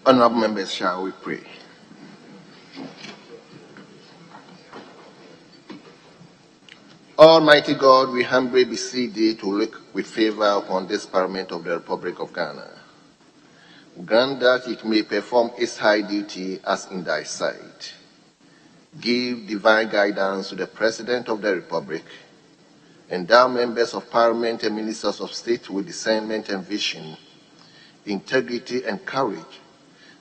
Honorable members, shall we pray? Almighty God, we humbly beseech thee to look with favor upon this Parliament of the Republic of Ghana. Grant that it may perform its high duty as in thy sight. Give divine guidance to the President of the Republic. Endow members of Parliament and ministers of state with discernment and vision, integrity and courage,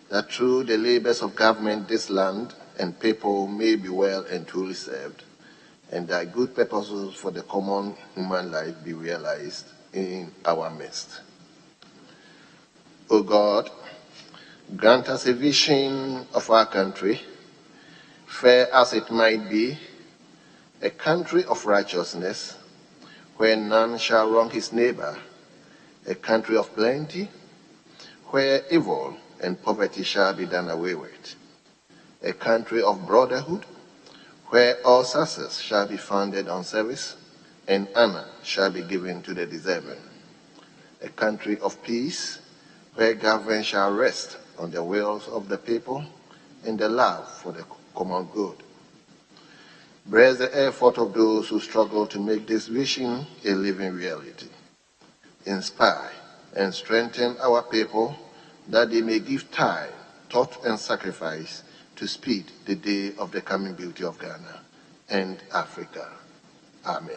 that through the labors of government this land and people may be well and truly served, and thy good purposes for the common human life be realized in our midst. O God, grant us a vision of our country, fair as it might be, a country of righteousness, where none shall wrong his neighbor, a country of plenty, where evil and poverty shall be done away with, a country of brotherhood, where all success shall be founded on service and honor shall be given to the deserving, a country of peace, where government shall rest on the wills of the people and the love for the common good. Bless the effort of those who struggle to make this vision a living reality. Inspire and strengthen our people that they may give time, thought, and sacrifice to speed the day of the coming beauty of Ghana and Africa. Amen.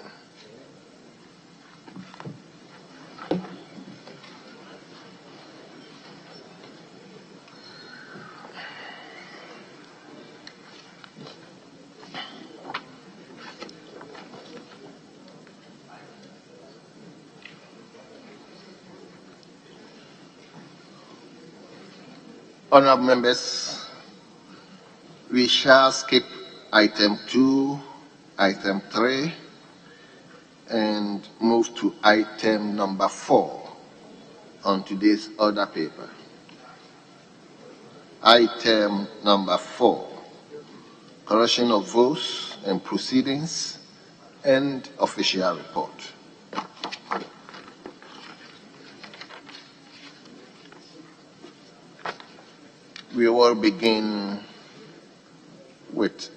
Honorable members, we shall skip item 2, item 3, and move to item number 4 on today's order paper. Item number 4, correction of votes and proceedings and official report. We will begin with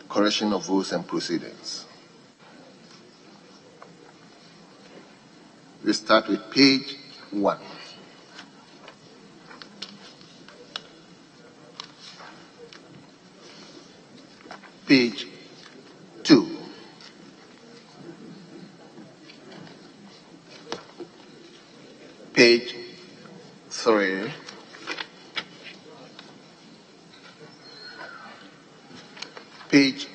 correction of votes and proceedings. We start with page 1. Page 2. Page 3. Page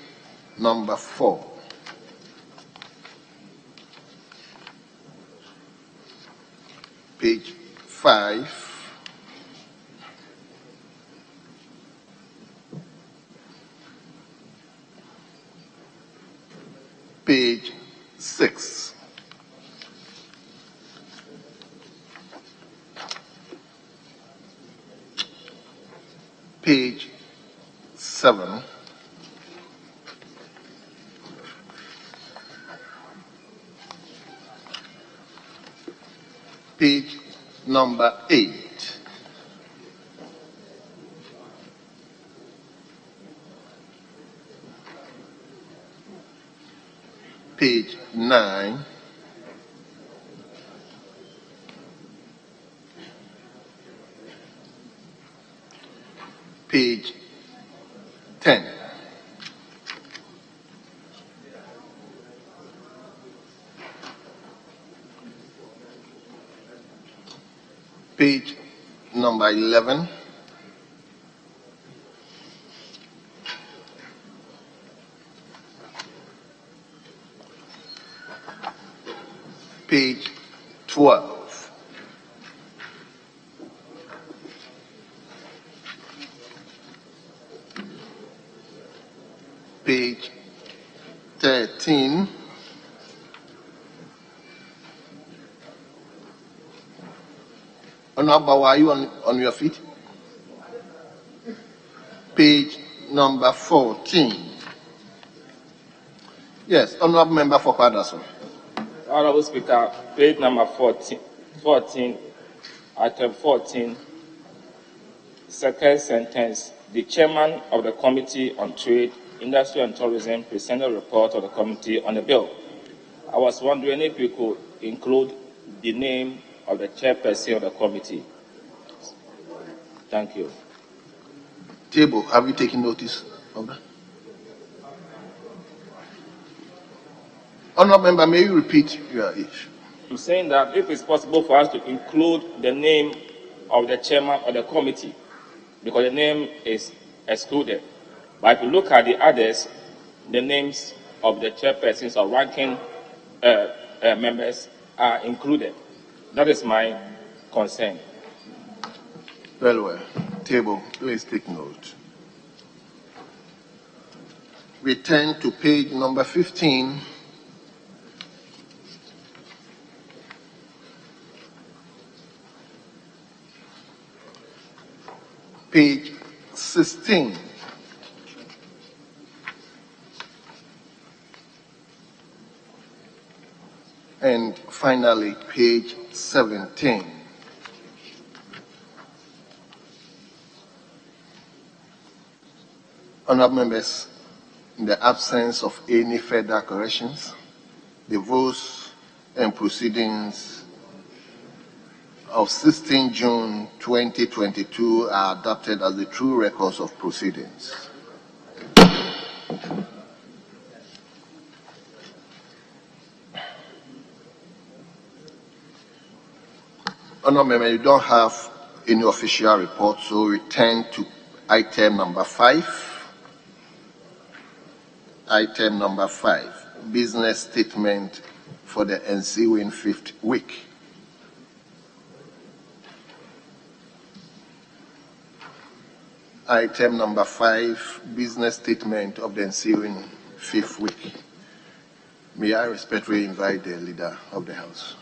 number 4. Page 5. Page 6. Page 7. Page number 8. Page 9. Page 10. Page number 11. Page 12. Page 13. Honorable, are you on your feet? Page number 14. Yes, Honorable Member for Patterson. Honorable Speaker, page number 14 Item 14, second sentence. The chairman of the Committee on Trade, Industry and Tourism presented a report of the committee on the bill. I was wondering if we could include the name of the chairperson of the committee. Thank you. Table, have you taken notice of that? Honourable Member, may you repeat your issue? I'm saying that if it's possible for us to include the name of the chairman of the committee, because the name is excluded. But if you look at the others, the names of the chairpersons or ranking members are included. That is my concern. Very well. Table, please take note. We turn to page number 15. Page 16. And finally, page 17. Honourable members, in the absence of any further corrections, the votes and proceedings of 16 June 2022 are adopted as the true records of proceedings. Honourable Member, you don't have any official report, so we turn to item number 5. Item number 5, business statement for the ensuing 5th week. Item number 5, business statement of the ensuing 5th week. May I respectfully invite the Leader of the House.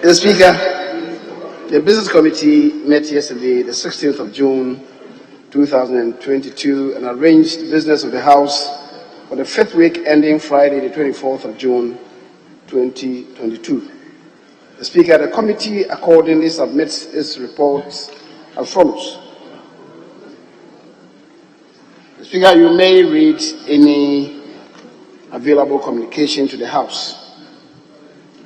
Mr. Speaker, the Business Committee met yesterday, the 16th of June, 2022, and arranged business of the House for the 5th week ending Friday, the 24th of June, 2022. The Speaker, the committee accordingly submits its report as follows. The Speaker, you may read any available communication to the House.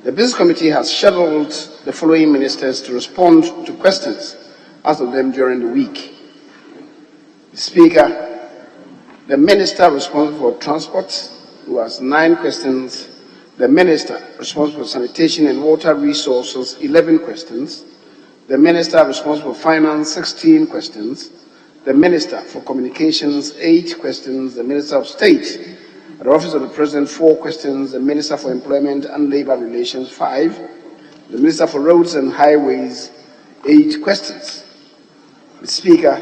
The Business Committee has scheduled the following ministers to respond to questions asked of them during the week. The Speaker, the Minister responsible for Transport, who has 9 questions, the Minister responsible for Sanitation and Water Resources, 11 questions, the Minister responsible for Finance, 16 questions, the Minister for Communications, 8 questions, the Minister of State, at the Office of the President, 4 questions, the Minister for Employment and Labour Relations, 5, the Minister for Roads and Highways, 8 questions. Mr. Speaker,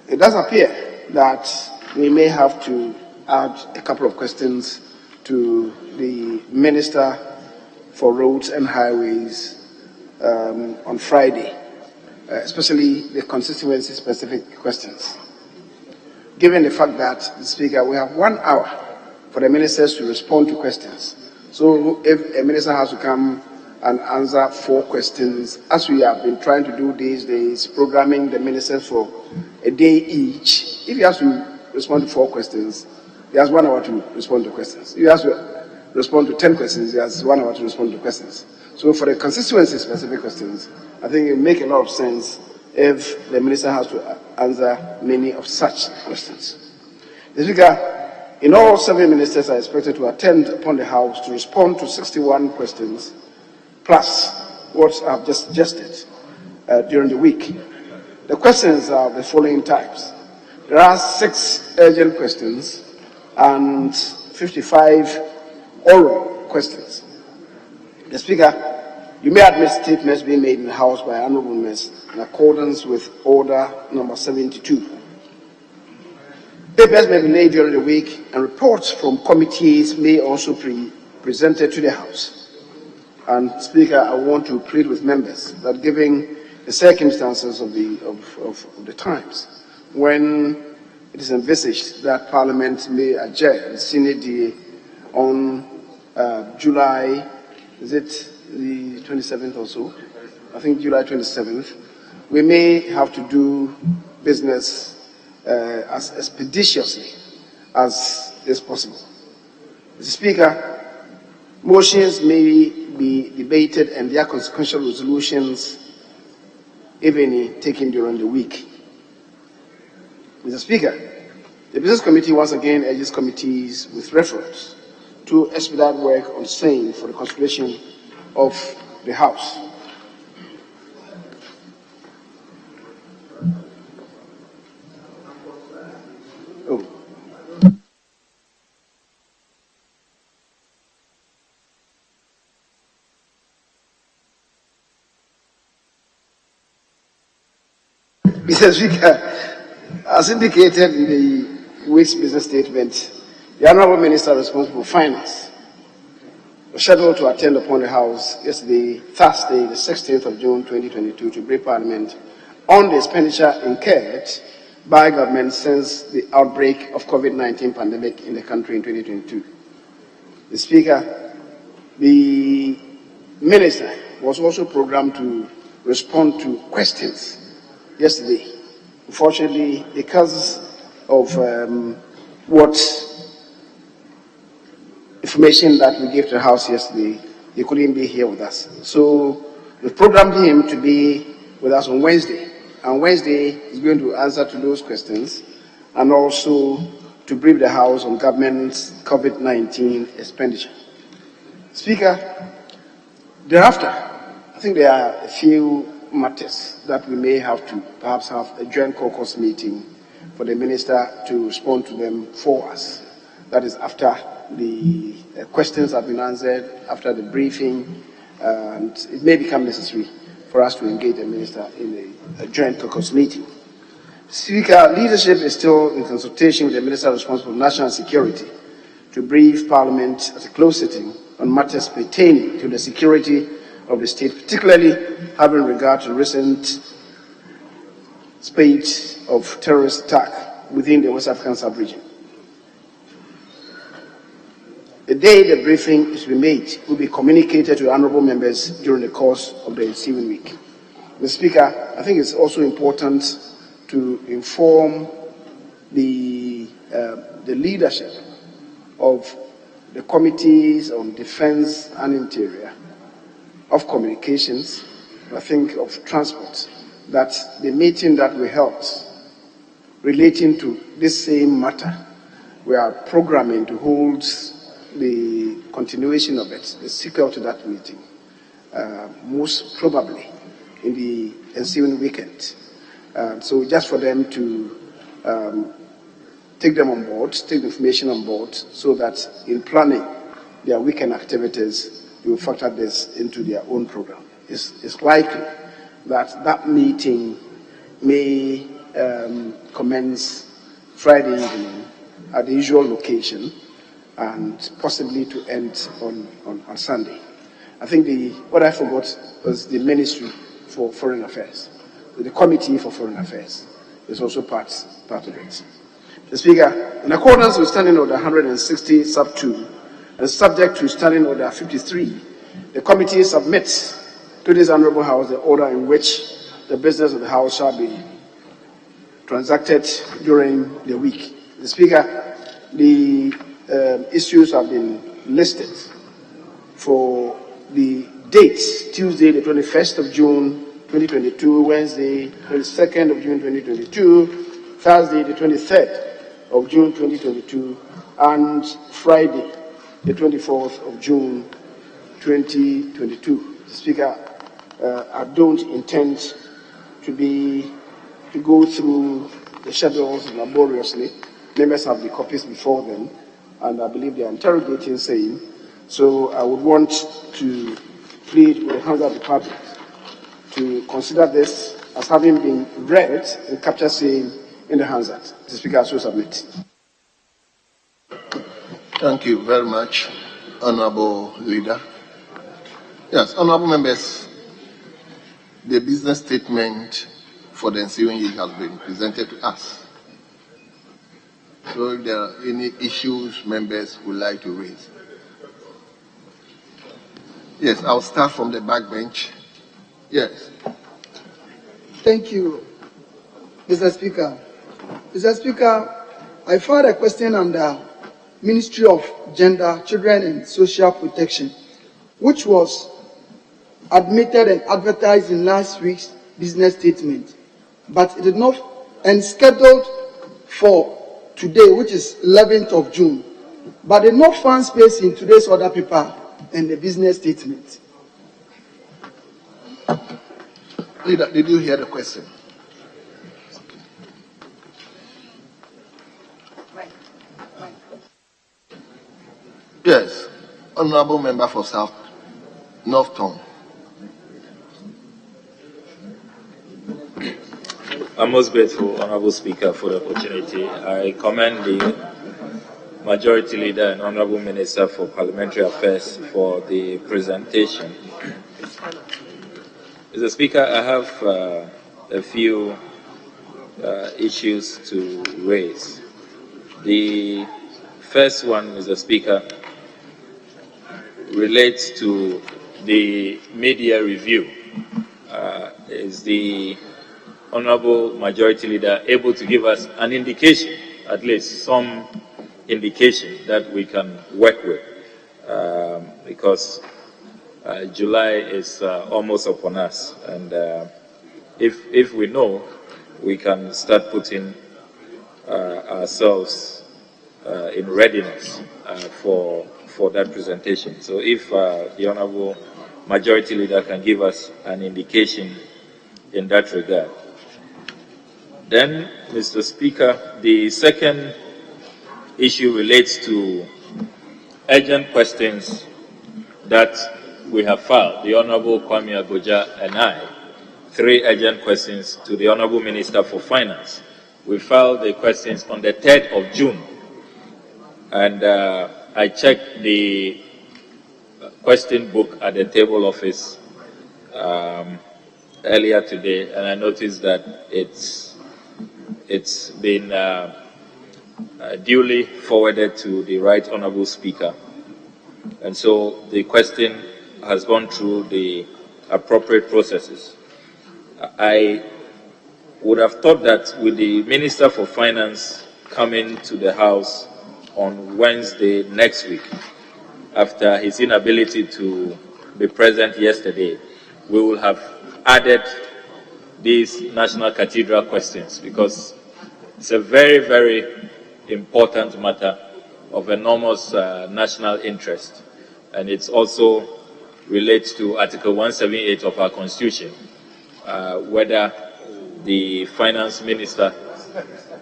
it does appear that we may have to add a couple of questions to the Minister for Roads and Highways on Friday, especially the constituency-specific questions. Given the fact that, Mr. Speaker, we have 1 hour for the ministers to respond to questions. So if a minister has to come and answer 4 questions, as we have been trying to do these days, programming the ministers for a day each, if he has to respond to 4 questions, he has 1 hour to respond to questions. If he has to respond to 10 questions, he has 1 hour to respond to questions. So for the constituency-specific questions, I think it makes a lot of sense if the minister has to answer many of such questions. Mr. Speaker, in all, 7 ministers are expected to attend upon the House to respond to 61 questions, plus what I've just suggested during the week. The questions are of the following types. There are 6 urgent questions and 55 oral questions. Mr. Speaker, you may admit statements being made in the House by honourable members in accordance with Order number 72. Papers may be laid during the week, and reports from committees may also be presented to the House. And Speaker, I want to plead with members that, given the circumstances of the times, when it is envisaged that Parliament may adjourn sine die on July, is it the 27th or so? I think July 27th, we may have to do business as expeditiously as is possible. Mr. Speaker, motions may be debated and their consequential resolutions, if any, taken during the week. Mr. Speaker, the Business Committee once again urges committees with reference to expedite work on same for the consideration of the House. Mr. Speaker, as indicated in the week's business statement, the Honourable Minister responsible for Finance was scheduled to attend upon the House yesterday, Thursday, the 16th of June 2022, to brief Parliament on the expenditure incurred by government since the outbreak of COVID-19 pandemic in the country in 2022. The Speaker, the Minister was also programmed to respond to questions yesterday. Unfortunately, because of what information that we gave to the House yesterday, he couldn't be here with us. So we programmed him to be with us on Wednesday. And Wednesday, he's going to answer to those questions and also to brief the House on government's COVID-19 expenditure. Speaker, thereafter, I think there are a few matters that we may have to perhaps have a joint caucus meeting for the Minister to respond to them for us. That is after the questions have been answered, after the briefing, and it may become necessary for us to engage the Minister in a joint caucus meeting. Speaker, leadership is still in consultation with the Minister responsible for national security to brief Parliament at a closed sitting on matters pertaining to the security of the state, particularly having regard to recent spate of terrorist attack within the West African sub-region. The day the briefing is to be made will be communicated to honourable members during the course of the ensuing week. Mr. Speaker, I think it's also important to inform the leadership of the committees on defence and interior, of communications, I think of transport, that the meeting that we held relating to this same matter, we are programming to hold the continuation of it, the sequel to that meeting, most probably in the ensuing weekend. So just for them to take them on board, take the information on board, so that in planning their weekend activities, they will factor this into their own program. It's likely that that meeting may commence Friday evening at the usual location and possibly to end on Sunday. I think what I forgot was the Ministry for Foreign Affairs. The Committee for Foreign Affairs is also part of it. Mr. Speaker, in accordance with Standing Order 160 sub 2 and subject to Standing Order 53, the committee submits to this Honourable House the order in which the business of the House shall be transacted during the week. Mr. Speaker, the issues have been listed for the dates: Tuesday, the 21st of June, 2022, Wednesday, 22nd of June, 2022, Thursday, the 23rd of June, 2022, and Friday, the 24th of June, 2022. Speaker, I don't intend to go through the schedules laboriously. Members have the copies before them, and I believe they are interrogating same. So I would want to plead with the hands of the public to consider this as having been read and captured saying in the hands that. Mr. Speaker, I so submit. Thank you very much, Honorable Leader. Yes, Honorable Members, the business statement for the ensuing year has been presented to us. So if there are any issues members would like to raise. Yes, I'll start from the back bench. Yes. Thank you, Mr. Speaker. Mr. Speaker, I filed a question under Ministry of Gender, Children and Social Protection, which was admitted and advertised in last week's business statement, but it did not, and scheduled for today, which is 11th of June, but did not find space in today's order paper and the business statement. Leader, did you hear the question? Yes, Honorable Member for South Northton. I'm most grateful, Honorable Speaker, for the opportunity. I commend the Majority Leader and Honorable Minister for Parliamentary Affairs for the presentation. Mr. Speaker, I have a few issues to raise. The first one, Mr. Speaker, relates to the media review. Is the Honorable Majority Leader able to give us an indication, at least some indication that we can work with? Because July is almost upon us, and if we know, we can start putting ourselves in readiness for that presentation. So if the Honorable Majority Leader can give us an indication in that regard. Then, Mr. Speaker, the second issue relates to urgent questions that we have filed, the Honorable Kwame Agoja and I, 3 urgent questions to the Honorable Minister for Finance. We filed the questions on the 3rd of June, and I checked the question book at the table office earlier today, and I noticed that it's been duly forwarded to the Right Honorable Speaker. And so the question has gone through the appropriate processes. I would have thought that with the Minister for Finance coming to the House on Wednesday next week, after his inability to be present yesterday, we will have added these National Cathedral questions, because it's a very, very important matter of enormous national interest, and it also relates to Article 178 of our Constitution, whether the Finance Minister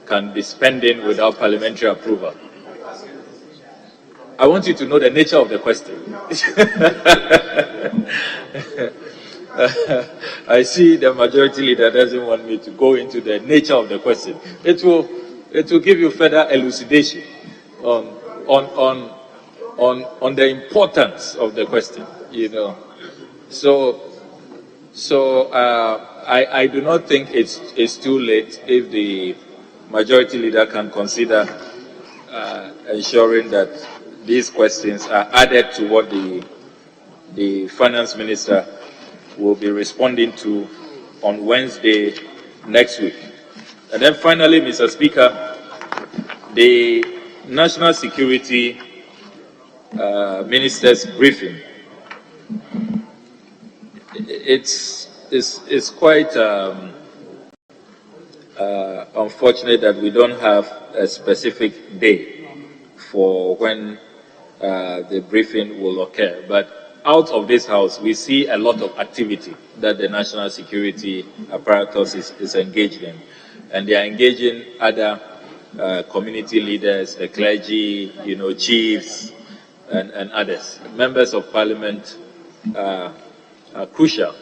can be spending without parliamentary approval. I want you to know the nature of the question. I see the Majority Leader doesn't want me to go into the nature of the question. It will give you further elucidation on the importance of the question, you know. So I do not think it's too late if the Majority Leader can consider ensuring that these questions are added to what the Finance Minister will be responding to on Wednesday next week. And then finally, Mr. Speaker, the National Security Minister's briefing, it's quite unfortunate that we don't have a specific day for when the briefing will occur. But out of this House, we see a lot of activity that the national security apparatus is engaged in. And they are engaging other community leaders, the clergy, you know, chiefs, and others. Members of Parliament are crucial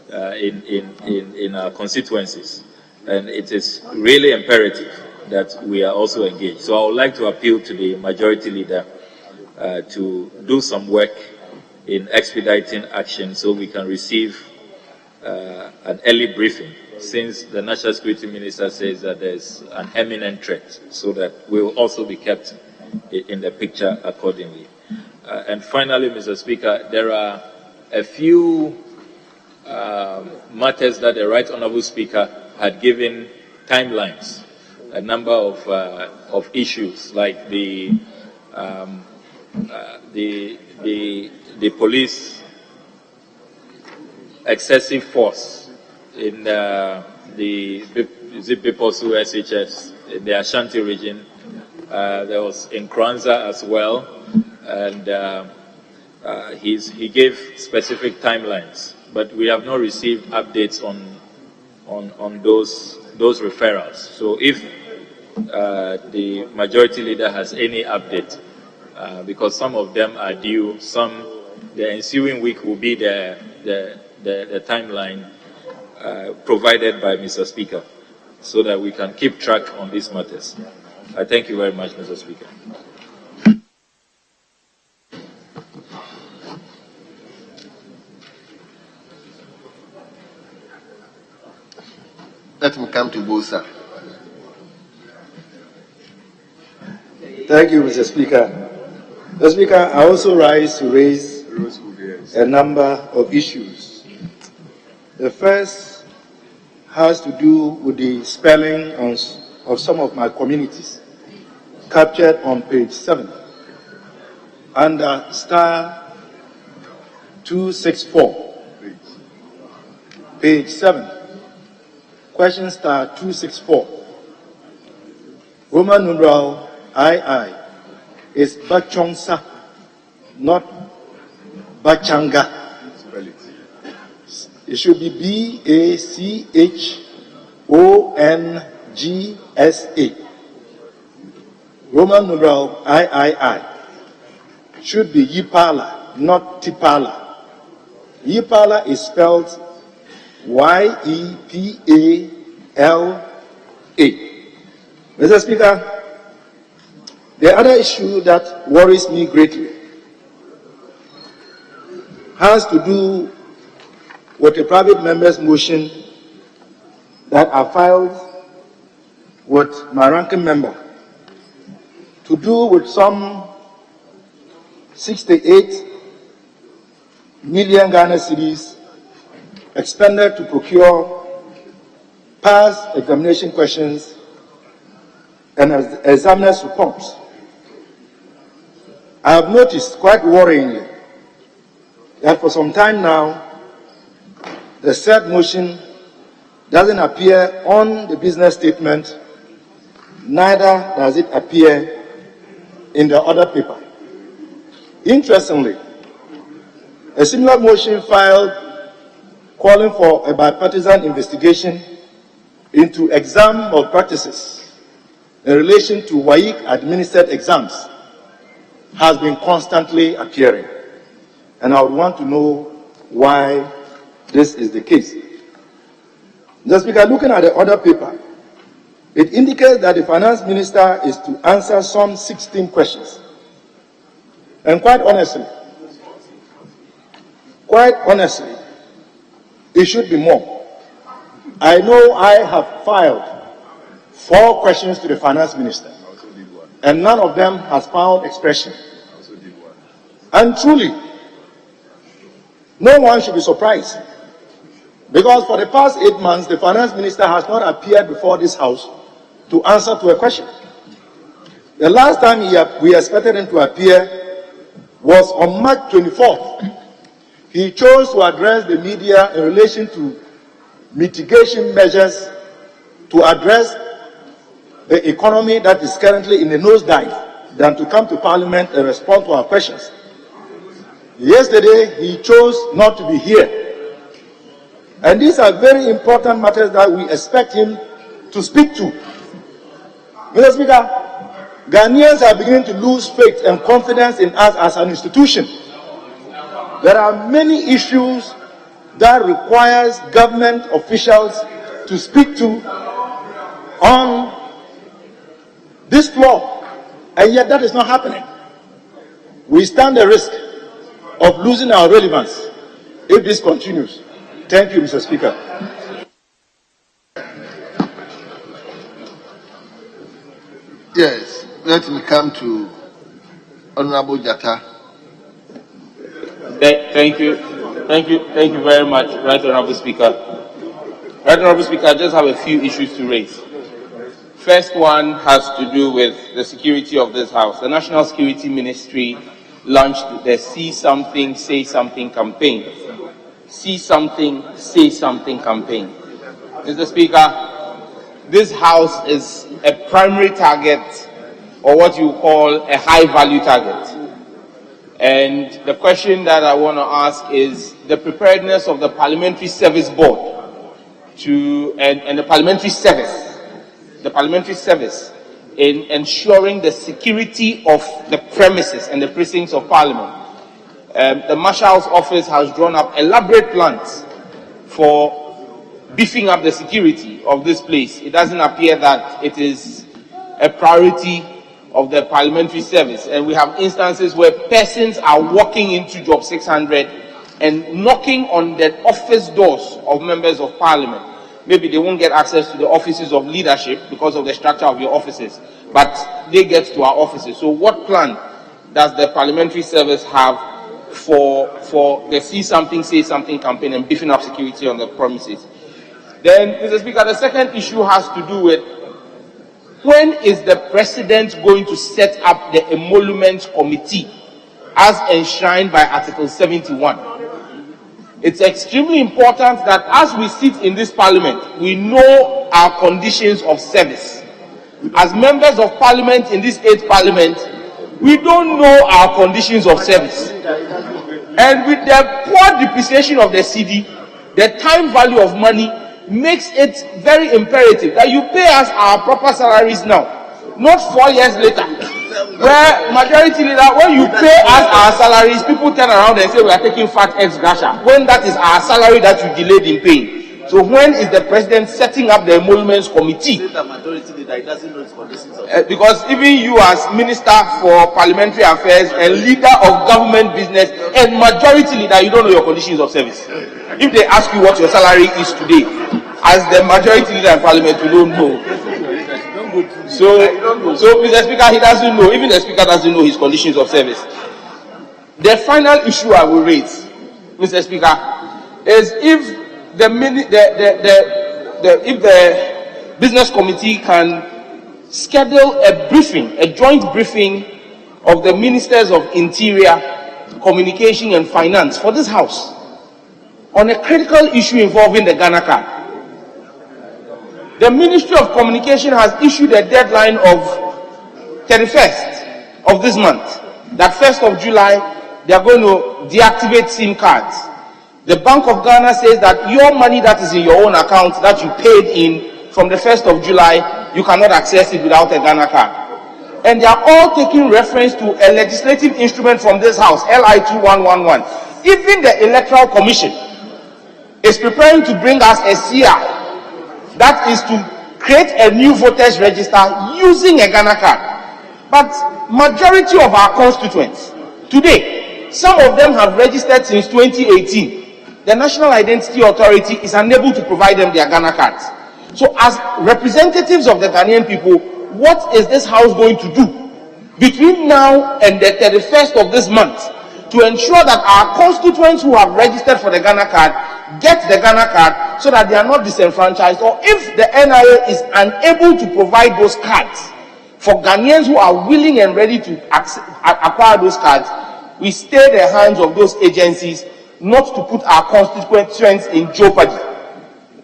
in our constituencies. and it is really imperative that we are also engaged. So I would like to appeal to the majority leader to do some work in expediting action so we can receive an early briefing, since the National Security Minister says that there's an imminent threat, so that we will also be kept in the picture accordingly. And finally, Mr. Speaker, there are a few matters that the Right Honourable Speaker had given timelines, a number of issues like the police excessive force in the Biposu SHS in the Ashanti region. There was in Kranza as well, and he gave specific timelines, but we have not received updates on those referrals. So if the majority leader has any update, because some of them are due, the ensuing week will be the timeline provided by Mr. Speaker, so that we can keep track on these matters. I thank you very much, Mr. Speaker. Let me come to Bosa. Thank you, Mr. Speaker. Mr. Speaker, I also rise to raise a number of issues. The first has to do with the spelling of some of my communities, captured on page 7, under star 264, page 7, question star 264, Roman numeral II is Bachongsa, not Bachanga. It should be BACHONGSA. Roman numeral III should be Yipala, not Tipala. Yipala is spelled YEPALA. Mr. Speaker, the other issue that worries me greatly has to do with a private member's motion that I filed with my ranking member to do with some 68 million Ghana cedis expended to procure past examination questions and examiners' reports. I have noticed, quite worryingly, that for some time now, the said motion doesn't appear on the business statement, neither does it appear in the other paper. Interestingly, a similar motion filed calling for a bipartisan investigation into exam malpractices in relation to WAEC-administered exams has been constantly appearing, and I would want to know why this is the case. Just because looking at the other paper, it indicates that the finance minister is to answer some 16 questions. And quite honestly, it should be more. I know I have filed 4 questions to the finance minister, and none of them has found expression. And truly, no one should be surprised, because for the past 8 months, the finance minister has not appeared before this house to answer to a question. The last time we expected him to appear was on March 24th. He chose to address the media in relation to mitigation measures to address the economy that is currently in a nosedive than to come to Parliament and respond to our questions. Yesterday, he chose not to be here. And these are very important matters that we expect him to speak to. Mr. Speaker, Ghanaians are beginning to lose faith and confidence in us as an institution. There are many issues that requires government officials to speak to on this floor, and yet that is not happening. We stand the risk of losing our relevance if this continues. Thank you, Mr. Speaker. Yes, let me come to Honorable Jatta. Thank you very much, Right Honorable Speaker. Right Honorable Speaker, I just have a few issues to raise. First one has to do with the security of this House. The National Security Ministry launched the See Something, Say Something campaign. See Something, Say Something campaign. Mr. Speaker, this House is a primary target, or what you call a high-value target. And the question that I want to ask is the preparedness of the Parliamentary Service Board and the Parliamentary Service in ensuring the security of the premises and the precincts of Parliament. The Marshal's office has drawn up elaborate plans for beefing up the security of this place. It doesn't appear that it is a priority of the Parliamentary Service, and we have instances where persons are walking into Job 600 and knocking on the office doors of members of Parliament. Maybe they won't get access to the offices of leadership because of the structure of your offices, but they get to our offices. So what plan does the Parliamentary Service have for the See Something, Say Something campaign and beefing up security on the premises? Then, Mr. Speaker, the second issue has to do with when is the President going to set up the emolument committee as enshrined by Article 71? It's extremely important that as we sit in this Parliament, we know our conditions of service. As members of Parliament in this 8th Parliament, we don't know our conditions of service. And with the poor depreciation of the CD, the time value of money makes it very imperative that you pay us our proper salaries now, not 4 years later. Where majority leader, when you pay us our salaries, people turn around and say we are taking fat ex gratia, when that is our salary that you delayed in paying. So when is the President setting up the emoluments committee? Because even you as Minister for Parliamentary Affairs and leader of government business and majority leader, you don't know your conditions of service. If they ask you what your salary is today, as the majority leader in Parliament, you don't know. So Mr. Speaker, he doesn't know. Even the Speaker doesn't know his conditions of service. The final issue I will raise, Mr. Speaker, is if the business committee can schedule a briefing, a joint briefing of the Ministers of Interior, Communication and Finance for this House on a critical issue involving the Ghana card. The Ministry of Communication has issued a deadline of 31st of this month, that 1st of July, they are going to deactivate SIM cards. The Bank of Ghana says that your money that is in your own account that you paid in from the 1st of July, you cannot access it without a Ghana card. And they are all taking reference to a legislative instrument from this House, LI 2111. Even the Electoral Commission is preparing to bring us a CR that is to create a new voters register using a Ghana card. But majority of our constituents today, some of them have registered since 2018. The National Identity Authority is unable to provide them their Ghana cards. So as representatives of the Ghanaian people, what is this House going to do between now and the 31st of this month to ensure that our constituents who have registered for the Ghana card get the Ghana card so that they are not disenfranchised? Or if the NIA is unable to provide those cards for Ghanaians who are willing and ready to acquire those cards, we stay the hands of those agencies not to put our constituents in jeopardy.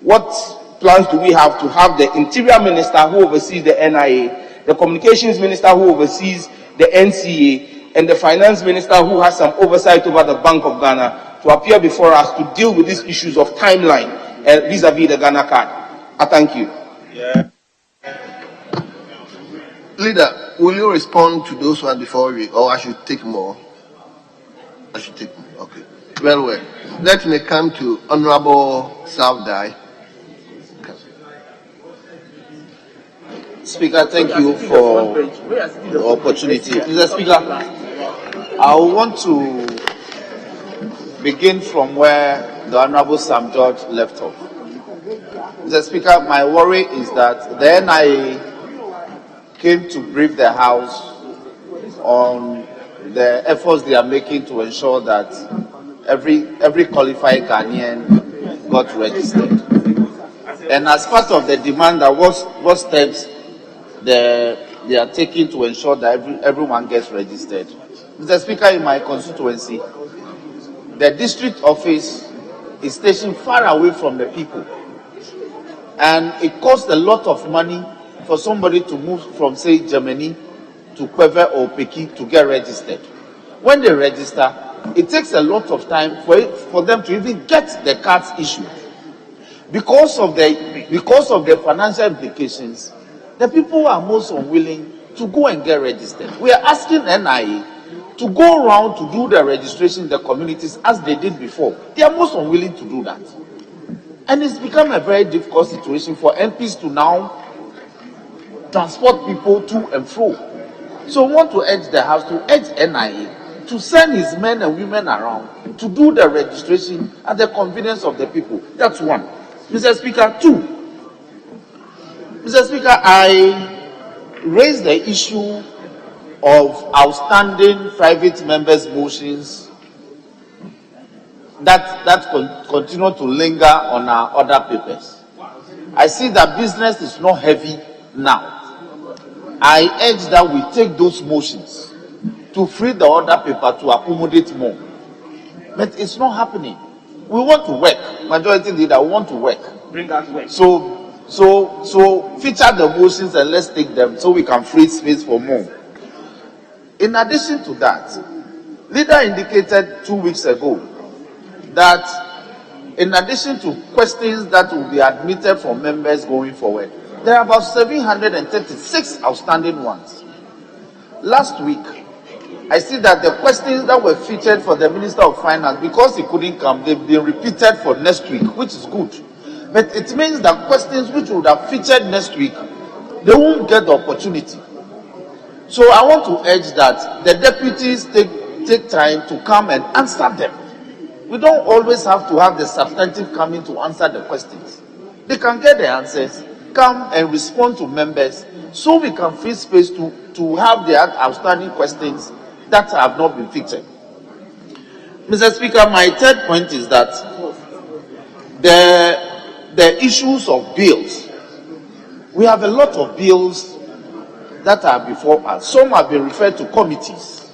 What plans do we have to have the Interior Minister who oversees the NIA, the Communications Minister who oversees the NCA, and the Finance Minister who has some oversight over the Bank of Ghana to appear before us to deal with these issues of timeline vis-a-vis the Ghana card? I thank you. Yeah. Leader, will you respond to those ones before we, or I should take more? I should take more. Okay. Well. Let me come to Honorable Savdai. Speaker, thank you for the opportunity. Mr. Speaker, I want to begin from where the Honorable Sam George left off. Mr. Speaker, my worry is that the NIA came to brief the House on the efforts they are making to ensure that every qualified Ghanaian got registered. And as part of the demand, that what steps they are taking to ensure that everyone gets registered. Mr. Speaker, in my constituency, the district office is stationed far away from the people. And it costs a lot of money for somebody to move from, say, Germany to Kweve or Peki to get registered. When they register, it takes a lot of time for them to even get the cards issued. Because of the financial implications, the people are most unwilling to go and get registered. We are asking NIA to go around to do the registration in the communities as they did before. They are most unwilling to do that. And it's become a very difficult situation for MPs to now transport people to and fro. So we want to urge the House, to urge NIA to send his men and women around to do the registration at the convenience of the people. That's one. Mr. Speaker, two. Mr. Speaker, I raised the issue of outstanding private members' motions that continue to linger on our other papers. I see that business is not heavy now. I urge that we take those motions to free the other paper to accommodate more. But it's not happening. We want to work. Majority leader, we want to work. Bring us work. So feature the motions and let's take them so we can free space for more. In addition to that, leader indicated 2 weeks ago that in addition to questions that will be admitted from members going forward, there are about 736 outstanding ones. Last week, I see that the questions that were featured for the Minister of Finance, because he couldn't come, they've been repeated for next week, which is good. But it means that questions which would have featured next week, they won't get the opportunity. So I want to urge that the deputies take time to come and answer them. We don't always have to have the substantive coming to answer the questions. They can get the answers, come and respond to members, so we can free space to have their outstanding questions that have not been featured. Mr. Speaker, my third point is that the issues of bills. We have a lot of bills that are before us. Some have been referred to committees.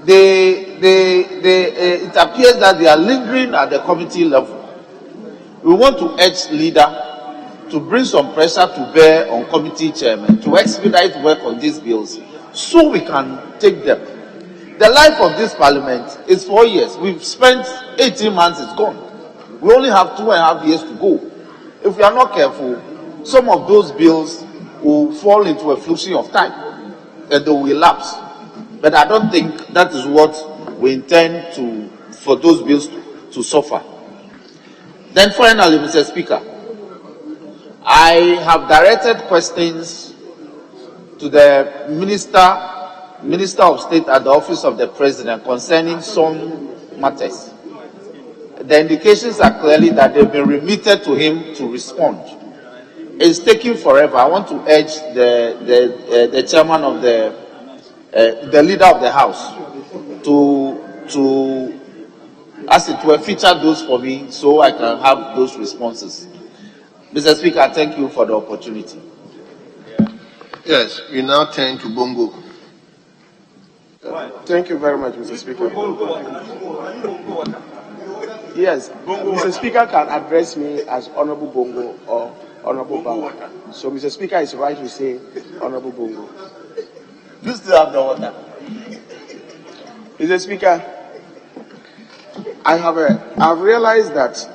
It appears that they are lingering at the committee level. We want to urge leader to bring some pressure to bear on committee chairman to expedite work on these bills so we can take them. The life of this parliament is 4 years. We've spent 18 months, it's gone. We only have 2.5 years to go. If we are not careful, some of those bills will fall into a fluxing of time and they will elapse. But I don't think that is what we intend for those bills to suffer. Then finally, Mr. Speaker, I have directed questions to the Minister of State at the Office of the President concerning some matters. The indications are clearly that they've been remitted to him to respond. It's taking forever. I want to urge the chairman of the leader of the House to, as it were, feature those for me so I can have those responses. Mr. Speaker, thank you for the opportunity. Yes, we now turn to Bongo. Thank you very much, Mr. Speaker. Yes, Mr. Speaker can address me as Honorable Bongo or Honorable Bawa. So Mr. Speaker is right to say Honorable Bongo. You still have the order. Mr. Speaker, I have realized that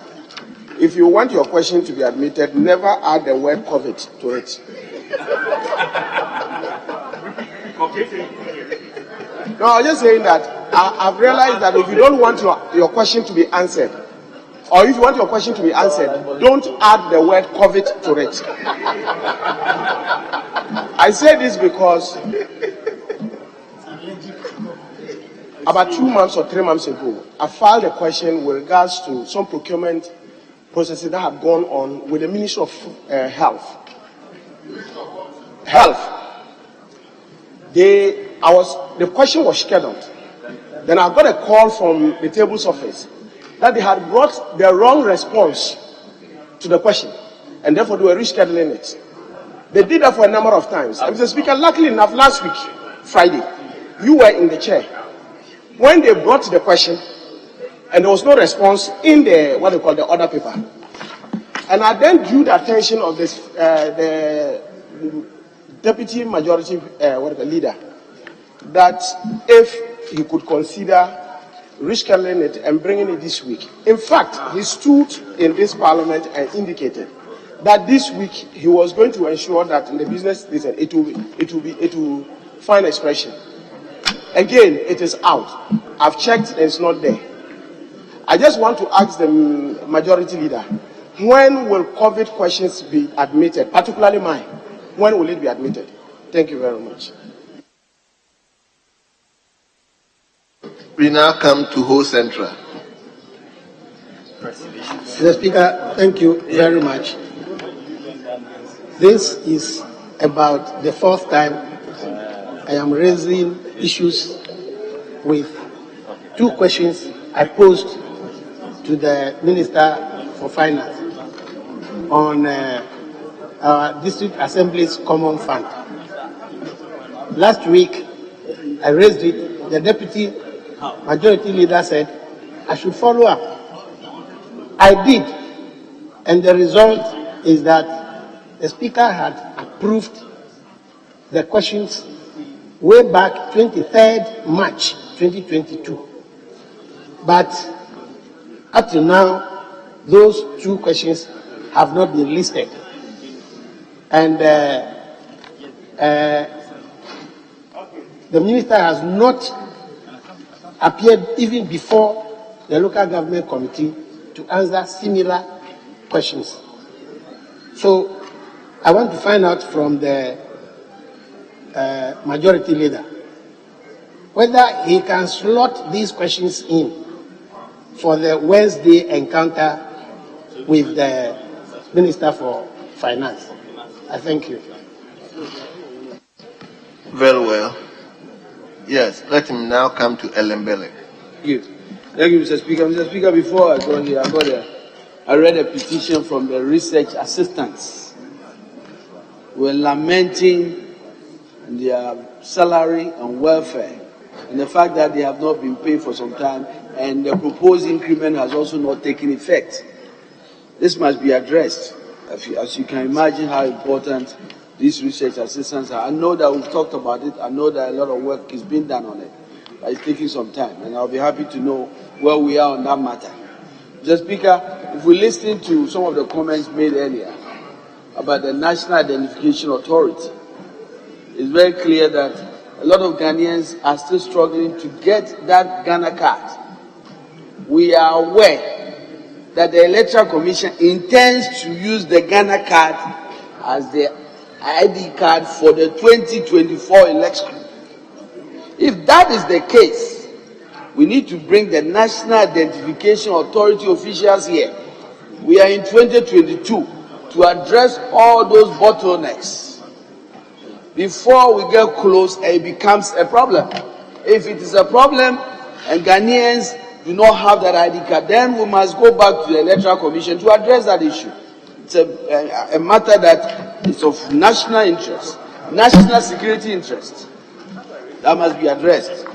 if you want your question to be admitted, never add the word COVID to it. No, I'm just saying that I've realized that if you don't want your question to be answered, or if you want your question to be answered, don't add the word COVID to it. I say this because about 2 months or 3 months ago, I filed a question with regards to some procurement processes that had gone on with the Ministry of Health. The question was scheduled. Then I got a call from the table's office that they had brought the wrong response to the question, and therefore they were rescheduling it. They did that for a number of times. And Mr. Speaker, luckily enough, last week, Friday, you were in the chair when they brought the question, and there was no response in the what they call the order paper. And I then drew the attention of this the deputy majority leader that if he could consider rescheduling it and bringing it this week. In fact, he stood in this parliament and indicated that this week he was going to ensure that in the business it will find expression. Again, it is out. I've checked and it's not there. I just want to ask the majority leader, when will COVID questions be admitted, particularly mine? When will it be admitted? Thank you very much. We now come to Ho Central. Mr. Speaker, thank you very much. This is about the fourth time I am raising issues with two questions I posed to the Minister for Finance on our District Assembly's Common Fund. Last week, I raised it. The Deputy Majority Leader said I should follow up. I did, and the result is that the Speaker had approved the questions way back 23rd March 2022. But up to now, those two questions have not been listed. And the Minister has not appeared even before the local government committee to answer similar questions. So I want to find out from the majority leader whether he can slot these questions in for the Wednesday encounter with the Minister for Finance. I thank you. Very well. Yes, let him now come to Elembele. Thank you. Thank you, Mr. Speaker. Mr. Speaker, before I got here, I read a petition from the research assistants. We're lamenting their salary and welfare and the fact that they have not been paid for some time, and the proposed increment has also not taken effect. This must be addressed. As you can imagine how important these research assistants are. I know that we've talked about it. I know that a lot of work is being done on it, but it's taking some time, and I'll be happy to know where we are on that matter. Mr. Speaker, if we listen to some of the comments made earlier about the National Identification Authority, it's very clear that a lot of Ghanaians are still struggling to get that Ghana card. We are aware that the Electoral Commission intends to use the Ghana card as the ID card for the 2024 election. If that is the case, we need to bring the National Identification Authority officials here. We are in 2022 to address all those bottlenecks before we get close and it becomes a problem. If it is a problem and Ghanaians do not have that ID card, then we must go back to the Electoral Commission to address that issue. It's a matter that is of national interest, national security interest, that must be addressed.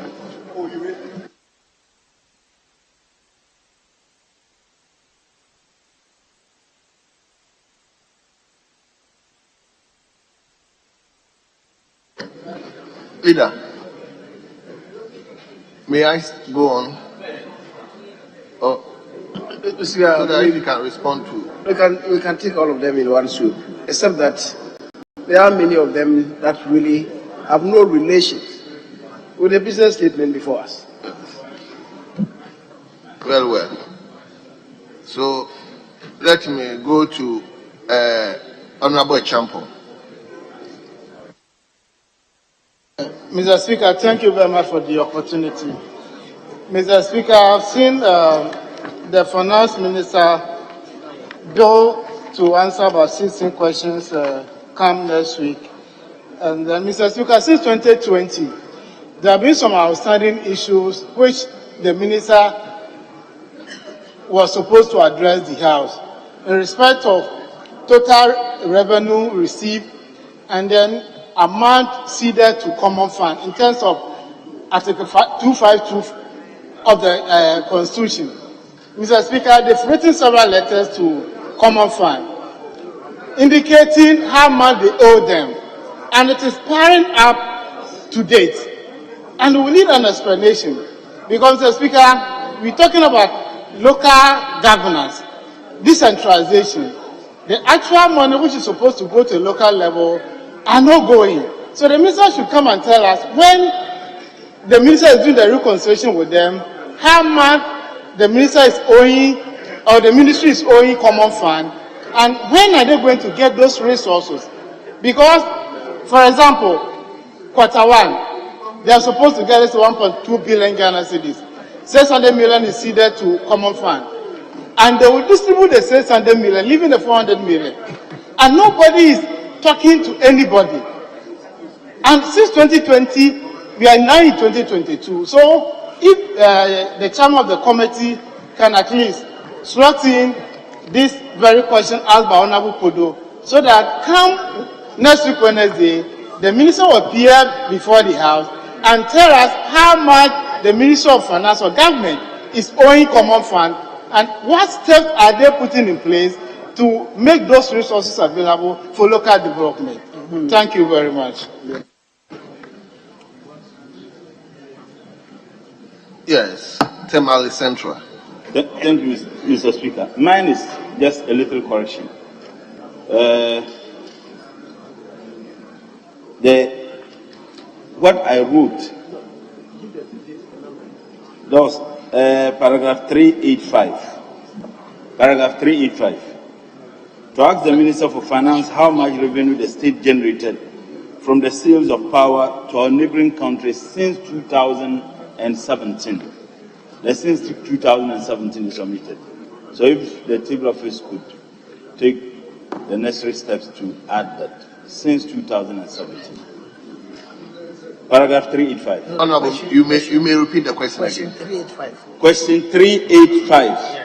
Leader, may I go on? So that you can respond to. We can take all of them in one swoop, except that there are many of them that really have no relation with the business statement before us. Well. So let me go to Honorable Champon. Mr. Speaker, thank you very much for the opportunity. Mr. Speaker, I've seen the Finance Minister bill to answer about 16 questions come next week. And Mr. Speaker, since 2020, there have been some outstanding issues which the Minister was supposed to address the House in respect of total revenue received and then amount ceded to common fund in terms of Article 252 of the Constitution. Mr. Speaker, they've written several letters to common fund indicating how much they owe them, and it is piling up to date. And we need an explanation because, Mr. Speaker, we're talking about local governance, decentralization. The actual money which is supposed to go to local level are not going. So the minister should come and tell us when the minister is doing the reconciliation with them, how much the minister is owing or the ministry is owing common fund, and when are they going to get those resources? Because, for example, Q1, they are supposed to get us 1.2 billion Ghana cedis. 600 million is ceded to common fund. And they will distribute the 600 million, leaving the 400 million. And nobody is talking to anybody. And since 2020, we are now in 2022. So if the chairman of the committee can at least slot in this very question asked by Honorable Podo, so that come next week Wednesday, the minister will appear before the House and tell us how much the Ministry of Finance or government is owing common fund and what steps are they putting in place to make those resources available for local development. Thank you very much. Yes, Temali Central. Thank you, Mr. Speaker. Mine is just a little correction. What I wrote, that was paragraph 385. Paragraph 385. To ask the Minister for Finance how much revenue the state generated from the sales of power to our neighboring countries since 2017. Since 2017 is omitted. So if the table office could take the necessary steps to add that since 2017. Paragraph 385. Honorable, you may repeat the question Question again. 385. Question 385.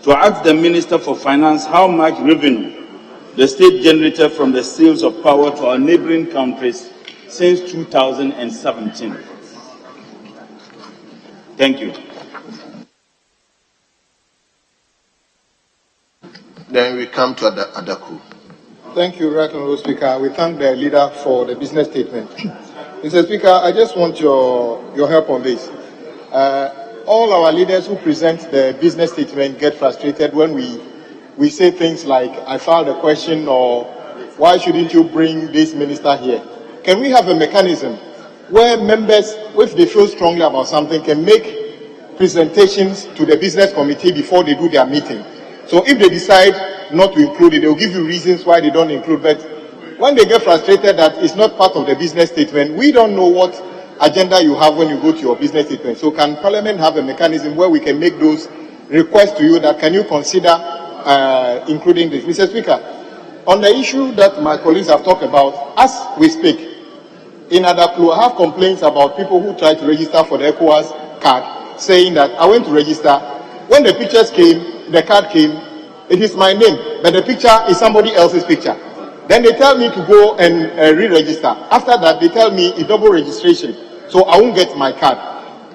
To ask the Minister for Finance how much revenue the state generated from the sales of power to our neighboring countries since 2017. Thank you. Then we come to Adaku. Thank you, Right Honourable Speaker. We thank the leader for the business statement. Mr. Speaker, I just want your help on this. All our leaders who present the business statement get frustrated when we say things like, I filed a question, or why shouldn't you bring this minister here? Can we have a mechanism where members, if they feel strongly about something, can make presentations to the business committee before they do their meeting? So if they decide not to include it, they'll give you reasons why they don't include it. But when they get frustrated that it's not part of the business statement, we don't know what agenda you have when you go to your business statement. So can Parliament have a mechanism where we can make those requests to you that can you consider including this? Mr. Speaker, on the issue that my colleagues have talked about, as we speak, in Adaklu, I have complaints about people who try to register for the ECOWAS card, saying that I went to register. When the pictures came, the card came, it is my name, but the picture is somebody else's picture. Then they tell me to go and re-register. After that, they tell me it's double registration, so I won't get my card.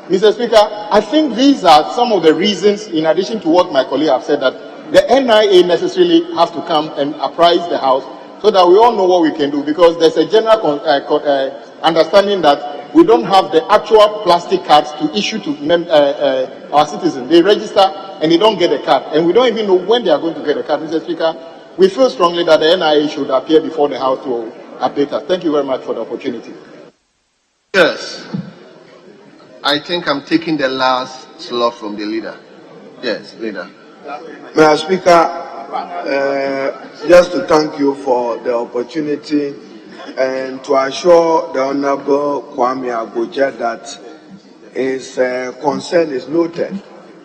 Mr. Speaker, I think these are some of the reasons, in addition to what my colleague have said, that the NIA necessarily have to come and apprise the House so that we all know what we can do, because there's a general understanding that we don't have the actual plastic cards to issue to our citizens. They register and they don't get a card, and we don't even know when they are going to get a card. Mr. Speaker, we feel strongly that the NIA should appear before the House to update us. Thank you very much for the opportunity. Yes. I think I'm taking the last slot from the leader. Yes, leader. Mr. Speaker, just to thank you for the opportunity and to assure the Honorable Kwame Agoja that his concern is noted,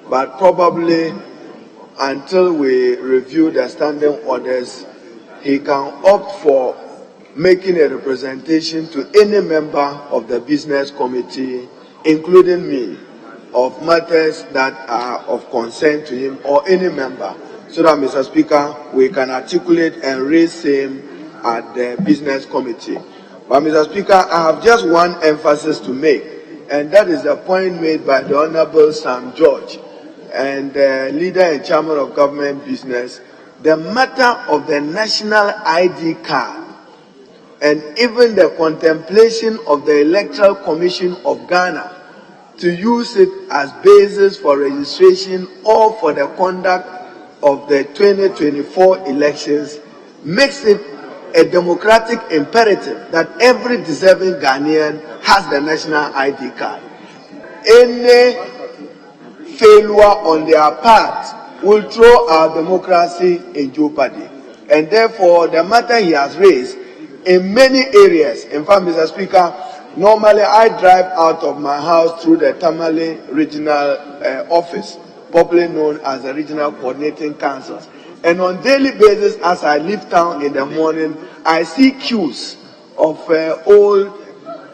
but probably until we review the standing orders, he can opt for making a representation to any member of the business committee, including me, of matters that are of concern to him or any member, so that, Mr. Speaker, we can articulate and raise same at the business committee. But, Mr. Speaker, I have just one emphasis to make, and that is the point made by the Honorable Sam George and the leader and chairman of government business, the matter of the national ID card and even the contemplation of the Electoral Commission of Ghana to use it as basis for registration or for the conduct of the 2024 elections makes it a democratic imperative that every deserving Ghanaian has the national ID card. Any failure on their part will throw our democracy in jeopardy. And therefore, the matter he has raised in many areas, in fact, Mr. Speaker, normally I drive out of my house through the Tamale Regional Office, popularly known as the Regional Coordinating Councils. And on daily basis, as I leave town in the morning, I see queues of old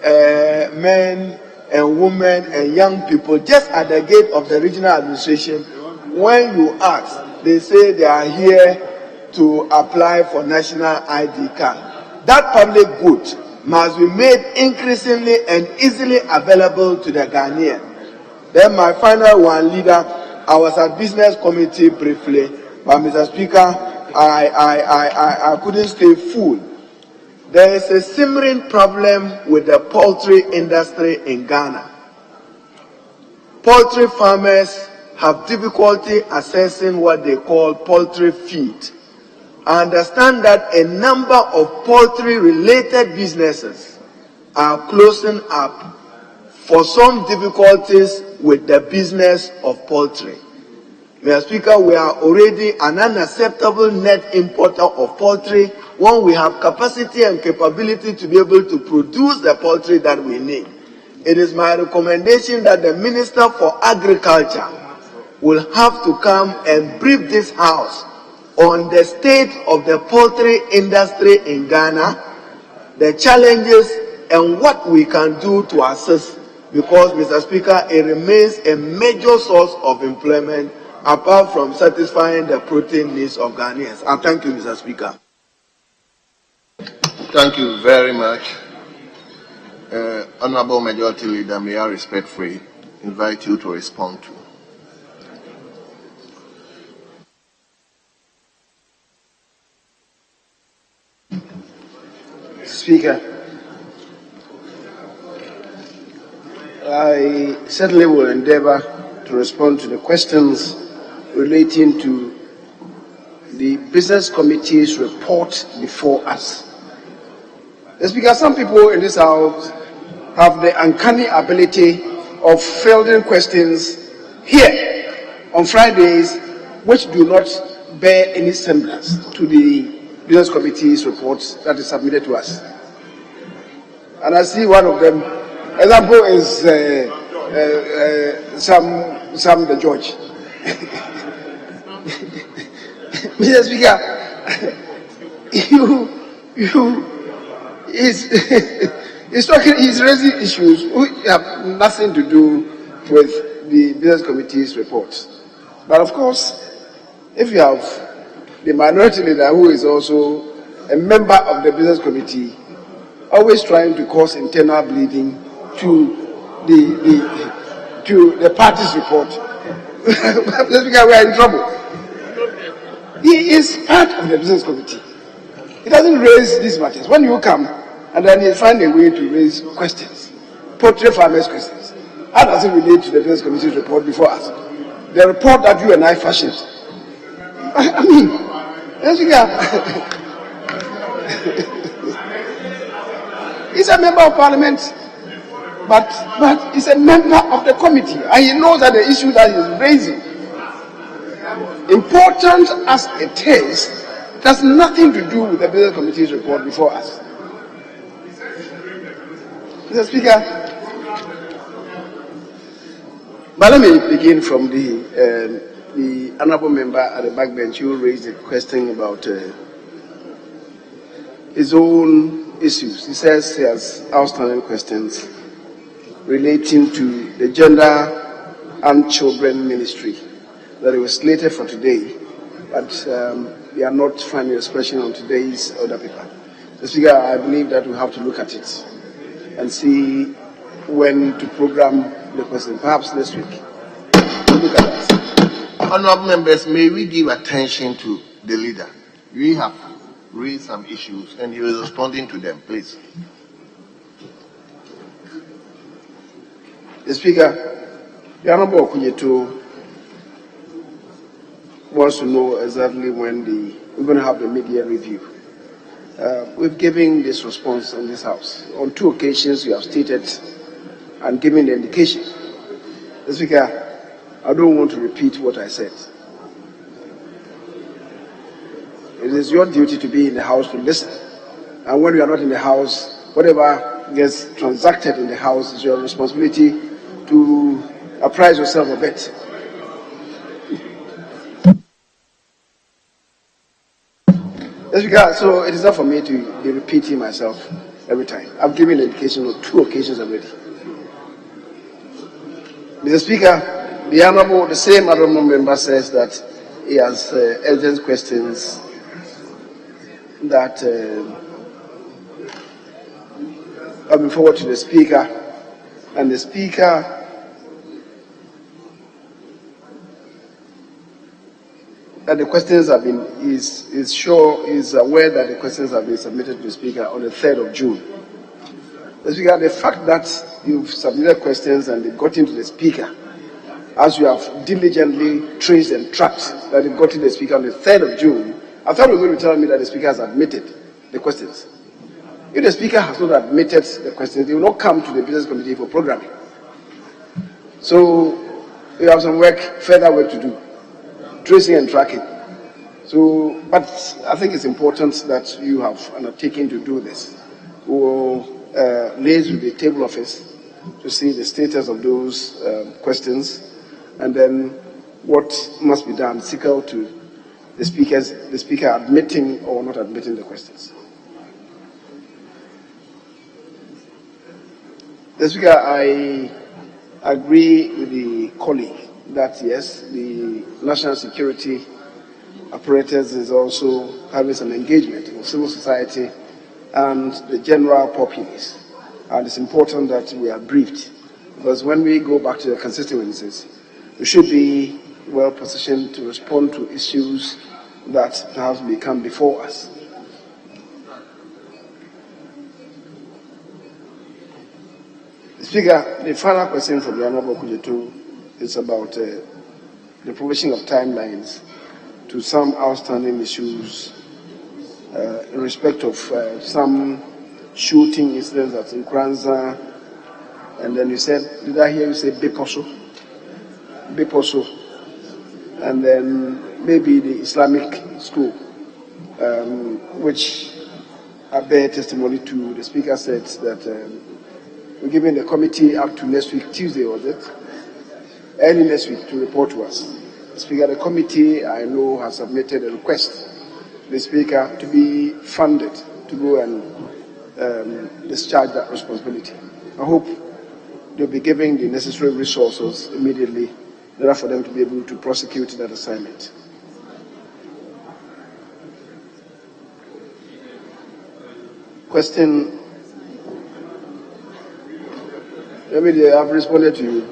men and women and young people just at the gate of the regional administration. When you ask, they say they are here to apply for national ID card. That public good must be made increasingly and easily available to the Ghanaian. Then my final one, leader, I was at business committee briefly, but Mr. Speaker, I couldn't stay full. There is a simmering problem with the poultry industry in Ghana. Poultry farmers have difficulty accessing what they call poultry feed. I understand that a number of poultry-related businesses are closing up for some difficulties with the business of poultry. Mr. Speaker, we are already an unacceptable net importer of poultry when we have capacity and capability to be able to produce the poultry that we need. It is my recommendation that the Minister for Agriculture will have to come and brief this House on the state of the poultry industry in Ghana, the challenges, and what we can do to assist, because, Mr. Speaker, it remains a major source of employment apart from satisfying the protein needs of Ghanaians. I thank you, Mr. Speaker. Thank you very much. Honorable Majority Leader, may I respectfully invite you to respond to. Speaker, I certainly will endeavor to respond to the questions relating to the Business Committee's report before us. Speaker, some people in this House have the uncanny ability of fielding questions here on Fridays which do not bear any semblance to the Business Committee's reports that is submitted to us. And I see one of them, example is Sam the George. Mr. Speaker, he's raising issues which have nothing to do with the Business Committee's reports. But of course, if you have the minority leader who is also a member of the Business Committee, always trying to cause internal bleeding to the party's report, Mr. Speaker, we are in trouble. He is part of the Business Committee. He doesn't raise these matters. When you come, and then you find a way to raise questions, poultry farmers' questions, how does it relate to the Business Committee's report before us? The report that you and I fashioned. I mean, he's a member of Parliament, but he's a member of the committee, and he knows that the issue that he's raising, important as it is, it has nothing to do with the Business Committee's report before us. Mr. Speaker, but let me begin from the honourable member at the backbench who raised a question about his own issues. He says he has outstanding questions relating to the Gender and Children Ministry that it was slated for today, but they are not finding expression on today's order paper. Mr. Speaker, I believe that we have to look at it and see when to program the question, perhaps next week. We'll look at that. Honourable members, may we give attention to the leader? We have raised some issues and he is responding to them, please. The Speaker, the Honourable Okunyeto wants to know exactly when we're going to have the media review. We've given this response in this House. On 2 occasions, you have stated and given the indication. The Speaker, I don't want to repeat what I said. It is your duty to be in the House to listen. And when you are not in the House, whatever gets transacted in the House is your responsibility to apprise yourself of it. So it is not for me to be repeating myself every time. I've given an indication on 2 occasions already. Mr. Speaker, the same honourable member says that he has urgent questions that have been forwarded to the Speaker, and the Speaker that the questions have been is aware that the questions have been submitted to the Speaker on the 3rd of June. The Speaker, the fact that you've submitted questions and they got into the Speaker, as you have diligently traced and tracked that it got to the Speaker on the 3rd of June, I thought you were going to tell me that the Speaker has admitted the questions. If the Speaker has not admitted the questions, they will not come to the Business Committee for programming. So you have some further work to do, tracing and tracking. So, but I think it's important that you have undertaken to do this. We will liaise with the table office to see the status of those questions, and then what must be done, sequel to the Speaker admitting or not admitting the questions. The Speaker, I agree with the colleague that yes, the national security apparatus is also having some engagement with civil society and the general populace. And it's important that we are briefed, because when we go back to the constituencies, we should be well positioned to respond to issues that perhaps become before us. Speaker, the final question from the Honourable Kujetu is about the provision of timelines to some outstanding issues in respect of some shooting incidents at Nkranza, and then you said, did I hear you say Beposo, and then maybe the Islamic school, which I bear testimony to. The Speaker said that we're giving the committee up to next week, Tuesday, was it? Early next week to report to us. The Speaker, the committee, I know, has submitted a request to the Speaker to be funded to go and discharge that responsibility. I hope they'll be giving the necessary resources immediately in order for them to be able to prosecute that assignment. Question. Maybe I've responded to you.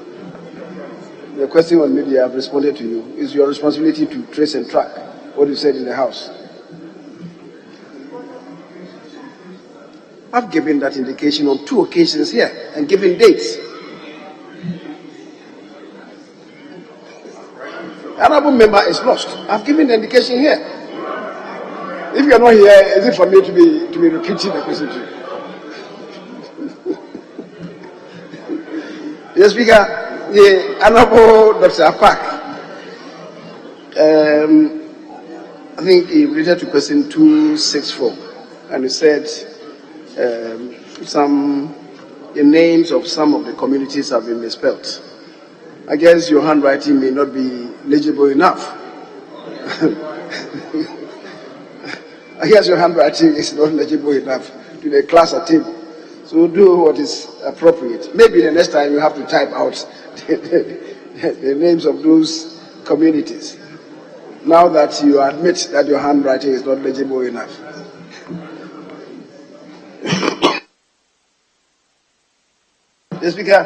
The question on media, I've responded to you. It's your responsibility to trace and track what you said in the House. I've given that indication on 2 occasions here and given dates. Honourable member is lost. I've given the indication here. If you're not here, is it for me to be repeating the question to you? Yes, Speaker. The Honourable Dr. Apak, I think he related to question 264, and he said the names of some of the communities have been misspelled. I guess your handwriting may not be legible enough. I guess your handwriting is not legible enough to the class at table. So do what is appropriate. Maybe the next time you have to type out the names of those communities. Now that you admit that your handwriting is not legible enough. The Speaker,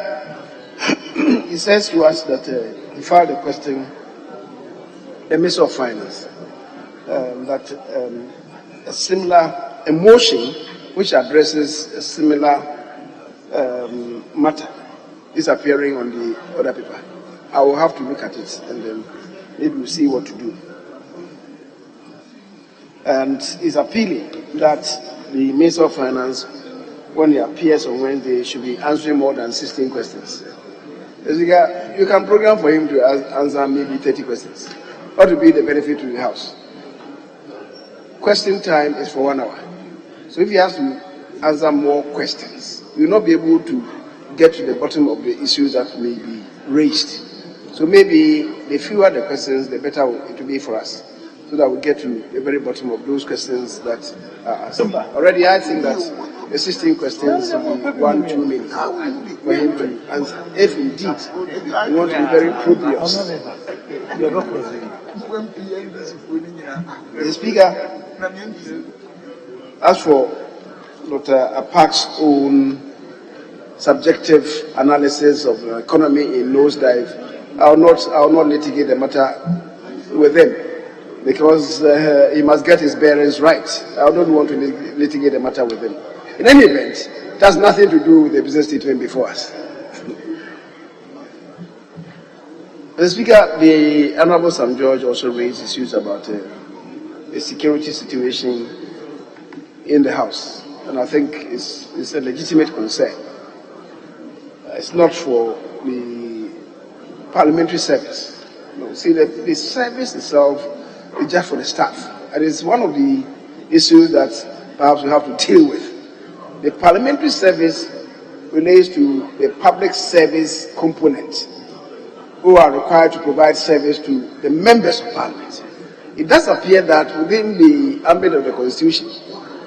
he says to us that he filed a question, the Minister of Finance, that a similar motion which addresses a similar matter is appearing on the other paper. I will have to look at it and then maybe we'll see what to do. And he's appealing that the Minister of Finance, when he appears on Wednesday, should be answering more than 16 questions. You can program for him to answer maybe 30 questions. What will be the benefit to the House? Question time is for 1 hour. So if he has to answer more questions, we will not be able to get to the bottom of the issues that may be raised. So maybe the fewer the questions, the better it will be for us, so that we get to the very bottom of those questions that are asked. Already I think that the 16 questions will be 1-2 minutes for him to answer. If indeed we want to be very probous. The Speaker, as for Dr. Apak's own subjective analysis of the economy in nosedive, I will not litigate the matter with him, because he must get his bearings right. I don't want to litigate the matter with him. In any event, it has nothing to do with the business statement before us. The Speaker, the Honorable Sam George also raised issues about the security situation in the House, and I think it's a legitimate concern. It's not for the parliamentary service. No, see, the service itself is just for the staff, and it's one of the issues that perhaps we have to deal with. The parliamentary service relates to the public service component, who are required to provide service to the members of Parliament. It does appear that within the ambit of the Constitution,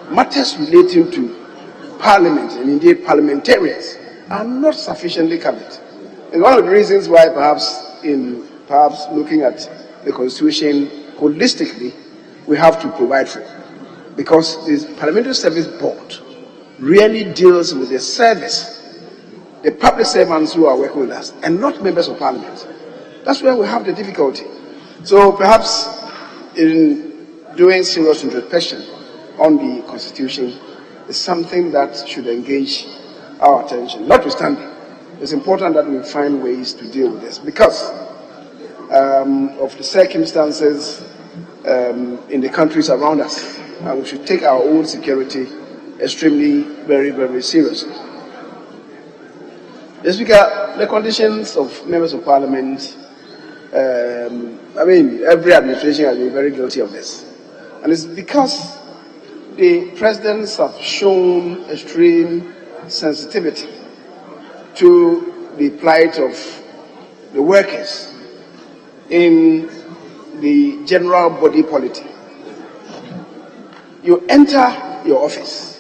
matters relating to Parliament and indeed parliamentarians are not sufficiently covered. And one of the reasons why perhaps looking at the Constitution holistically, we have to provide for it. Because the Parliamentary Service Board really deals with the service, the public servants who are working with us, and not members of Parliament. That's where we have the difficulty. So perhaps in doing serious introspection on the Constitution is something that should engage our attention. Notwithstanding, it's important that we find ways to deal with this because of the circumstances in the countries around us. And we should take our own security extremely, very, very seriously. The Speaker, the conditions of members of Parliament, every administration has been very guilty of this. And it's because the presidents have shown extreme sensitivity to the plight of the workers in the general body politic. You enter your office.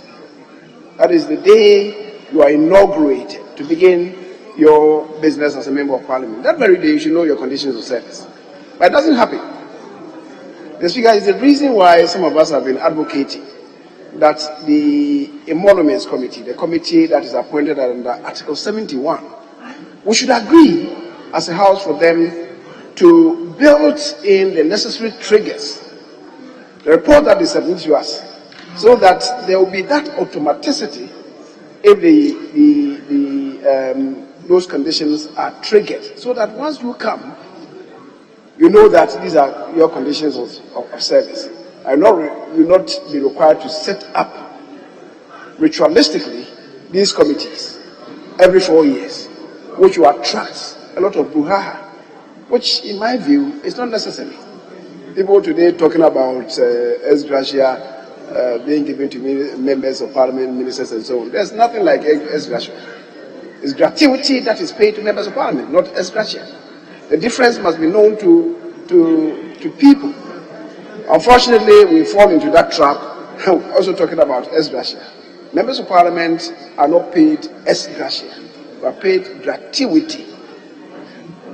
That is the day you are inaugurated to begin your business as a member of Parliament. That very day you should know your conditions of service. But it doesn't happen. The Speaker, is the reason why some of us have been advocating that the Emoluments Committee, the committee that is appointed under Article 71, we should agree as a House for them to build in the necessary triggers, the report that is submitted to us, so that there will be that automaticity if those conditions are triggered, so that once you come, you know that these are your conditions of service. You will not be required to set up ritualistically these committees every 4 years, which will attract a lot of brouhaha, which in my view is not necessary. People today talking about ex gratia being given to members of Parliament, ministers and so on. There's nothing like ex gratia. It's gratuity that is paid to members of parliament, not ex gratia. The difference must be known to people. Unfortunately, we fall into that trap. Also talking about ex gratia. Members of parliament are not paid ex gratia. They are paid gratuity,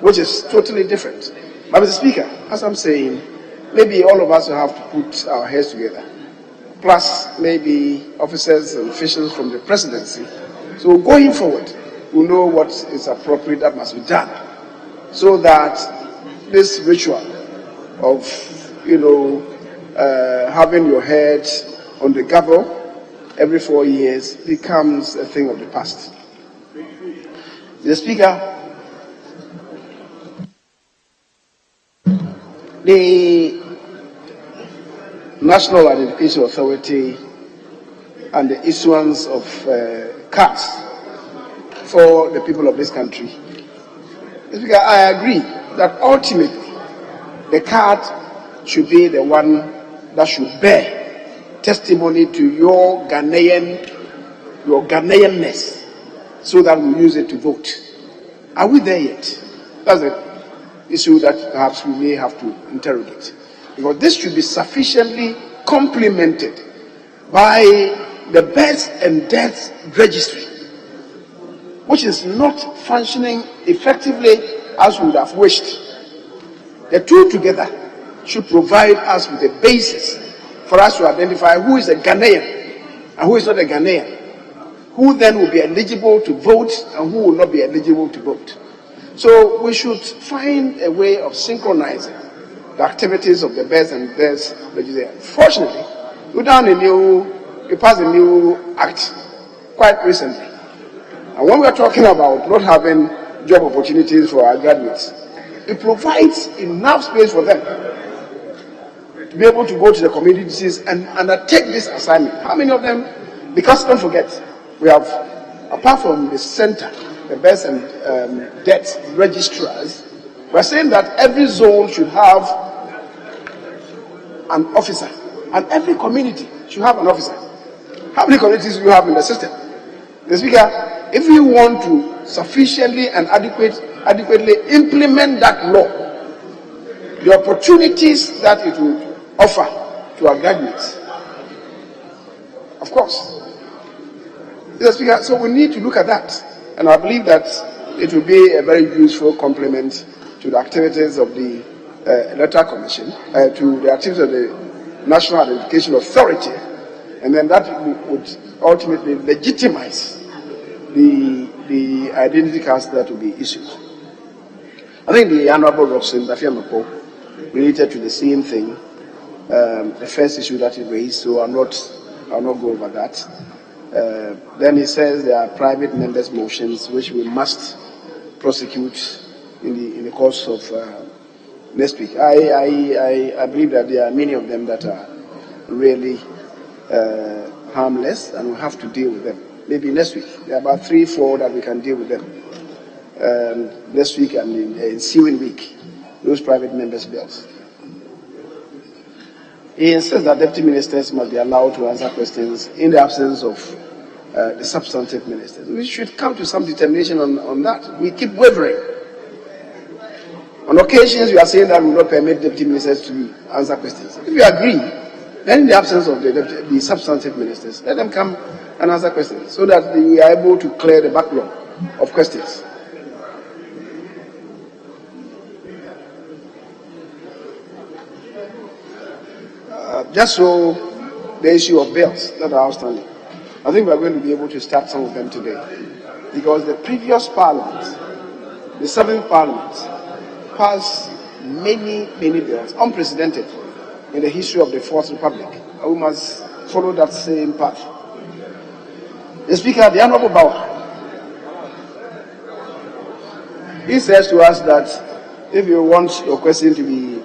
which is totally different. But Mr. Speaker, as I'm saying, maybe all of us will have to put our heads together, plus maybe officers and officials from the presidency. So going forward, we know what is appropriate that must be done, so that this ritual of, having your head on the gavel every 4 years becomes a thing of the past. Mr. Speaker, the National Identification Authority and the issuance of cards for the people of this country. Mr. Speaker, I agree that ultimately the card should be the one that should bear testimony to your Ghanaianness, so that we use it to vote. Are we there yet? That's the issue that perhaps we may have to interrogate. Because this should be sufficiently complemented by the births and deaths registry, which is not functioning effectively as we would have wished. The two together should provide us with a basis for us to identify who is a Ghanaian and who is not a Ghanaian, who then will be eligible to vote and who will not be eligible to vote. So we should find a way of synchronizing the activities of the births and deaths registry. Fortunately, we passed a new act quite recently. And when we are talking about not having job opportunities for our graduates, it provides enough space for them to be able to go to the communities and undertake this assignment. How many of them? Because don't forget, we have, apart from the center, the births and deaths registrars, we're saying that every zone should have an officer, and every community should have an officer. How many communities do you have in the system? The Speaker, if we want to sufficiently and adequately implement that law, the opportunities that it will offer to our graduates, of course. Mr. Speaker, so we need to look at that, and I believe that it will be a very useful complement to the activities of the Electoral Commission, to the activities of the National Identification Authority, and then that would ultimately legitimize the identity cards that will be issued. I think the Honorable Roxanne Dafiamako related to the same thing, the first issue that he raised, so I'll not go over that. Then he says there are private members' motions which we must prosecute in the course of next week. I believe that there are many of them that are really harmless, and we have to deal with them. Maybe next week. There are about 3-4 that we can deal with them. Next week and in the ensuing week, those private members' bills. He insists that deputy ministers must be allowed to answer questions in the absence of the substantive ministers. We should come to some determination on that. We keep wavering. On occasions, we are saying that we will not permit deputy ministers to answer questions. If you agree, then in the absence of the substantive ministers, let them come and answer questions so that we are able to clear the backlog of questions. Just so the issue of bills that are outstanding, I think we are going to be able to start some of them today, because the previous parliament, the 7th parliament, passed many bills, unprecedented in the history of the 4th Republic, and we must follow that same path. The Speaker, the Honorable Bauer, he says to us that if you want your question to be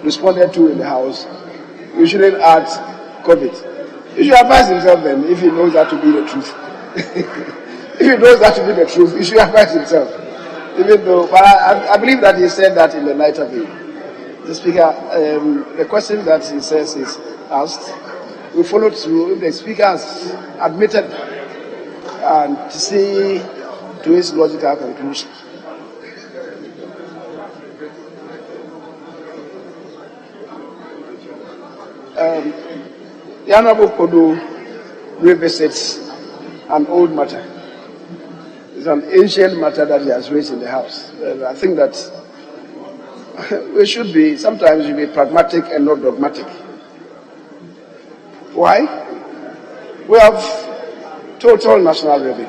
responded to in the House, you shouldn't add COVID. He should advise himself then, if he knows that to be the truth. If he knows that to be the truth, he should advise himself. Even though, but I believe that he said that in the light of it. The Speaker, the question that he says is asked, we follow through. If the Speaker has admitted and see to its logical conclusion. The Honorable Kodo revisits an old matter. It's an ancient matter that he has raised in the House. I think that we should be, sometimes you be pragmatic and not dogmatic. Why? We have total national revenue,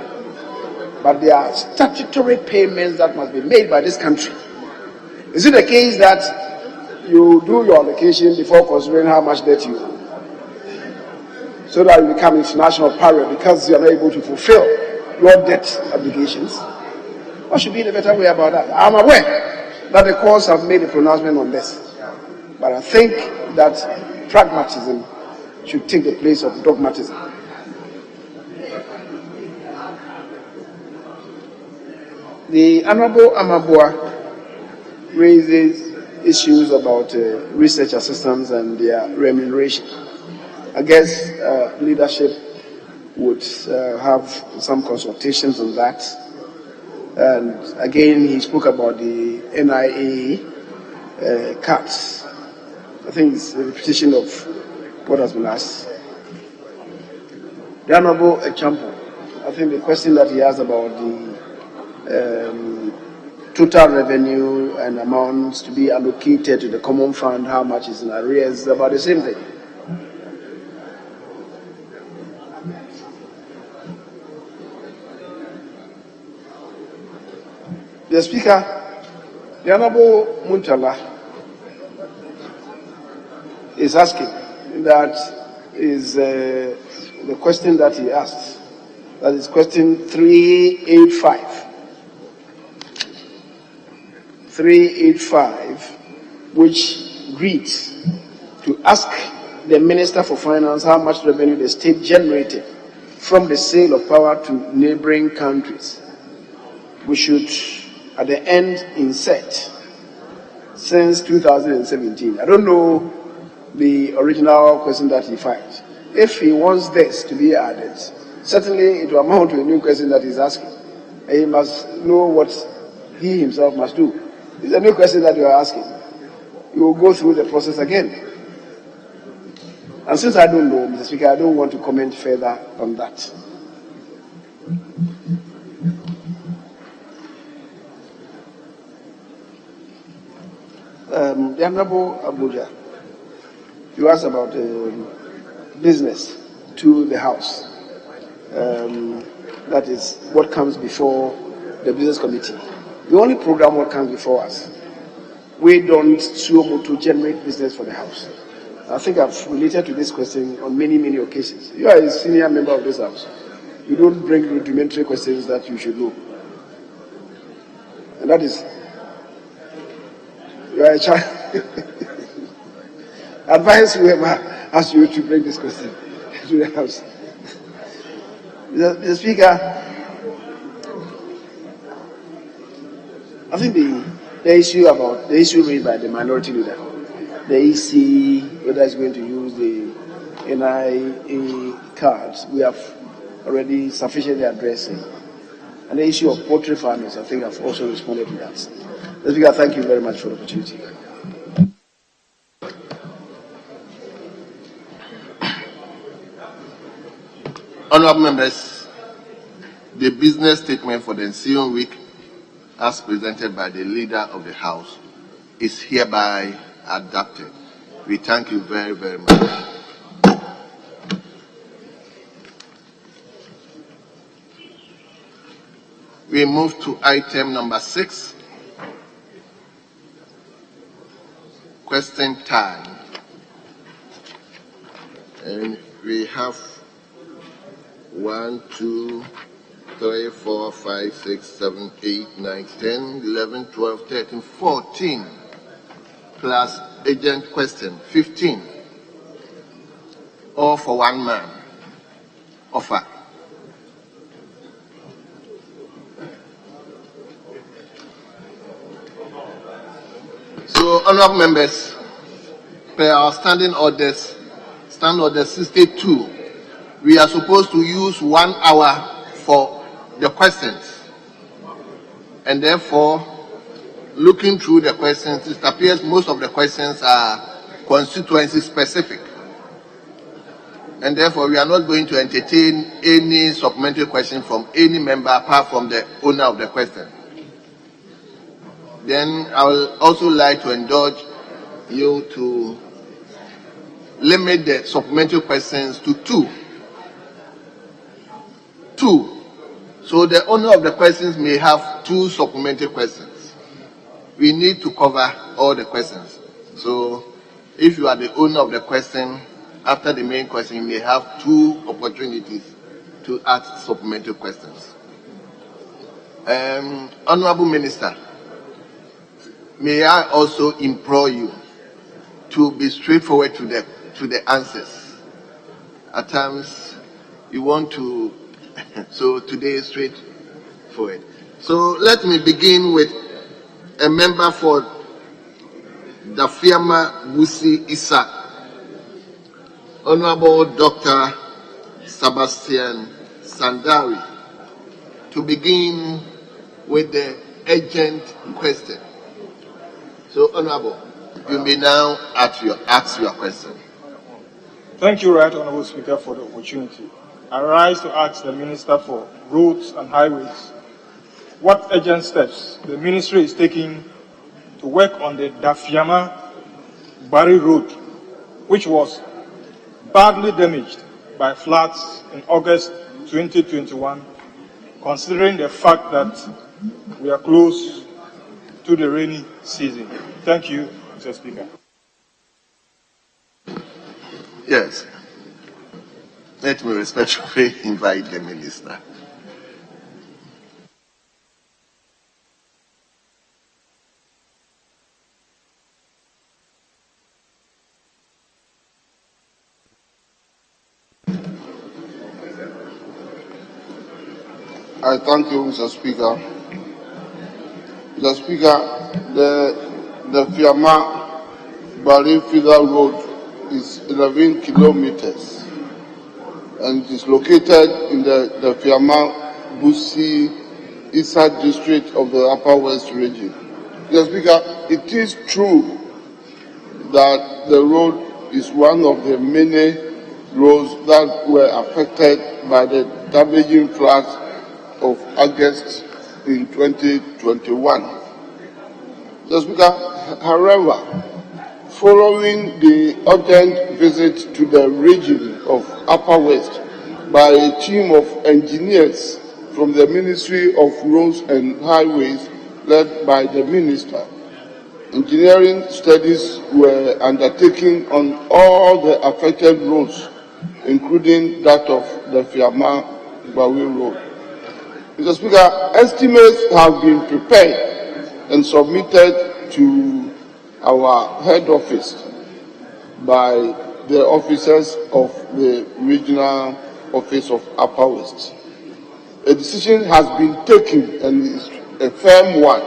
but there are statutory payments that must be made by this country. Is it the case that you do your allocation before considering how much debt you owe, so that you become international pariah because you are not able to fulfill your debt obligations? What should be the better way about that? I'm aware that the courts have made a pronouncement on this, but I think that pragmatism should take the place of dogmatism. The Honorable Amabua raises issues about research assistants and their remuneration. I guess leadership would have some consultations on that. And again, he spoke about the NIA cuts. I think it's a repetition of what has been asked. The Honorable Echampo, I think the question that he asked about the total revenue and amounts to be allocated to the common fund, how much is in arrears, is about the same thing. The Speaker, the Honorable Muntala, is asking, that is the question that he asked. That is question 385. 385, which reads, to ask the Minister for Finance how much revenue the state generated from the sale of power to neighboring countries. We should, at the end, insert since 2017. I don't know the original question that he filed. If he wants this to be added, certainly it will amount to a new question that he's asking. And he must know what he himself must do. It's a new question that you are asking. You will go through the process again. And since I don't know, Mr. Speaker, I don't want to comment further on that. The Honorable Abuja, you asked about business to the House. That is what comes before the Business Committee. The only program what comes before us. We don't to generate business for the House. I think I've related to this question on many, many occasions. You are a senior member of this House. You don't bring rudimentary questions that you should know. And that is, you are a child. Advise whoever asks you to bring this question to the House. Mr. Speaker, I think the issue raised by the minority leader, the EC, whether it's going to use the NIA cards, we have already sufficiently addressed it. And the issue of poultry farmers, I think I've also responded to that. Mr. Speaker, thank you very much for the opportunity. Honourable members, the business statement for the ensuing week, as presented by the leader of the House, is hereby adopted. We thank you very, very much. We move to item number 6, question time. And we have 1, 2, 3, 4, 5, 6, 7, 8, 9, 10, 11, 12, 13, 14, plus agent question, 15, all for one man. Offer. So, honourable members, per our standing orders, stand order 62, we are supposed to use 1 hour for the questions. And therefore, looking through the questions, it appears most of the questions are constituency specific. And therefore, we are not going to entertain any supplementary question from any member apart from the owner of the question. Then I will also like to indulge you to limit the supplementary questions to two. So the owner of the questions may have two supplementary questions. We need to cover all the questions. So if you are the owner of the question, after the main question, you may have two opportunities to ask supplementary questions. Honorable Minister, may I also implore you to be straightforward to the answers. At times, you want to, so today is straightforward. So let me begin with a member for Dafiama Busi Issa, Honorable Dr. Sebastian Sandari, to begin with the urgent question. So, Honorable, you may now ask your question. Thank you, Right Honorable Speaker, for the opportunity. I rise to ask the Minister for Roads and Highways what urgent steps the Ministry is taking to work on the Dafiama-Bari Road, which was badly damaged by floods in August 2021, considering the fact that we are close to the rainy season. Thank you, Mr. Speaker. Yes. Let me respectfully invite the Minister. I thank you, Mr. Speaker. Mr. Speaker, the Fiama-Bari Figure Road is 11 kilometers and it is located in the Fiama-Busi Issa district of the Upper West region. Mr. Speaker, it is true that the road is one of the many roads that were affected by the damaging floods of August in 2021. Mr. Speaker, however, following the urgent visit to the region of Upper West by a team of engineers from the Ministry of Roads and Highways led by the Minister, engineering studies were undertaken on all the affected roads, including that of the Fiama-Bari Road. Mr. Speaker, estimates have been prepared and submitted to our head office by the officers of the Regional Office of Upper West. A decision has been taken, and it's a firm one.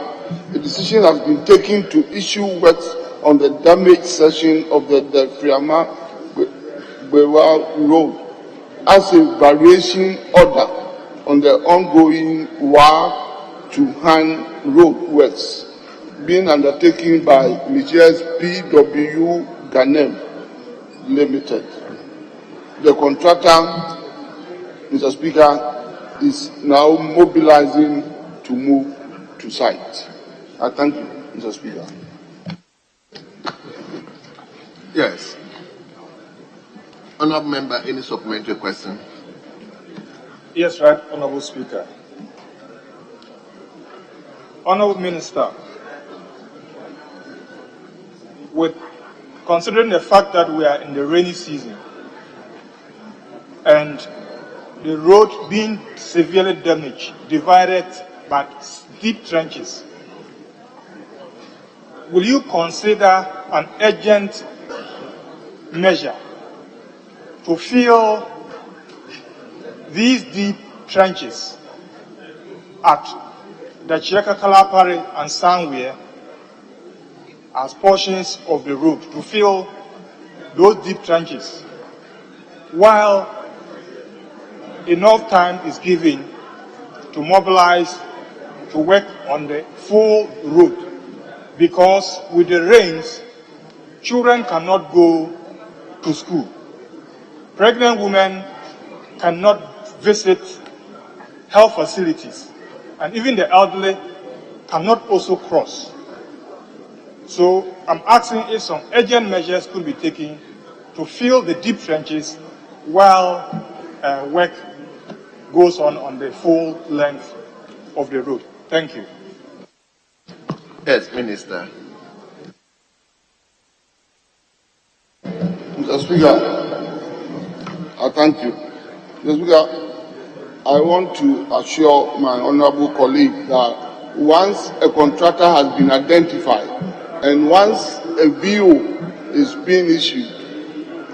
A decision has been taken to issue works on the damaged section of the Fiama-Bari Road as a variation order on the ongoing Wa to Han road works being undertaken by Mrs. PW Ganem Limited. The contractor, Mr. Speaker, is now mobilizing to move to site. I thank you, Mr. Speaker. Yes. Honourable Member, any supplementary question? Yes, Right Honorable Speaker. Honorable Minister, with considering the fact that we are in the rainy season and the road being severely damaged, divided by deep trenches, will you consider an urgent measure to fill these deep trenches at the Chireka-Kalapari and Sangwe as portions of the road, to fill those deep trenches, while enough time is given to mobilize to work on the full road, because with the rains, children cannot go to school. Pregnant women cannot visit health facilities, and even the elderly cannot also cross. So I'm asking if some urgent measures could be taken to fill the deep trenches while work goes on the full length of the road. Thank you. Yes, Minister. Mr. Speaker, I thank you. Mr. Speaker, I want to assure my honorable colleague that once a contractor has been identified and once a VO is being issued,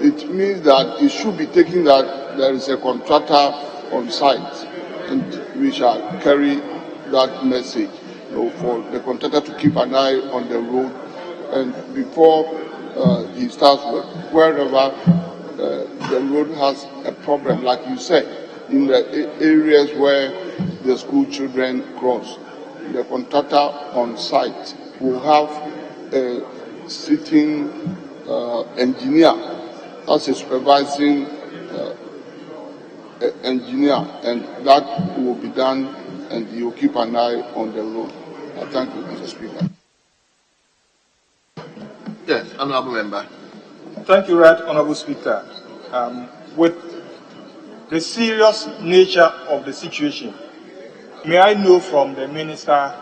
it means that it should be taken that there is a contractor on site, and we shall carry that message, for the contractor to keep an eye on the road, and before he starts work, wherever the road has a problem, like you said, in the areas where the school children cross, the contractor on site will have a sitting engineer as a supervising engineer, and that will be done, and he will keep an eye on the road. I thank you, Mr. Speaker. Yes, honorable member. Thank you, Right Honorable Speaker. With the serious nature of the situation, may I know from the minister,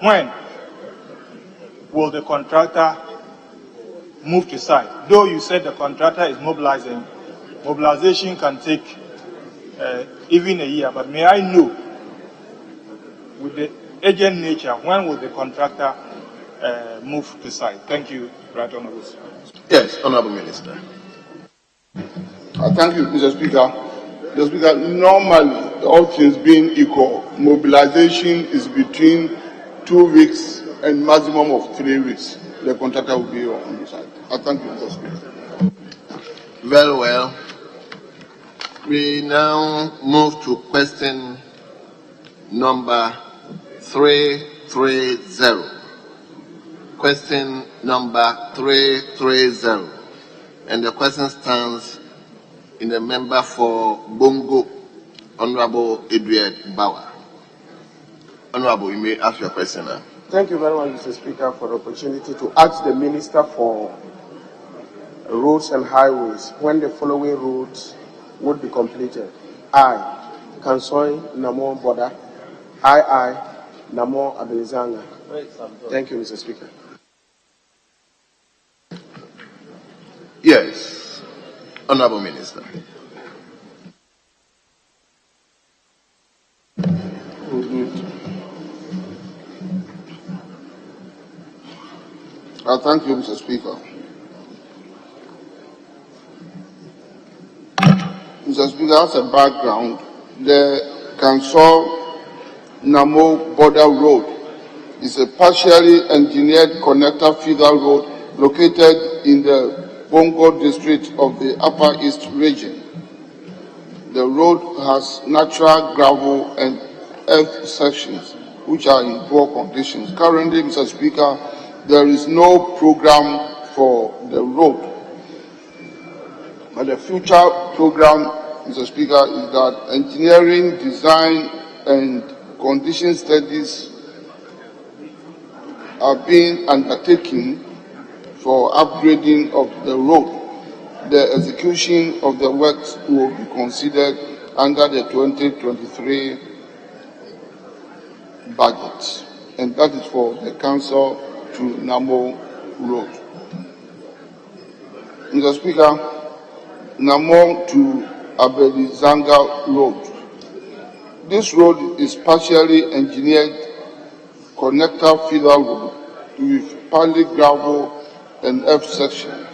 when will the contractor move to site? Though you said the contractor is mobilizing, mobilization can take even a year, but may I know, with the urgent nature, when will the contractor move to site? Thank you, Right Honorable Speaker. Yes, honorable minister. I thank you, Mr. Speaker. Mr. Speaker, normally, all things being equal, mobilization is between 2 weeks and maximum of 3 weeks. The contractor will be on the site. I thank you, Mr. Speaker. Very well. We now move to question number 330. Question number 330. And the question stands in the member for Bongo, Honorable Edward Bauer. Honorable, you may ask your question now. Thank you very much, Mr. Speaker, for the opportunity to ask the Minister for Roads and Highways when the following roads would be completed. I, Kansoy Namo Boda. I, Namo Abilizanga. Thank you, Mr. Speaker. Yes, honorable minister. I thank you, Mr. Speaker. Mr. Speaker, as a background, the Kansol Namo Border Road is a partially engineered connector feeder road located in the Bongo district of the Upper East region. The road has natural gravel and earth sections which are in poor conditions. Currently, Mr. Speaker, there is no program for the road. But the future program, Mr. Speaker, is that engineering, design, and condition studies are being undertaken for upgrading of the road. The execution of the works will be considered under the 2023 budget, and that is for the Council to Namo Road. Mr. Speaker, Namo to Abelizanga Road. This road is partially engineered connector feeder road with partly gravel and earth section.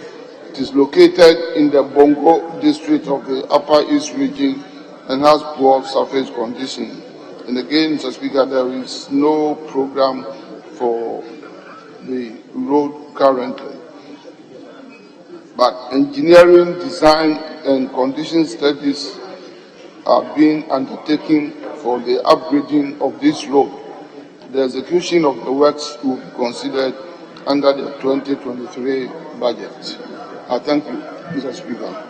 It is located in the Bongo district of the Upper East region and has poor surface condition. And again, Mr. Speaker, there is no program for the road currently. But engineering, design, and condition studies are being undertaken for the upgrading of this road. The execution of the works will be considered under the 2023 budget. I thank you, Mr. Speaker.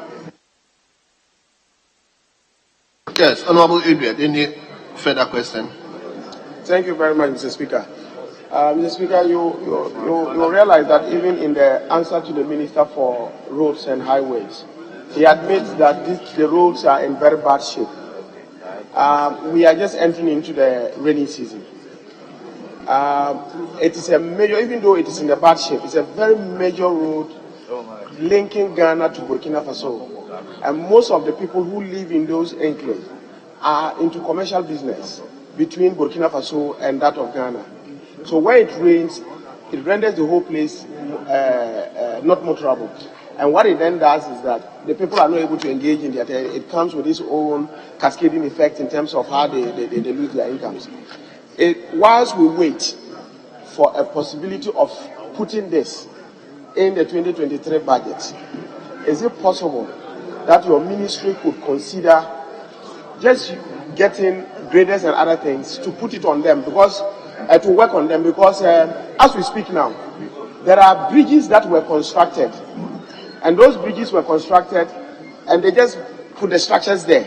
Yes, Honorable Adrian, any further question? Thank you very much, Mr. Speaker. Mr. Speaker, you realize that even in the answer to the Minister for Roads and Highways, he admits that the roads are in very bad shape. We are just entering into the rainy season. It is a major, even though it is in a bad shape, it's a very major road linking Ghana to Burkina Faso. And most of the people who live in those enclaves are into commercial business between Burkina Faso and that of Ghana. So when it rains, it renders the whole place not motorable. And what it then does is that the people are not able to engage in that. It comes with its own cascading effect in terms of how they lose their incomes. Whilst we wait for a possibility of putting this in the 2023 budget, is it possible that your ministry could consider just getting graders and other things to put it on them, because to work on them, because as we speak now, there are bridges that were constructed, and those bridges were constructed and they just put the structures there,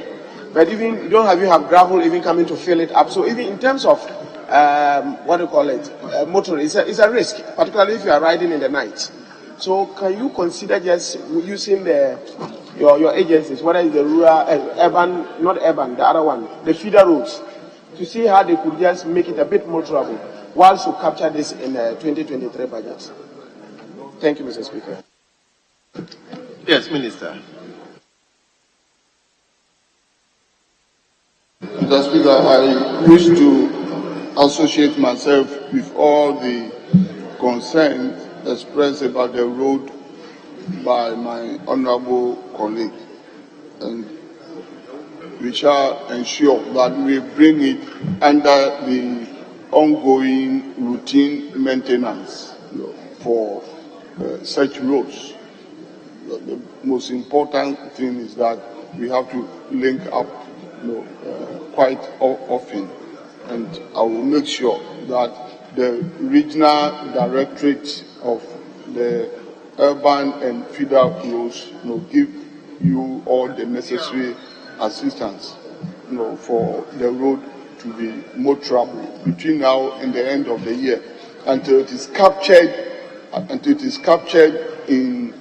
but even you don't have gravel even coming to fill it up. So even in terms of what do you call it, motor, it's a risk, particularly if you are riding in the night. So can you consider just using your agencies, whether it's the rural, urban, not urban, the other one, the feeder roads, to see how they could just make it a bit more trouble whilst you capture this in the 2023 budget? Thank you, Mr. Speaker. Yes, Minister. Mr. Speaker, I wish to associate myself with all the concerns expressed about the road by my honorable colleague, and we shall ensure that we bring it under the ongoing routine maintenance for such roads. The most important thing is that we have to link up quite often, and I will make sure that the regional directorate of the urban and feeder roads give you all the necessary assistance for the road to be motorable between now and the end of the year, until it is captured in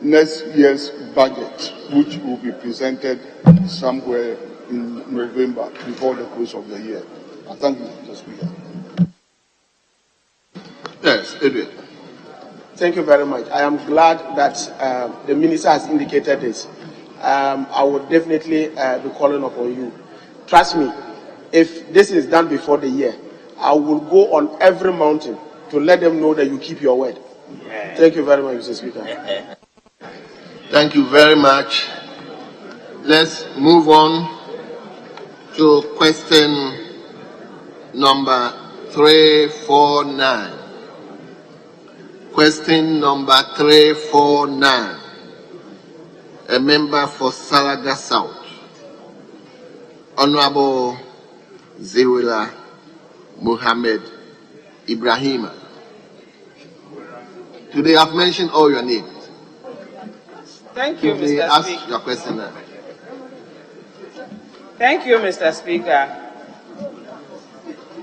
next year's budget, which will be presented somewhere in November before the close of the year. I thank you, Mr. Speaker. Yes, Edwin. Thank you very much. I am glad that the minister has indicated this. I would definitely be calling upon you. Trust me, if this is done before the year, I will go on every mountain to let them know that you keep your word. Yeah. Thank you very much, Mr. Speaker. Thank you very much. Let's move on to question number 349. Question number 349. A member for Salaga South, Honorable Zewila Muhammad Ibrahima. Today I've mentioned all your names. Thank you, Today, Mr. ask Speaker. your question now. Thank you, Mr. Speaker.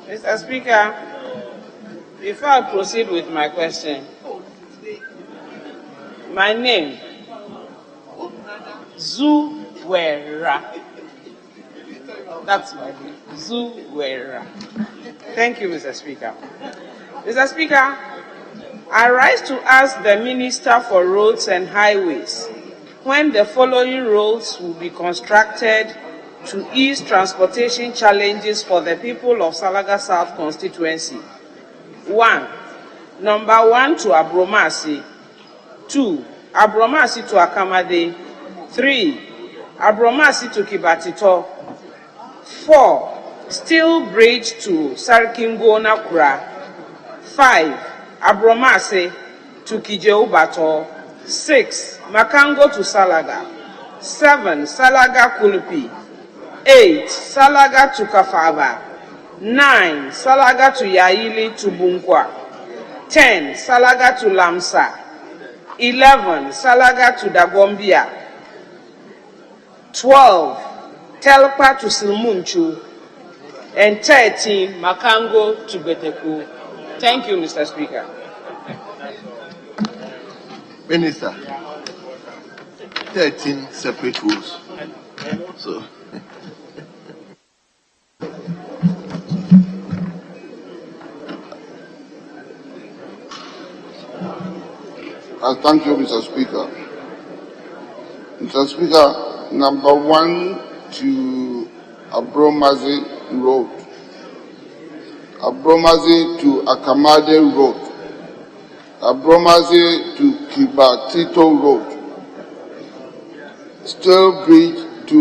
Mr. Speaker, before I proceed with my question, my name, Zuwera. That's my name, Zuwera. Thank you, Mr. Speaker. Mr. Speaker, I rise to ask the Minister for Roads and Highways when the following roads will be constructed to ease transportation challenges for the people of Salaga South constituency. 1. Number 1 to Abromasi. 2. Abromasi to Akamade. 3. Abromasi to Kibatito. 4. Steel Bridge to Sarkingo Nakura. 5. Abromasi to Kijeubato. 6. Makango to Salaga. 7. Salaga Kulupi. 8. Salaga to Kafaba. 9. Salaga to Yaili to Bunkwa. 10. Salaga to Lamsa. 11. Salaga to Dagombia. 12. Telpa to Silmunchu. And 13. Makango to Beteku. Thank you, Mr. Speaker. Minister, 13 separate rules. So. Thank you, Mr. Speaker. Mr. Speaker, number 1 to Abromazi Road. Abromazi to Akamade Road. Abromazi to Kibatito Road. Steel Bridge to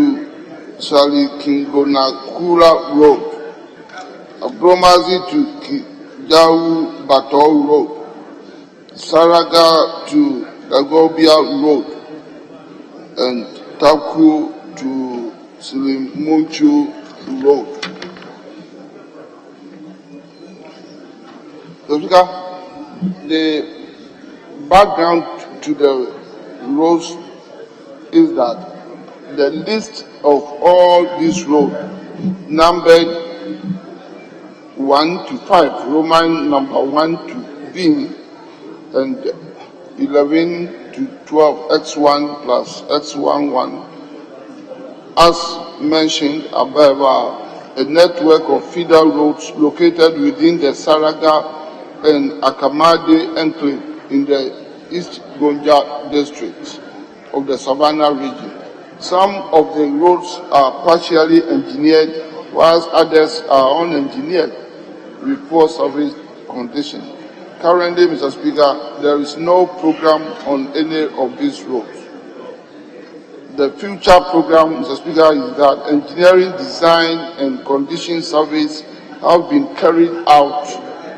Salikingonakura Road. Abromazi to Kijau Bato Road. Saraga to Dagobia Road. And Taku to Silimunchu Road. The background to the roads is that the list of all these roads numbered 1 to 5, Roman number 1 to B, and 11 to 12, X1 plus X11. As mentioned above, a network of feeder roads located within the Saraga and Akamade enclave in the East Gonja district of the Savannah region. Some of the roads are partially engineered, whilst others are unengineered with poor surface condition. Currently, Mr. Speaker, there is no program on any of these roads. The future program, Mr. Speaker, is that engineering, design, and condition surveys have been carried out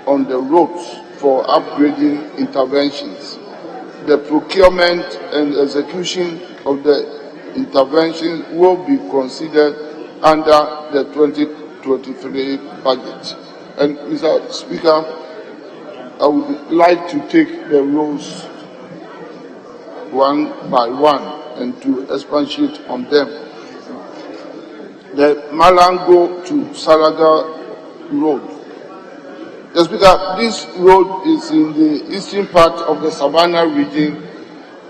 on the roads for upgrading interventions. The procurement and execution of the interventions will be considered under the 2023 budget. And Mr. Speaker, I would like to take the roads one by one and to expatiate on them. The Malango to Saraga Road. The Speaker, this road is in the eastern part of the Savannah region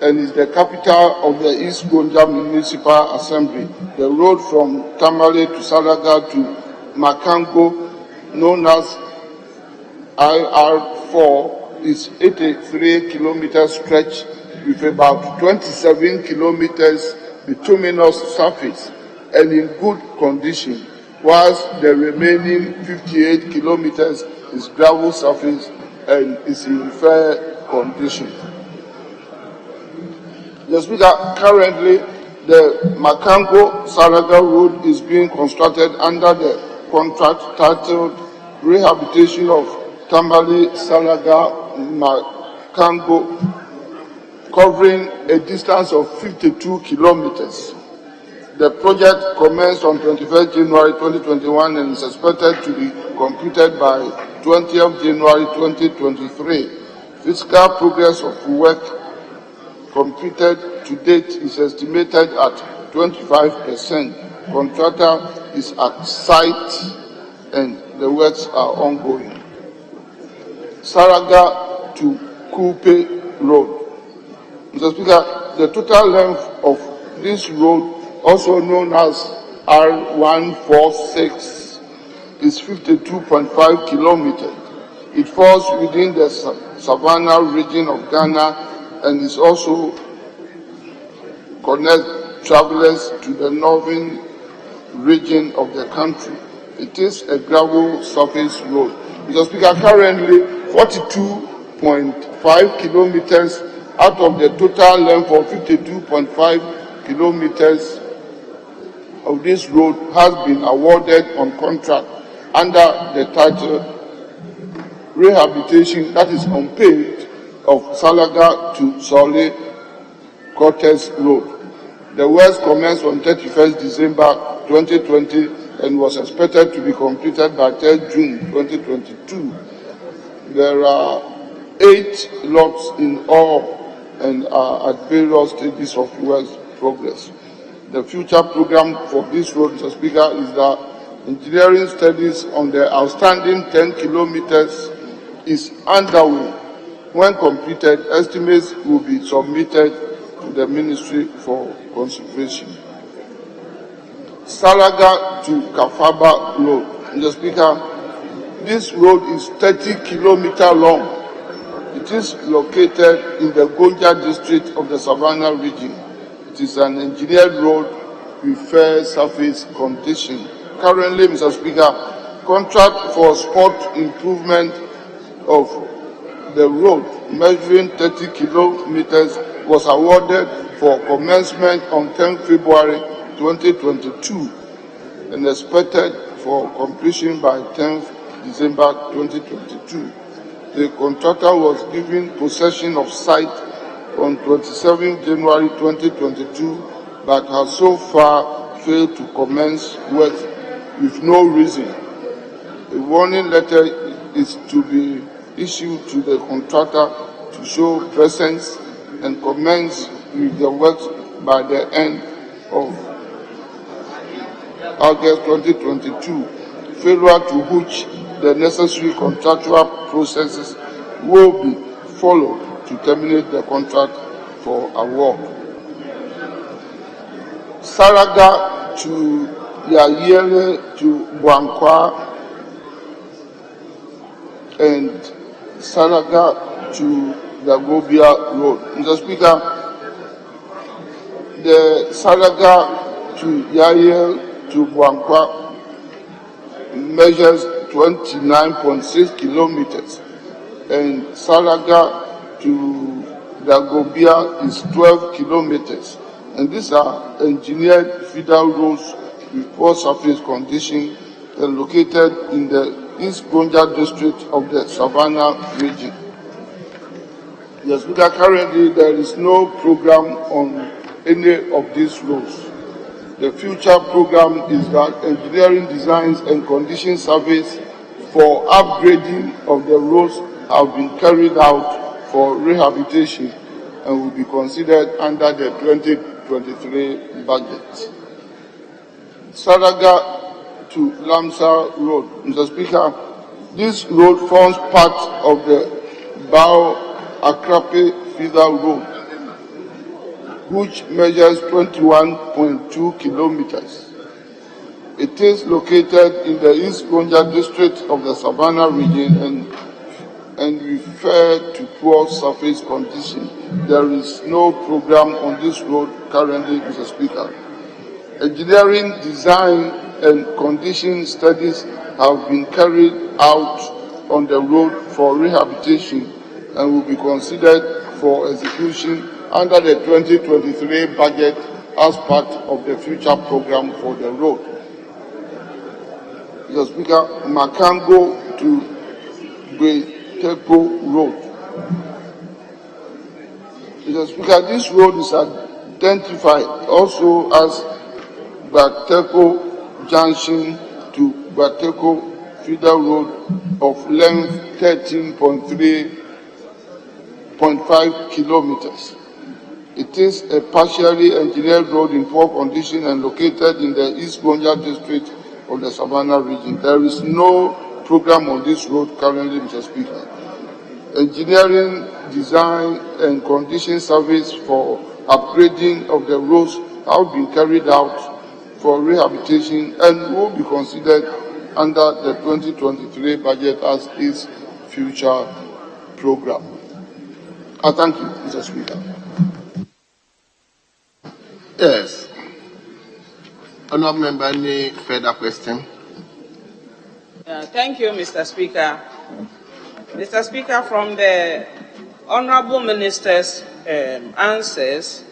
and is the capital of the East Gonja Municipal Assembly. The road from Tamale to Saraga to Makango, known as IR4, is 83 kilometer stretch with about 27 kilometers bituminous surface and in good condition, whilst the remaining 58 kilometers is gravel surface and is in fair condition. The Speaker, currently the Makango Saraga Road is being constructed under the contract titled Rehabilitation of Tamale Saraga Makango, covering a distance of 52 kilometers. The project commenced on 21st January 2021 and is expected to be completed by 20th January 2023. Physical progress of work completed to date is estimated at 25%. Contractor is at site and the works are ongoing. Saraga to Kupe Road. Mr. Speaker, the total length of this road, also known as R146, is 52.5 kilometers. It falls within the Savannah region of Ghana and is also connect travelers to the northern region of the country. It is a gravel surface road. Mr. Speaker, currently 42.5 kilometers out of the total length of 52.5 kilometers of this road has been awarded on contract under the title Rehabilitation, that is unpaid, of Salaga to Sole Cortez Road. The works commenced on 31st December 2020 and was expected to be completed by 3rd June 2022. There are 8 lots in all and are at various stages of work progress. The future program for this road, Mr. Speaker, is that engineering studies on the outstanding 10 kilometers is underway. When completed, estimates will be submitted to the Ministry for consideration. Salaga to Kafaba Road. Mr. Speaker, this road is 30 kilometers long. It is located in the Gonja district of the Savannah region. It is an engineered road with fair surface condition. Currently, Mr. Speaker, contract for spot improvement of the road measuring 30 kilometers was awarded for commencement on 10 February 2022 and expected for completion by 10th December 2022. The contractor was given possession of site on 27 January 2022 but has so far failed to commence work with no reason. A warning letter is to be issued to the contractor to show presence and commence with the works by the end of August 2022, failure to which the necessary contractual processes will be followed to terminate the contract for award. Saraga to Yayere to Buankwa and Saraga to Gagobia Road. Mr. Speaker, the Saraga to Yayere to Buankwa measures 29.6 kilometers and Saraga to Gagobia is 12 kilometers. And these are engineered feeder roads with poor surface condition and located in the East Gonja district of the Savannah region. Yes, Speaker, currently there is no program on any of these roads. The future program is that engineering designs and condition surveys for upgrading of the roads have been carried out for rehabilitation and will be considered under the 2023 budget. Saraga to Lamsa Road. Mr. Speaker, this road forms part of the Bao Akrape Feeder Road, which measures 21.2 kilometers. It is located in the East Gonja district of the Savannah region and referred to poor surface condition. There is no program on this road currently, Mr. Speaker. Engineering, design, and condition studies have been carried out on the road for rehabilitation and will be considered for execution under the 2023 budget as part of the future program for the road. Mr. Speaker, Makango to Gwetepo Road. Mr. Speaker, this road is identified also as Gwetepo Junction to Gwetepo Feeder Road of length 13.5 kilometers. It is a partially engineered road in poor condition and located in the East Gonja district of the Savannah region. There is no program on this road currently, Mr. Speaker. Engineering, design, and condition surveys for upgrading of the roads have been carried out for rehabilitation and will be considered under the 2023 budget as its future program. I thank you, Mr. Speaker. Yes. Honourable Member, any further question? Thank you, Mr. Speaker. Mr. Speaker, from the Honourable Minister's answers,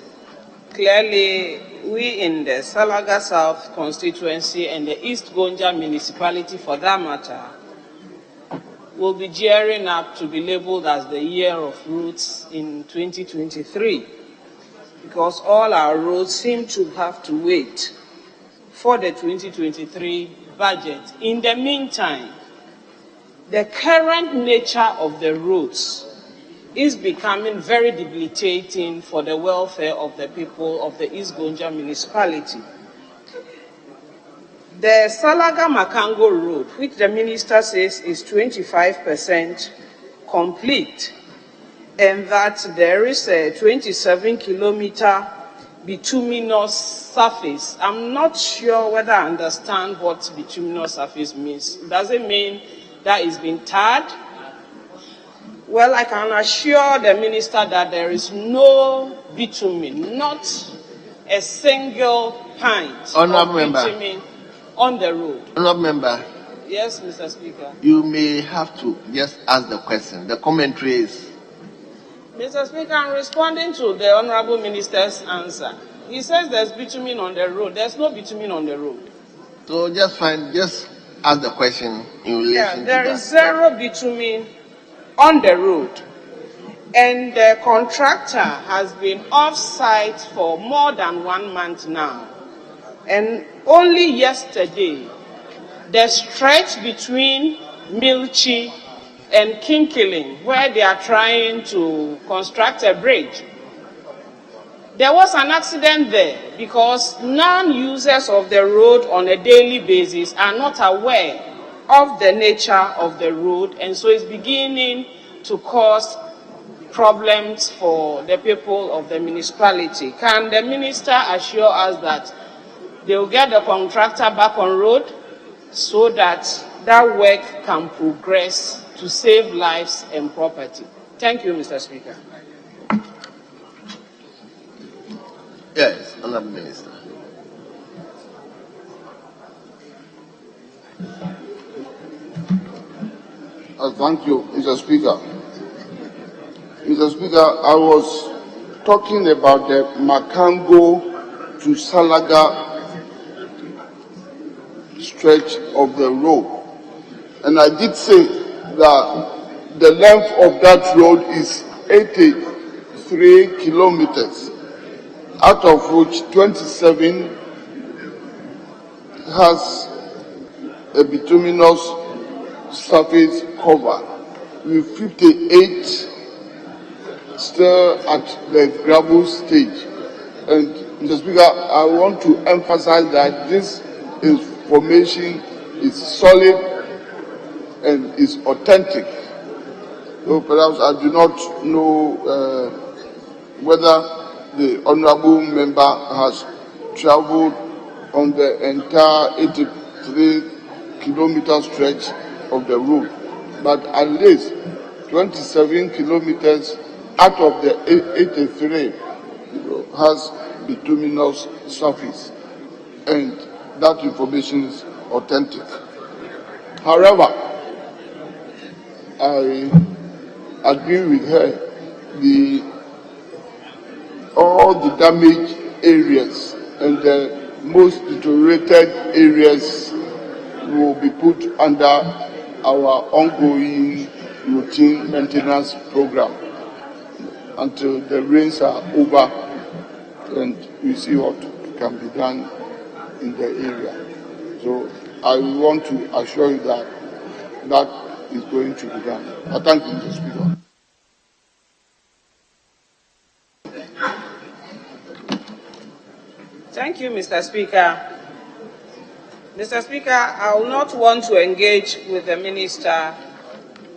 clearly we in the Salaga South constituency and the East Gonja municipality, for that matter, will be gearing up to be labelled as the year of roots in 2023. because all our roads seem to have to wait for the 2023 budget. In the meantime, the current nature of the roads is becoming very debilitating for the welfare of the people of the East Gonja municipality. The Salaga-Makango road, which the minister says is 25% complete, and that there is a 27-kilometer bituminous surface. I'm not sure whether I understand what bituminous surface means. Does it mean that it's been tarred? Well, I can assure the minister that there is no bitumen, not a single pint of bitumen on the road. Honourable Member. Yes, Mr. Speaker. You may have to just ask the question. The commentary is. Mr. Speaker, I'm responding to the Honourable Minister's answer. He says there's bitumen on the road. There's no bitumen on the road. So just ask the question in relation to that. There is zero bitumen on the road. And the contractor has been off-site for more than 1 month now. And only yesterday, the stretch between Milchi and Kinkiling, where they are trying to construct a bridge, there was an accident there because non-users of the road on a daily basis are not aware of the nature of the road, and so it's beginning to cause problems for the people of the municipality. Can the minister assure us that they will get the contractor back on road so that that work can progress to save lives and property? Thank you, Mr. Speaker. Yes, Honourable Minister. Thank you, Mr. Speaker. Mr. Speaker, I was talking about the Makango to Salaga stretch of the road. And I did say that the length of that road is 83 kilometers, out of which 27 has a bituminous surface cover, with 58 still at the gravel stage. And Mr. Speaker, I want to emphasize that this information is solid and is authentic. So perhaps I do not know whether the honourable member has travelled on the entire 83-kilometer stretch of the road, but at least 27 kilometers out of the 83 has bituminous surface, and that information is authentic. However, I agree with her. All the damaged areas and the most deteriorated areas will be put under our ongoing routine maintenance program until the rains are over and we see what can be done in the area. So I want to assure you that that is going to be done. I thank you, Mr. Speaker. Thank you, Mr. Speaker. Mr. Speaker, I will not want to engage with the minister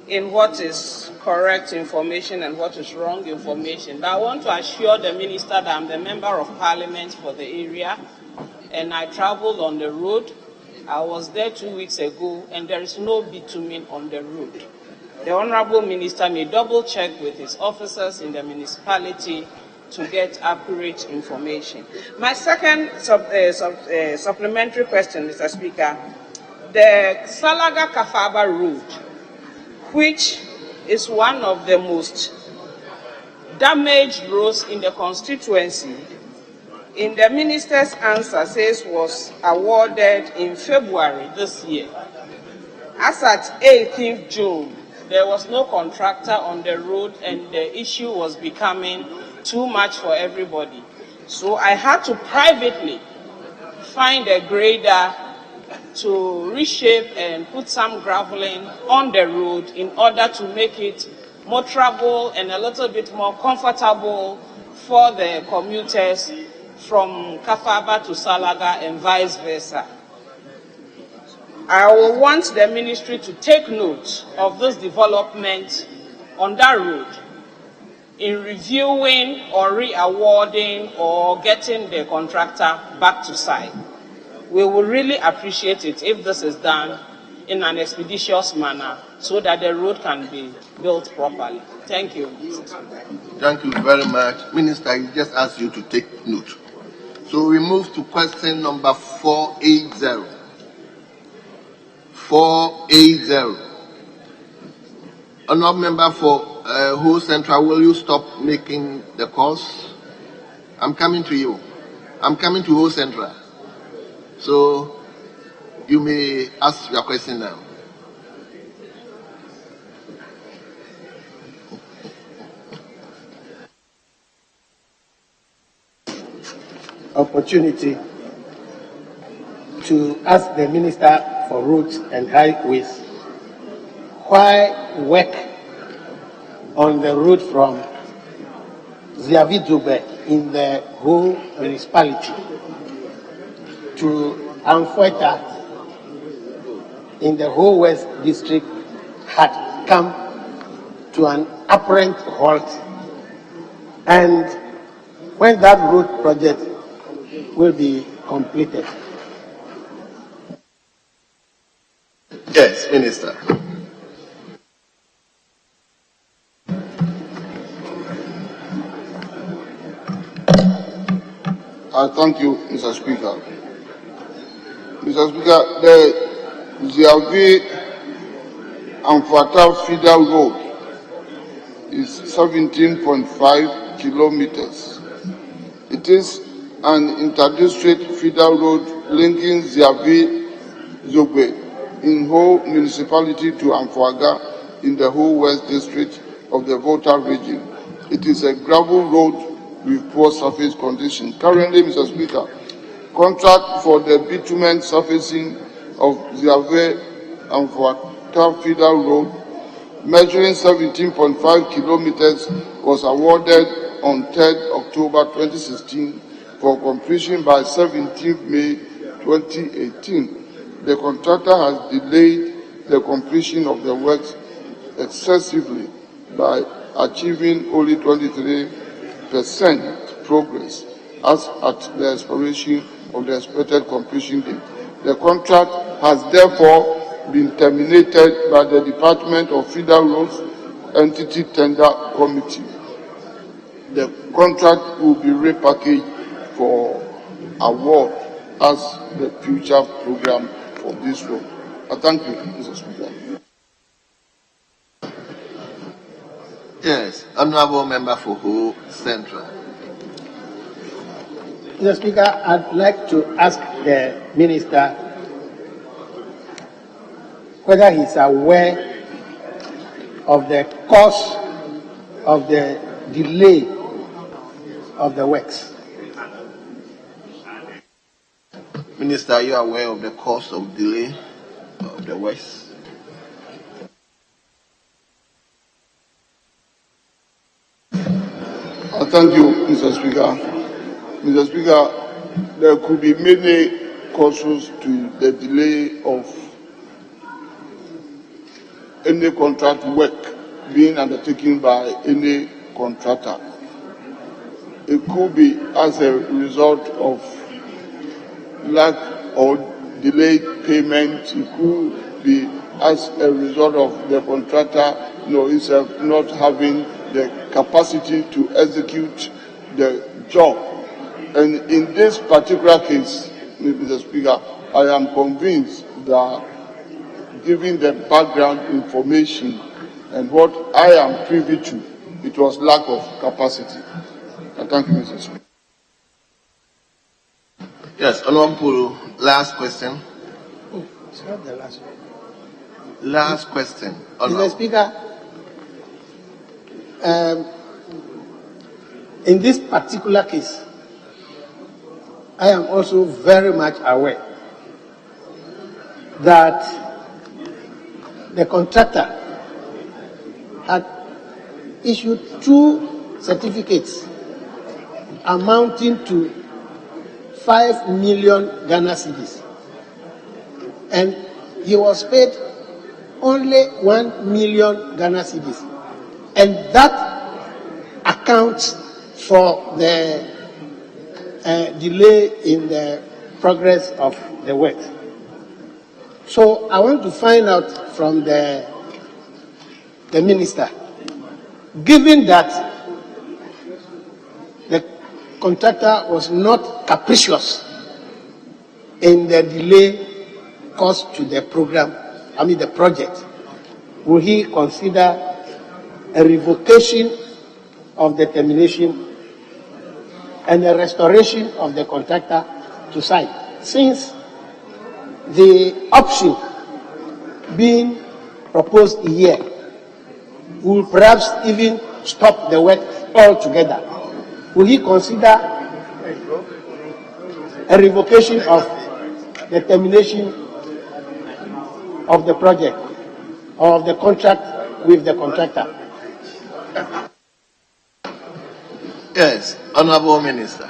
in what is correct information and what is wrong information, but I want to assure the minister that I'm the member of parliament for the area, and I traveled on the road. I was there 2 weeks ago, and there is no bitumen on the road. The honourable minister may double check with his officers in the municipality to get accurate information. My second supplementary question, Mr. Speaker, the Salaga-Kafaba road, which is one of the most damaged roads in the constituency, in the minister's answer says was awarded in February this year. As at 18th June, there was no contractor on the road and the issue was becoming too much for everybody. So I had to privately find a grader to reshape and put some graveling on the road in order to make it more travel and a little bit more comfortable for the commuters from Kafaba to Salaga and vice versa. I will want the ministry to take note of this development on that road in reviewing or re-awarding or getting the contractor back to site. We will really appreciate it if this is done in an expeditious manner so that the road can be built properly. Thank you. Thank you very much. Minister, I just asked you to take note. So we move to question number 480. 480. Honourable member for Ho Central, will you stop making the calls? I'm coming to you. I'm coming to Ho Central. So you may ask your question now. Opportunity to ask the Minister for Roads and Highways why work on the road from Ziavidube in the whole municipality to Amfueta in the whole West District had come to an apparent halt, and when that road project will be completed. Yes, Minister. I thank you, Mr. Speaker. Mr. Speaker, the Ziavi and Fatal Feeder Road is 17.5 kilometers. It is an inter-district feeder road linking Ziavi Zogbe in whole municipality to Amfuaga in the whole West District of the Volta region. It is a gravel road with poor surface conditions. Currently, Mr. Speaker, contract for the bitumen surfacing of Ziavi and Fuata Feeder Road, measuring 17.5 kilometers, was awarded on 3rd October 2016 for completion by 17th May 2018. The contractor has delayed the completion of the works excessively by achieving only 23% progress as at the expiration of the expected completion date. The contract has therefore been terminated by the Department of Feeder Roads Entity Tender Committee. The contract will be repackaged for award as the future program for this road. I thank you, Mr. Speaker. Yes, Honourable Member for Ho Central. Mr. Speaker, I'd like to ask the Minister whether he's aware of the cause of the delay of the works. Minister, are you aware of the cause of delay of the works? Thank you, Mr. Speaker. Mr. Speaker, there could be many causes to the delay of any contract work being undertaken by any contractor. It could be as a result of lack or delayed payment. It could be as a result of the contractor itself not having the capacity to execute the job. And in this particular case, Mr. Speaker, I am convinced that given the background information and what I am privy to, it was lack of capacity. I thank you, Mr. Speaker. Yes, Honourable, last question. Oh, it's not the last one. Last question. Mr. Speaker, in this particular case, I am also very much aware that the contractor had issued 2 certificates amounting to 5 million Ghana cedis, and he was paid only 1 million Ghana cedis, and that accounts for the delay in the progress of the work. So I want to find out from the minister, given that the contractor was not capricious in the delay caused to the the project, will he consider a revocation of the termination and a restoration of the contractor to site, since the option being proposed here will perhaps even stop the work altogether? Will he consider a revocation of the termination of the project or of the contract with the contractor? Yes, Honorable Minister.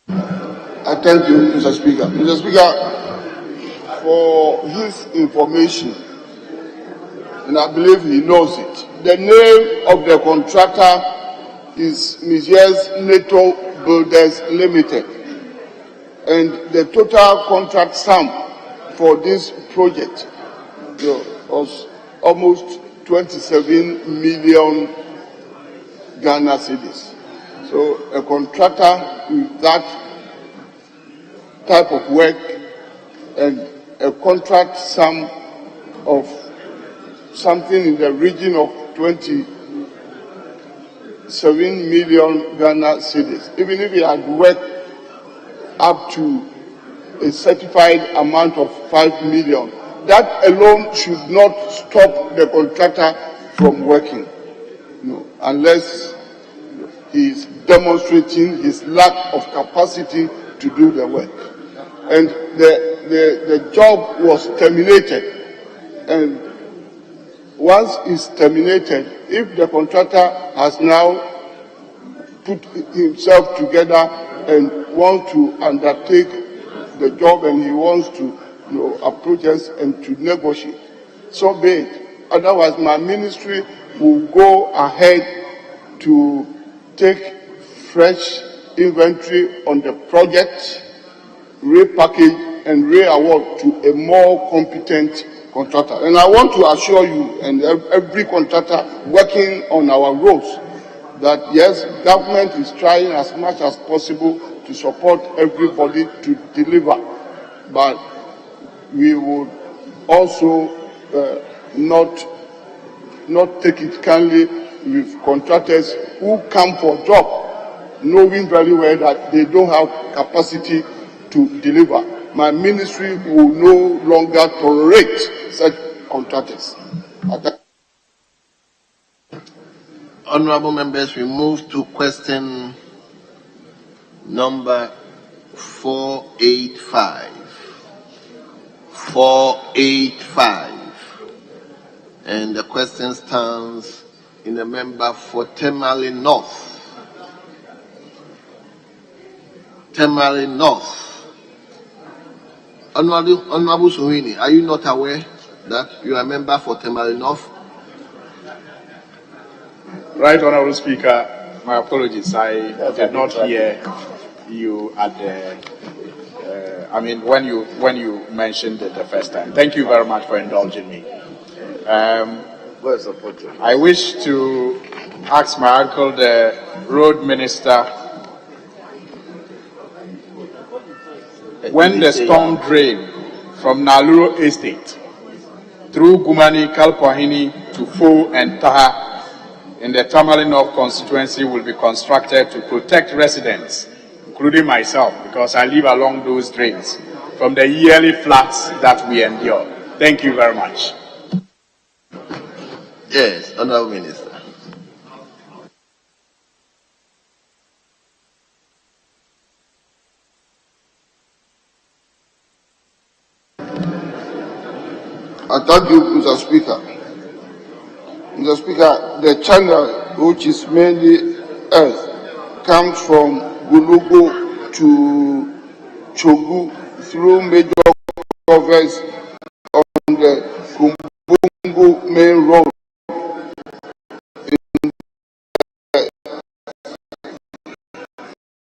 I thank you, Mr. Speaker. Mr. Speaker, for his information, and I believe he knows it, the name of the contractor is Mrs. NATO Builders Limited, and the total contract sum for this project was almost 27 million Ghana cedis. So a contractor with that type of work and a contract sum of something in the region of 27 million Ghana cedis, even if he had worked up to a certified amount of 5 million, that alone should not stop the contractor from working, unless he is demonstrating his lack of capacity to do the work. And the job was terminated, and once it's terminated, if the contractor has now put himself together and wants to undertake the job and he wants to approach us and to negotiate, so be it. Otherwise, my ministry will go ahead to take fresh inventory on the project, repackage and re-award to a more competent contractor. And I want to assure you and every contractor working on our roads that yes, government is trying as much as possible to support everybody to deliver, but we would also not take it kindly with contractors who come for job, knowing very well that they don't have capacity to deliver. My ministry will no longer tolerate such contractors. Honorable members, we move to question number 485. 485. And the question stands in the member for Temali North. Temali North. Honorable Suhini, are you not aware that you are a member for Temali North? Right, Honorable Speaker, my apologies. I did not hear you at the, when you mentioned it the first time. Thank you very much for indulging me. I wish to ask my uncle, the road minister, when the storm drain from Naluro Estate through Gumani, Kalpahini to Fo and Taha in the Tamale North constituency will be constructed to protect residents, including myself, because I live along those drains, from the yearly floods that we endure. Thank you very much. Yes, Honorable Minister. I thank you, Mr. Speaker. Mr. Speaker, the channel, which is mainly earth, comes from Gulugu to Chogu through major covers on the Kumbungu main road in the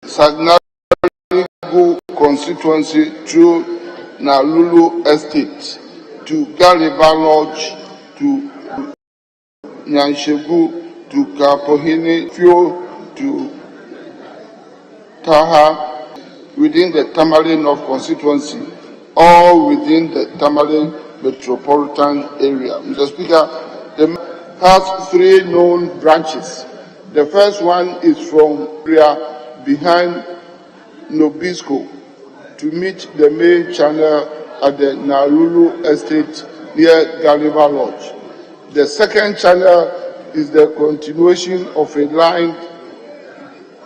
Sagnarigu constituency through Nalulu Estate to Gariba Lodge to Nyanshegu to Kapohini Fuel to Taha within the Tamale North constituency, all within the Tamale metropolitan area. Mr. Speaker, the has 3 known branches. The first one is from area behind Nobisco to meet the main channel at the Narulu Estate near Gariba Lodge. The second channel is the continuation of a line,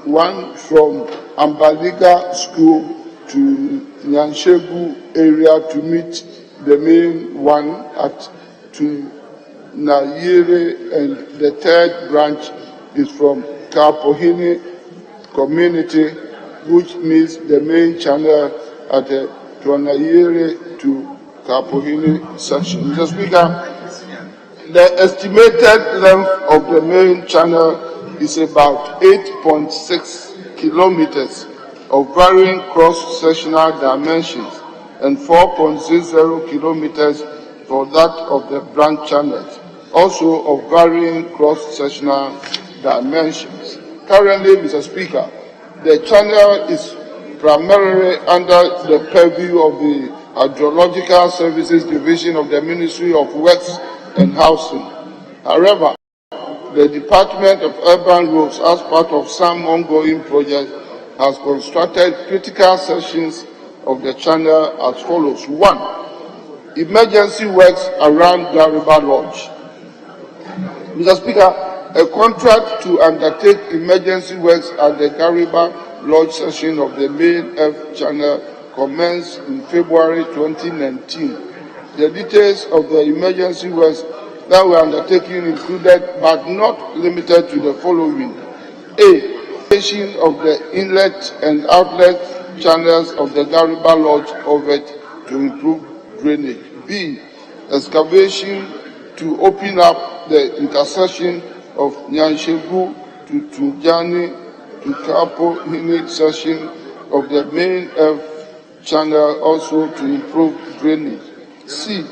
one from Ambaliga School to Nyanshegu area to meet the main one at Tunayere, and the third branch is from Kapohini community, which meets the main channel at the Tunayere to Kapohini section. Mr. Speaker, the estimated length of the main channel is about 8.6 kilometers of varying cross-sectional dimensions and 4.60 kilometers for that of the branch channels, also of varying cross-sectional dimensions. Currently, Mr. Speaker, the channel is primarily under the purview of the Hydrological Services Division of the Ministry of Works and Housing. However, the Department of Urban Roads, as part of some ongoing projects, has constructed critical sections of the channel as follows. 1. Emergency works around Gariba Lodge. Mr. Speaker, a contract to undertake emergency works at the Gariba Lodge section of the main F channel commenced in February 2019. The details of the emergency works that were undertaken included, but not limited to, the following: A. Creation of the inlet and outlet channels of the Gariba Lodge culvert to improve drainage. B. Excavation to open up the intersection of Nyanshegu to Tunjani to Kapo Hini section of the main F channel, also to improve drainage. C.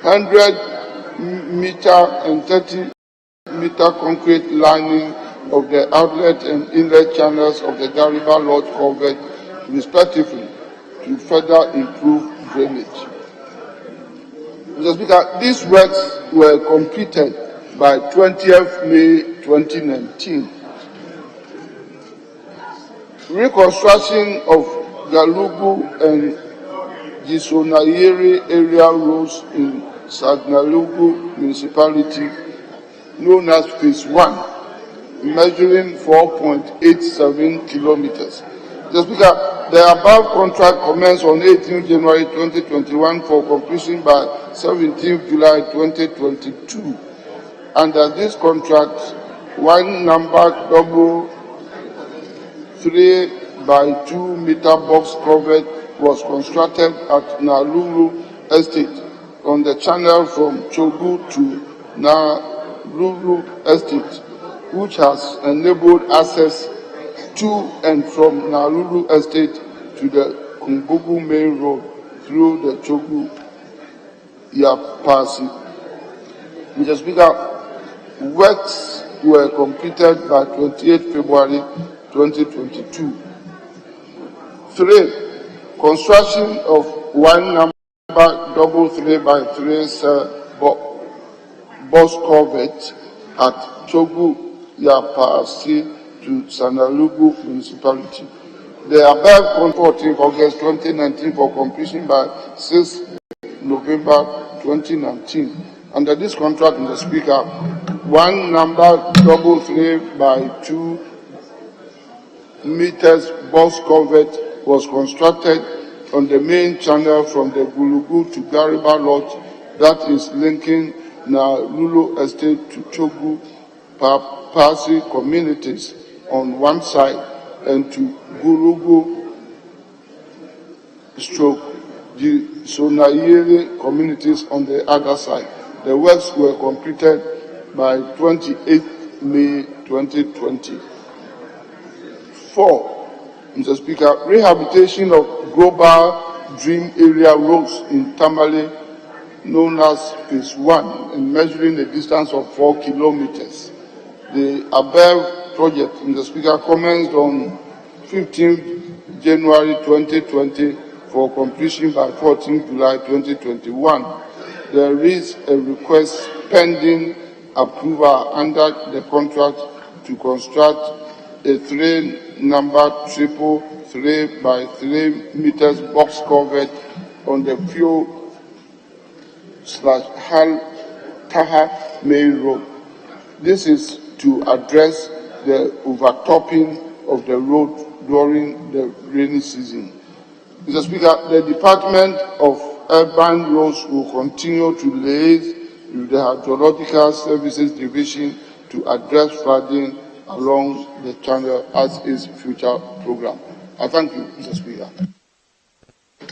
100-meter and 30-meter concrete lining of the outlet and inlet channels of the Gariba Lodge culvert, respectively, to further improve drainage. Mr. Speaker, these works were completed by 20th May 2019. Reconstruction of Galugu and Gisonayere area roads in Sagnalugu municipality, known as Phase 1, measuring 4.87 kilometers. Mr. Speaker, the above contract commenced on 18 January 2021 for completion by 17 July 2022. Under this contract, one number double 3 by 2 meter box culvert was constructed at Nalulu Estate on the channel from Chogu to Nalulu Estate, which has enabled access to and from Nalulu Estate to the Kumbugu main road through the Chogu Yapasi. Mr. Speaker, works were completed by 28 February 2022. 3. Construction of one number double 3 by 3 box culvert at Chogu Yapasi to Sanalugu municipality. The above 14 August 2019 for completion by 6 November 2019. Under this contract, Mr. Speaker, one number double 3 by 2 meters box culvert was constructed on the main channel from the Gulugu to Gariba Lodge that is linking Nalulu Estate to Chogu Parsi communities on one side and to Gurugu the Sonayere communities on the other side. The works were completed by 28 May 2020. 4. Mr. Speaker, rehabilitation of Global Dream Area roads in Tamale, known as Phase 1, and measuring a distance of 4 kilometers. The above project, Mr. Speaker, commenced on 15 January 2020 for completion by 14 July 2021. There is a request pending approval under the contract to construct a 3 by 3 meters box culvert on the Fuel/Taha main road. This is to address the overtopping of the road during the rainy season. Mr. Speaker, the Department of Urban Roads will continue to liaise with the Hydrological Services Division to address flooding along the channel as its future program. I thank you, Mr. Speaker.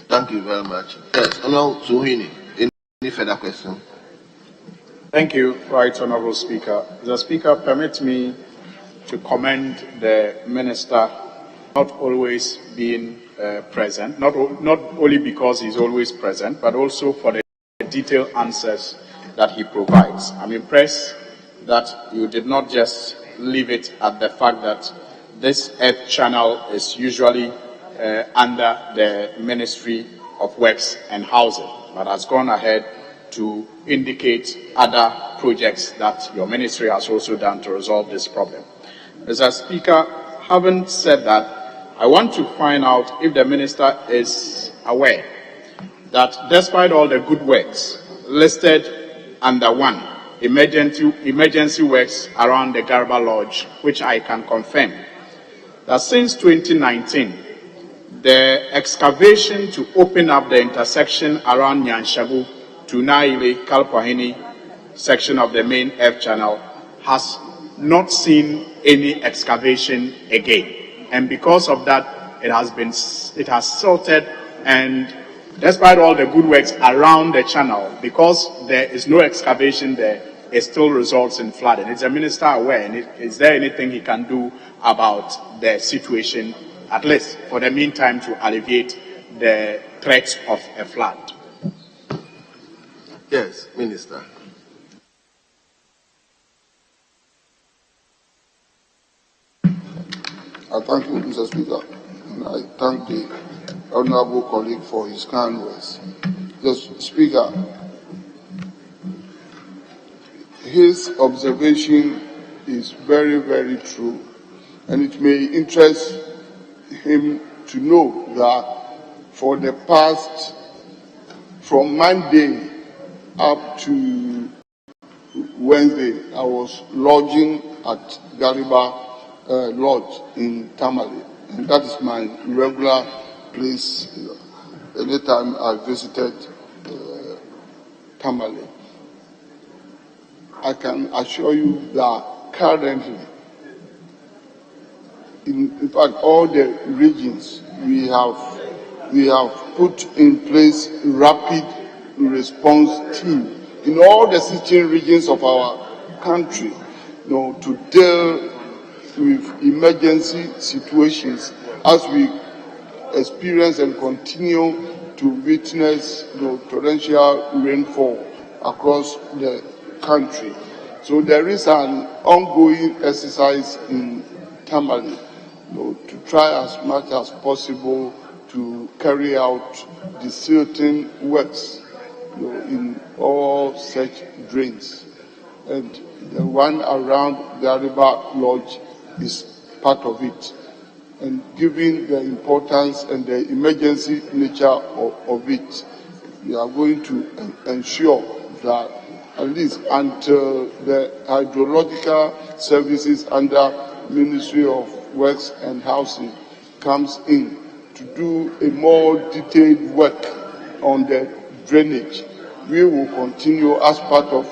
Thank you very much. Yes, Honorable Suhini, any further question? Thank you, Right Honorable Speaker. Mr. Speaker, permit me to commend the Minister not always being present, not only because he's always present, but also for the detailed answers that he provides. I'm impressed that you did not just leave it at the fact that this Earth Channel is usually under the Ministry of Works and Housing, but has gone ahead to indicate other projects that your ministry has also done to resolve this problem. Mr. Speaker, having said that, I want to find out if the minister is aware that despite all the good works listed under 1, emergency works around the Garba Lodge, which I can confirm, that since 2019, the excavation to open up the intersection around Nyanshabu to Naile Kalpahini section of the main F channel has not seen any excavation again. And because of that, it has silted, and despite all the good works around the channel, because there is no excavation there, it still results in flooding. Is the minister aware? And is there anything he can do about the situation, at least for the meantime, to alleviate the threat of a flood? Yes, Minister. I thank you, Mr. Speaker, and I thank the honorable colleague for his kind words. Mr. Speaker, his observation is very, very true, and it may interest him to know that for the past, from Monday up to Wednesday, I was lodging at Gariba Lodge in Tamale, and that is my regular place anytime I visited Tamale. I can assure you that currently, in fact, all the regions we have put in place rapid response team in all the 16 regions of our country, to deal with emergency situations as we experience and continue to witness torrential rainfall across the country. So there is an ongoing exercise in Tamale to try as much as possible to carry out the silting works in all such drains. And the one around the Ariba Lodge is part of it. And given the importance and the emergency nature of it, we are going to ensure that at least until the hydrological services under Ministry of Works and Housing comes in to do a more detailed work on the drainage, we will continue as part of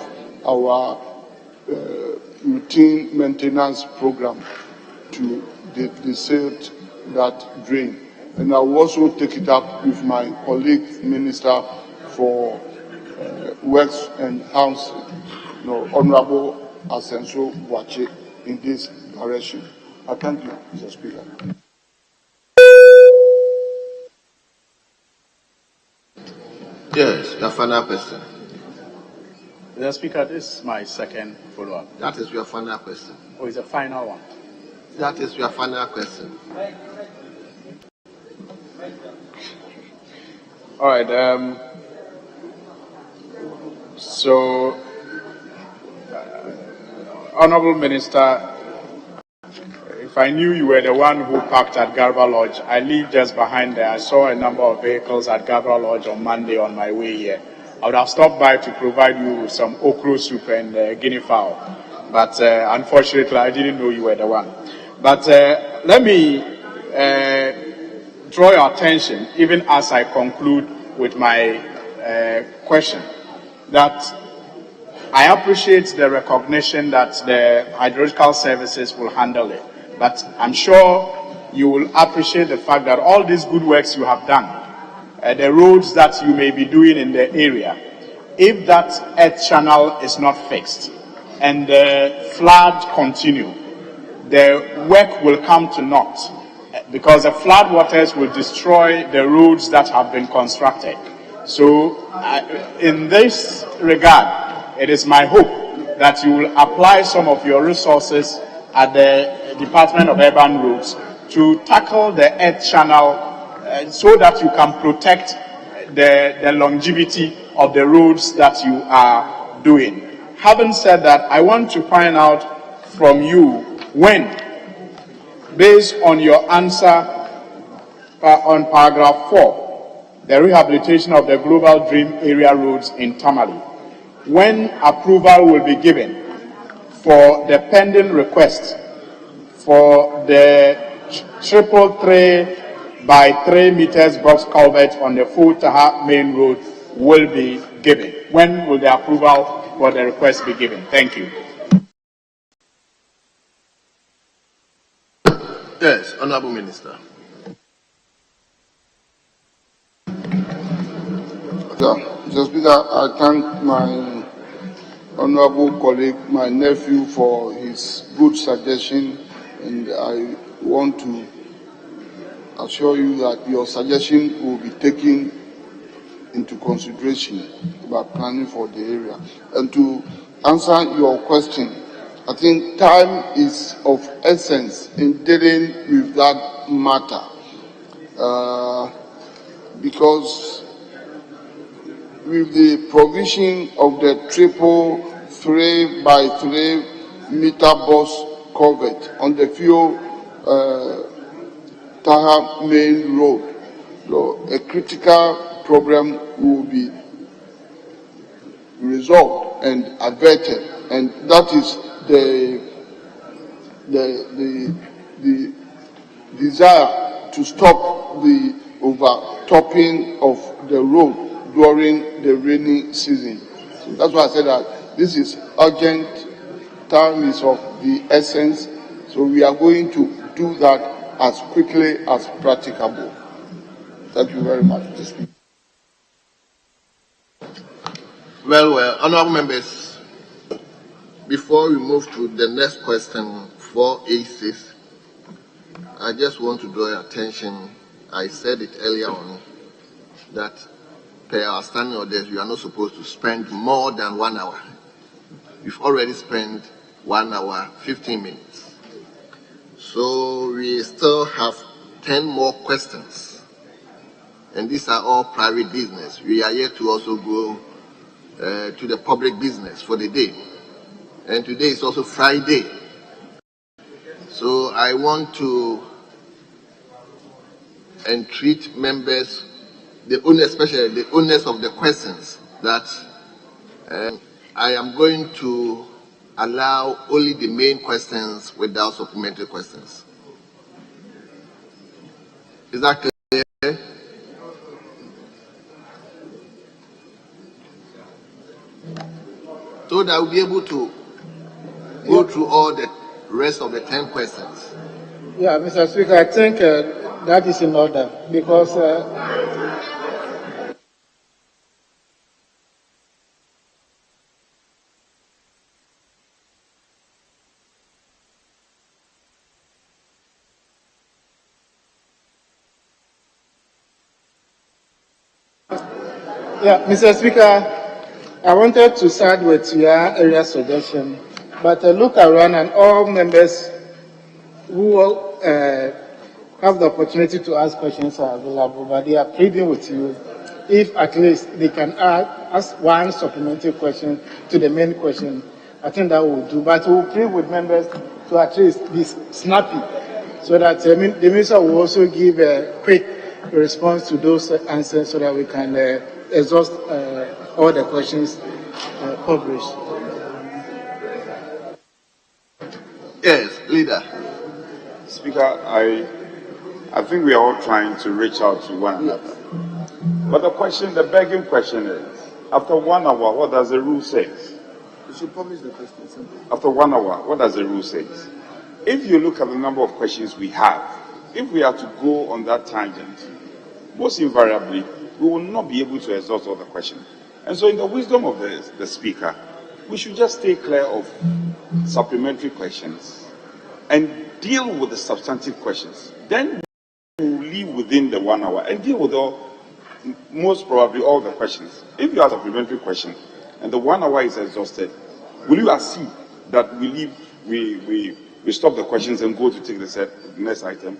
our routine maintenance program to desert that drain. And I will also take it up with my colleague Minister for Works and Housing, Honorable Asenso Boache, in this direction. I thank you, Mr. Speaker. Yes, the final question. Mr. Speaker, this is my second follow-up. That is your final question. Oh, it's a final one. That is your final question. All right. Honorable Minister, if I knew you were the one who parked at Garba Lodge, I live just behind there. I saw a number of vehicles at Garba Lodge on Monday on my way here. I would have stopped by to provide you with some okra soup and guinea fowl. But unfortunately, I didn't know you were the one. But let me draw your attention, even as I conclude with my question, that I appreciate the recognition that the hydrological services will handle it. But I'm sure you will appreciate the fact that all these good works you have done, the roads that you may be doing in the area, if that earth channel is not fixed and the flood continue, the work will come to naught because the flood waters will destroy the roads that have been constructed. So in this regard, it is my hope that you will apply some of your resources at the Department of Urban Roads to tackle the earth channel so that you can protect the longevity of the roads that you are doing. Having said that, I want to find out from you when, based on your answer on paragraph 4, the rehabilitation of the Global Dream Area roads in Tamale, when approval will be given for the pending request for the 333 by 3 meters box culvert on the Full Taha main road will be given. When will the approval for the request be given? Thank you. Yes, Honorable Minister. Mr. Speaker, I thank my honorable colleague, my nephew, for his good suggestion, and I want to assure you that your suggestion will be taken into consideration by planning for the area. And to answer your question, I think time is of essence in dealing with that matter, because with the provision of the 3 by 3 meter box culvert on the Fuel Taha main road, so a critical problem will be resolved and averted, and that is the desire to stop the overtopping of the road during the rainy season. So that's why I said that this is urgent, time is of the essence, so we are going to do that as quickly as practicable. Thank you very much, Mr. Speaker. Well, honorable members, before we move to the next question, 486, I just want to draw your attention. I said it earlier on that per our standing orders, you are not supposed to spend more than 1 hour. You've already spent 1 hour, 15 minutes. So we still have 10 more questions. And these are all private business. We are yet to also go to the public business for the day. And today is also Friday. So I want to entreat members, especially the owners of the questions, that I am going to allow only the main questions without supplementary questions. Is that clear? so that we'll be able to go through all the rest of the 10 questions. Yeah, Mr. Speaker, I think that is in order because yeah, Mr. Speaker, I wanted to start with your area suggestion, but look around and all members who have the opportunity to ask questions are available, but they are pleading with you if at least they can ask one supplementary question to the main question. I think that will do, but we'll plead with members to at least be snappy so that the minister will also give a quick response to those answers so that we can exhaust all the questions published. Yes, leader. Speaker, I think we are all trying to reach out to one another. But the begging question is, after 1 hour, what does the rule say? You should publish the question. After 1 hour, what does the rule say? If you look at the number of questions we have, if we are to go on that tangent, most invariably, we will not be able to exhaust all the questions. And so in the wisdom of the Speaker, we should just stay clear of supplementary questions and deal with the substantive questions. Then we will leave within the 1 hour and deal with most probably all the questions. If you have supplementary questions and the 1 hour is exhausted, will you accede that we stop the questions and go to take the next item?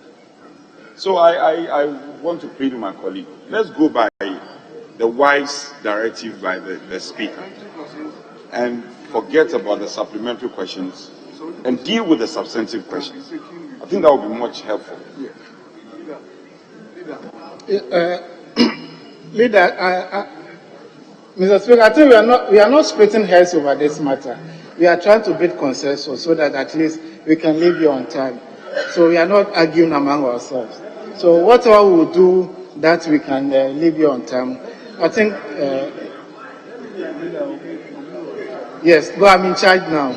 So I want to plead with my colleague. Let's go by the wise directive by the Speaker and forget about the supplementary questions and deal with the substantive questions. I think that would be much helpful. Leader, Mr. Speaker, I think we are not splitting hairs over this matter. We are trying to build consensus so that at least we can leave you on time. So we are not arguing among ourselves. So whatever we will do that we can leave you on time. I think, yes, go, I'm in charge now.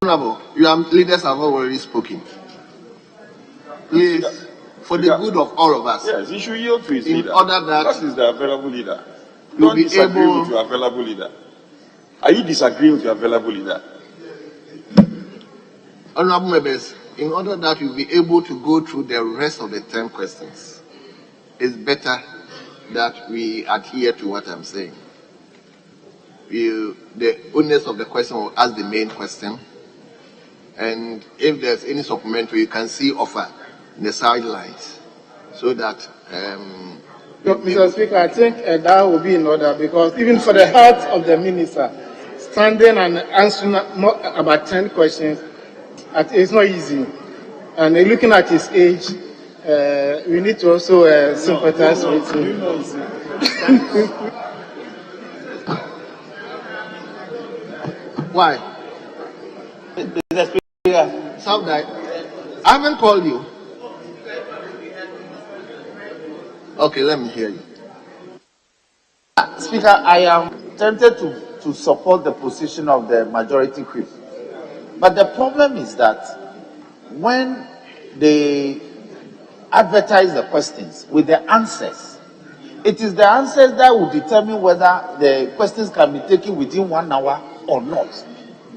Honorable, your leaders have already spoken. Please, for the good of all of us. Yes, he should yield to his in leader. order that is the available leader. you'll Don't be disagree able, with your available leader. Are you disagreeing with your available leader? honorable members, in order that you'll be able to go through the rest of the 10 questions, it's better that we adhere to what I'm saying. The owners of the question will ask the main question, and if there's any supplementary, you can see offer in the sidelines, so that Mr. Speaker, I think that will be in order because even for the health of the minister, standing and answering about 10 questions, it's not easy. And looking at his age, we need to also sympathize with him. Why? Mr. Speaker, I haven't called you. Okay, let me hear you. Speaker, I am tempted to support the position of the majority whip. But the problem is that when they advertise the questions with the answers, it is the answers that will determine whether the questions can be taken within 1 hour or not.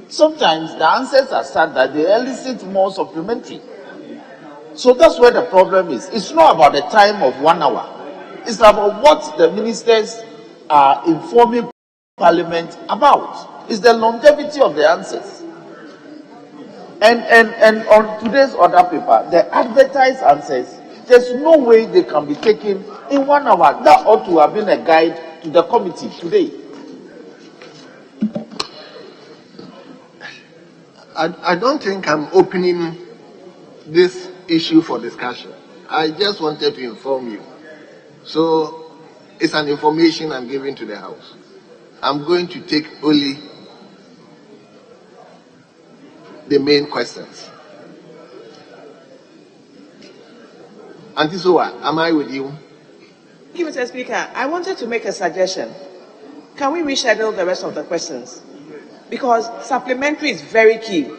Sometimes the answers are such that they elicit more supplementary. So that's where the problem is. It's not about the time of 1 hour. It's about what the ministers are informing Parliament about. It's the longevity of the answers. And on today's order paper, the advertised answers, there's no way they can be taken in 1 hour. That ought to have been a guide to the committee today. I don't think I'm opening this issue for discussion. I just wanted to inform you. So it's an information I'm giving to the House. I'm going to take only the main questions. Auntie Soa, am I with you? Thank you, Mr. Speaker. I wanted to make a suggestion. Can we reschedule the rest of the questions? Because supplementary is very key.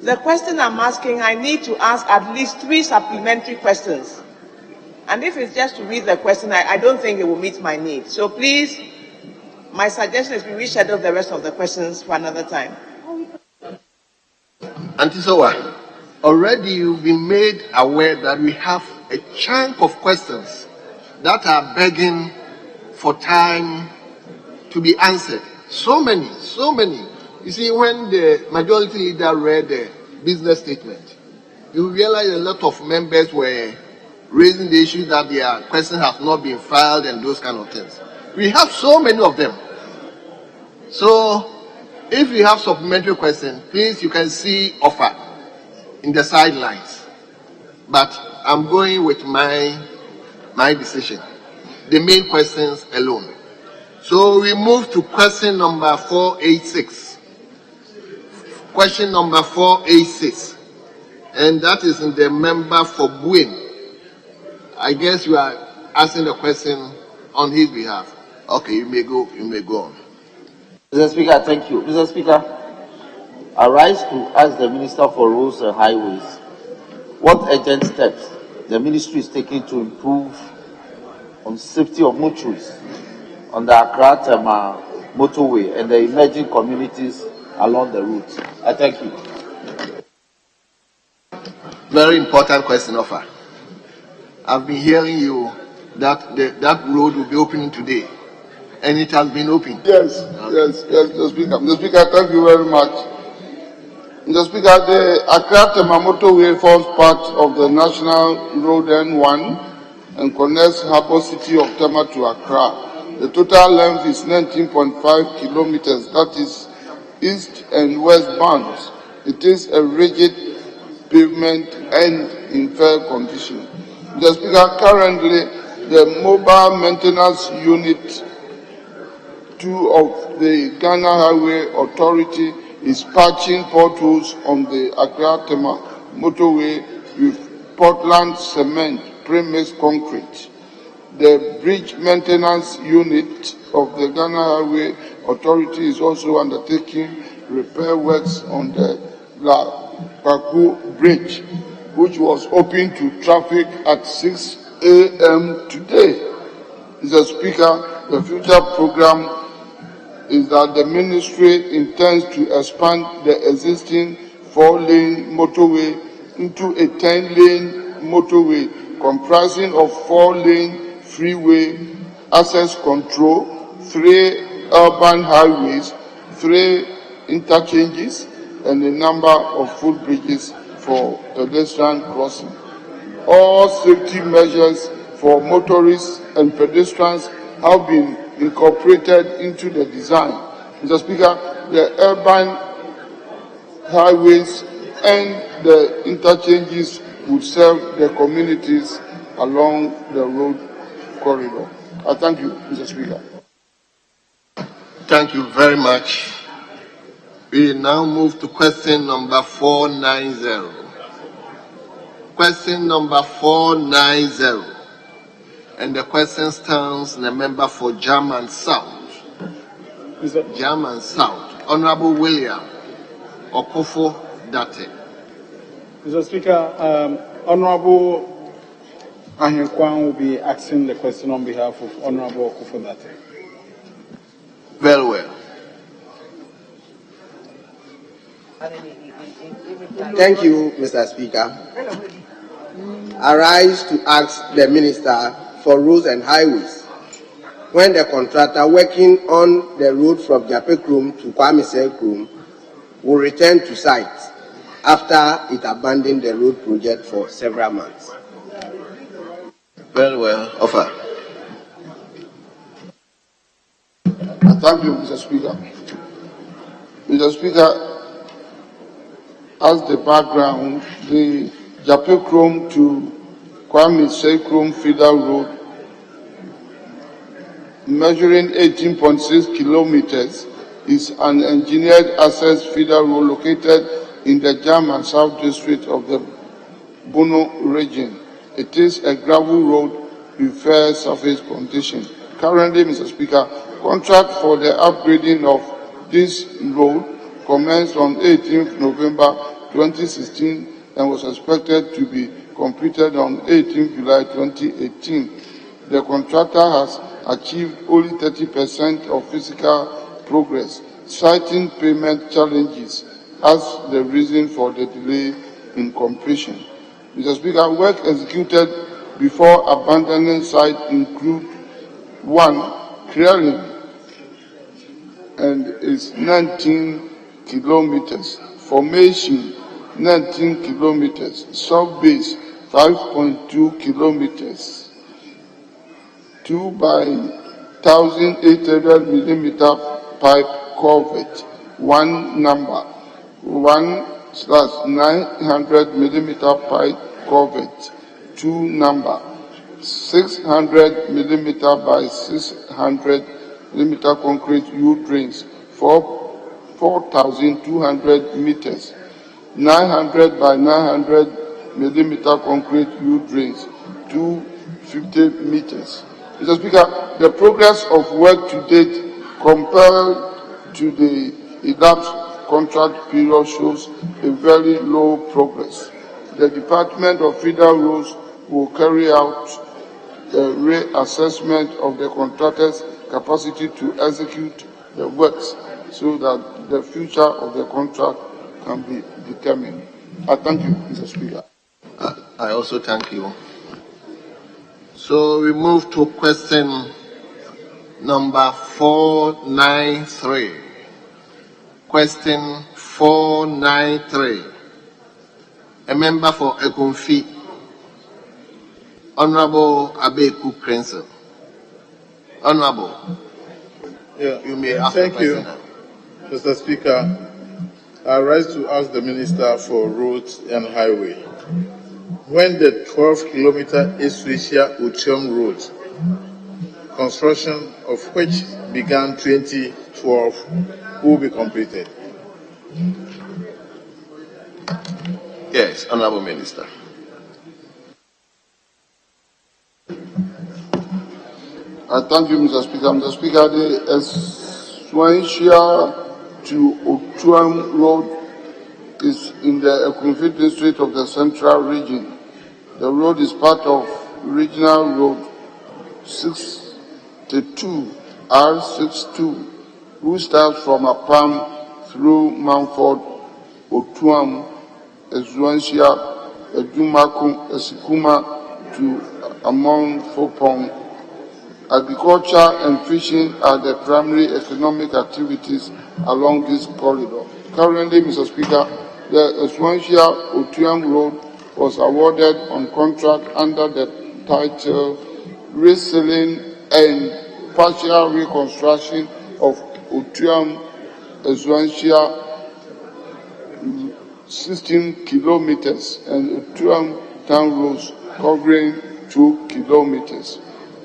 The question I'm asking, I need to ask at least 3 supplementary questions. And if it's just to read the question, I don't think it will meet my need. So please, my suggestion is we reschedule the rest of the questions for another time. Antisowa, already you've been made aware that we have a chunk of questions that are begging for time to be answered. So many. You see, when the majority leader read the business statement, you realize a lot of members were raising the issue that their questions have not been filed and those kind of things. We have so many of them. So, if you have supplementary questions, please, you can see offer in the sidelines. But I'm going with my decision. The main questions alone. So we move to question number 486. Question number 486. And that is in the member for Buin. I guess you are asking the question on his behalf. Okay, you may go on. Mr. Speaker, thank you. Mr. Speaker, I rise to ask the Minister for Roads and Highways what urgent steps the ministry is taking to improve on safety of motorists on the Accra-Tema motorway and the emerging communities along the route. I thank you. Very important question, offer. I've been hearing you that that road will be opening today, and it has been opened. Yes, Mr. Speaker. Mr. Speaker, thank you very much. Mr. Speaker, the Accra-Tema motorway forms part of the National Road N1 and connects Harbour City of Tema to Accra. The total length is 19.5 kilometers, that is east and west bounds. It is a rigid pavement and in fair condition. Mr. Speaker, currently the Mobile Maintenance Unit 2 of the Ghana Highway Authority is patching potholes on the Accra-Tema motorway with Portland cement pre-mixed concrete. The Bridge Maintenance Unit of the Ghana Highway Authority is also undertaking repair works on the La Paku Bridge, which was open to traffic at 6 a.m. today. Mr. Speaker, the future program is that the ministry intends to expand the existing 4-lane motorway into a 10-lane motorway comprising of 4-lane freeway access control, 3 urban highways, 3 interchanges, and a number of footbridges for pedestrian crossing. All safety measures for motorists and pedestrians have been incorporated into the design. Mr. Speaker, the urban highways and the interchanges would serve the communities along the road corridor. I thank you, Mr. Speaker. Thank you very much. We now move to question number 490. Question number 490. And the question stands in the member for German South. German South. Honorable William Okofo Date. Mr. Speaker, Honorable Ahenkwan will be asking the question on behalf of Honorable Okofo Date. Very well. Thank you, Mr. Speaker. I rise to ask the Minister for Roads and Highways when the contractor working on the road from Japekrum to Kwame Sekrum will return to site after it abandoned the road project for several months. Very well. Offer. Thank you, Mr. Speaker. Mr. Speaker, as the background, the Japekrum to Kwame Sekrum feeder road, measuring 18.6 kilometers, is an engineered access feeder road located in the German South District of the Bono region. It is a gravel road preferred surface condition. Currently, Mr. Speaker, contract for the upgrading of this road commenced on 18th November 2016 and was expected to be completed on 18th July 2018. The contractor has achieved only 30% of physical progress, citing payment challenges as the reason for the delay in completion. Mr. Speaker, work executed before abandoning site include 1. Clearing and is 19 kilometers. Formation 19 kilometers. Sub-base 5.2 kilometers. 2 by 1,800 millimeter pipe culvert. 1 number. 1/900 millimeter pipe culvert. 2 number. 600 millimeter by 600 millimeter concrete U-drains for 4,200 meters. 900 by 900 millimeter concrete U-drains, 250 meters. Mr. Speaker, the progress of work to date compared to the elapsed contract period shows a very low progress. The Department of Federal Roads will carry out a reassessment of the contractor's capacity to execute the works so that the future of the contract can be determined. I thank you, Mr. Speaker. I also thank you. So we move to question number 493. Question 493. A member for Ekunfi, Honorable Abeku Prince. Honorable, you may ask the question. Thank you, Mr. Speaker. I rise to ask the Minister for Roads and Highway. When the 12-kilometer East Asia Uchium Road, construction of which began 2012, will be completed? Yes, Honorable Minister. I thank you, Mr. Speaker. Mr. Speaker, the Eswancia to Otuam Road is in the Ekunfi district of the Central Region. The road is part of Regional Road 62, R62, which starts from Apam through Mountford, Otuam, Eswancia, Edumakum, Esikuma to Amon Fopong. Agriculture and fishing are the primary economic activities along this corridor. Currently, Mr. Speaker, the Eswancia Otuam Road was awarded on contract under the title Resealing and Partial Reconstruction of Otuam Eswancia 16 kilometers and Otuam Town Roads covering 2 kilometers.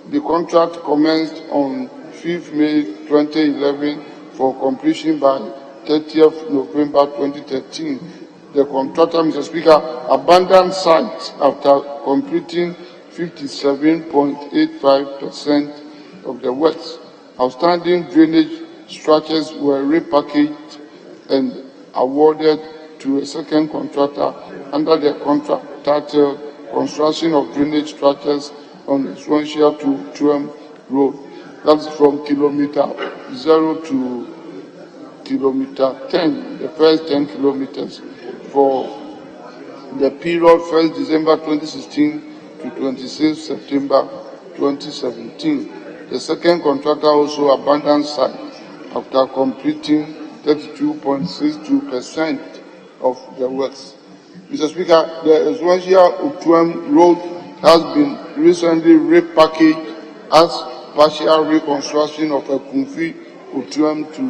The contract commenced on 5th May 2011 for completion by 30th November 2013. The contractor, Mr. Speaker, abandoned site after completing 57.85% of the works. Outstanding drainage structures were repackaged and awarded to a second contractor under the contract titled Construction of Drainage Structures on Eswancia to Tuam Road. That's from kilometer 0 to kilometer 10, the first 10 kilometers for the period 1st December 2016 to 26 September 2017. The second contractor also abandoned site after completing 32.62% of the works. Mr. Speaker, the Eswancia Otuam Road has been recently repackaged as partial reconstruction of Ekunfi Otuam to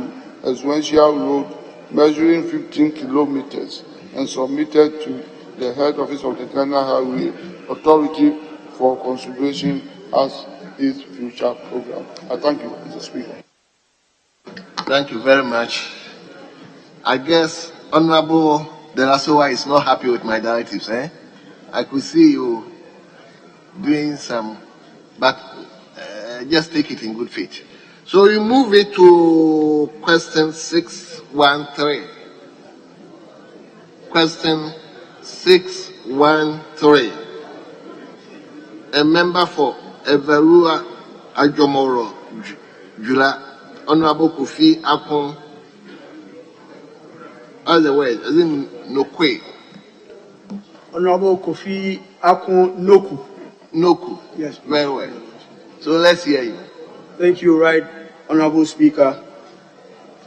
Eswancia Road, measuring 15 kilometers, and submitted to the head office of the Ghana Highway Authority for consideration as its future program. I thank you, Mr. Speaker. Thank you very much. I guess Honorable Delasowa is not happy with my directives, eh? I could see you doing some but just take it in good faith. So we move it to question 613. Question 613. A member for Everua Ajomoro Jula, Honorable Kofi Akon, all the way, as in Nokwe. Honorable Kofi Akon Noku. Noku. Yes. Very well. So let's hear you. Thank you, Right Honorable Speaker.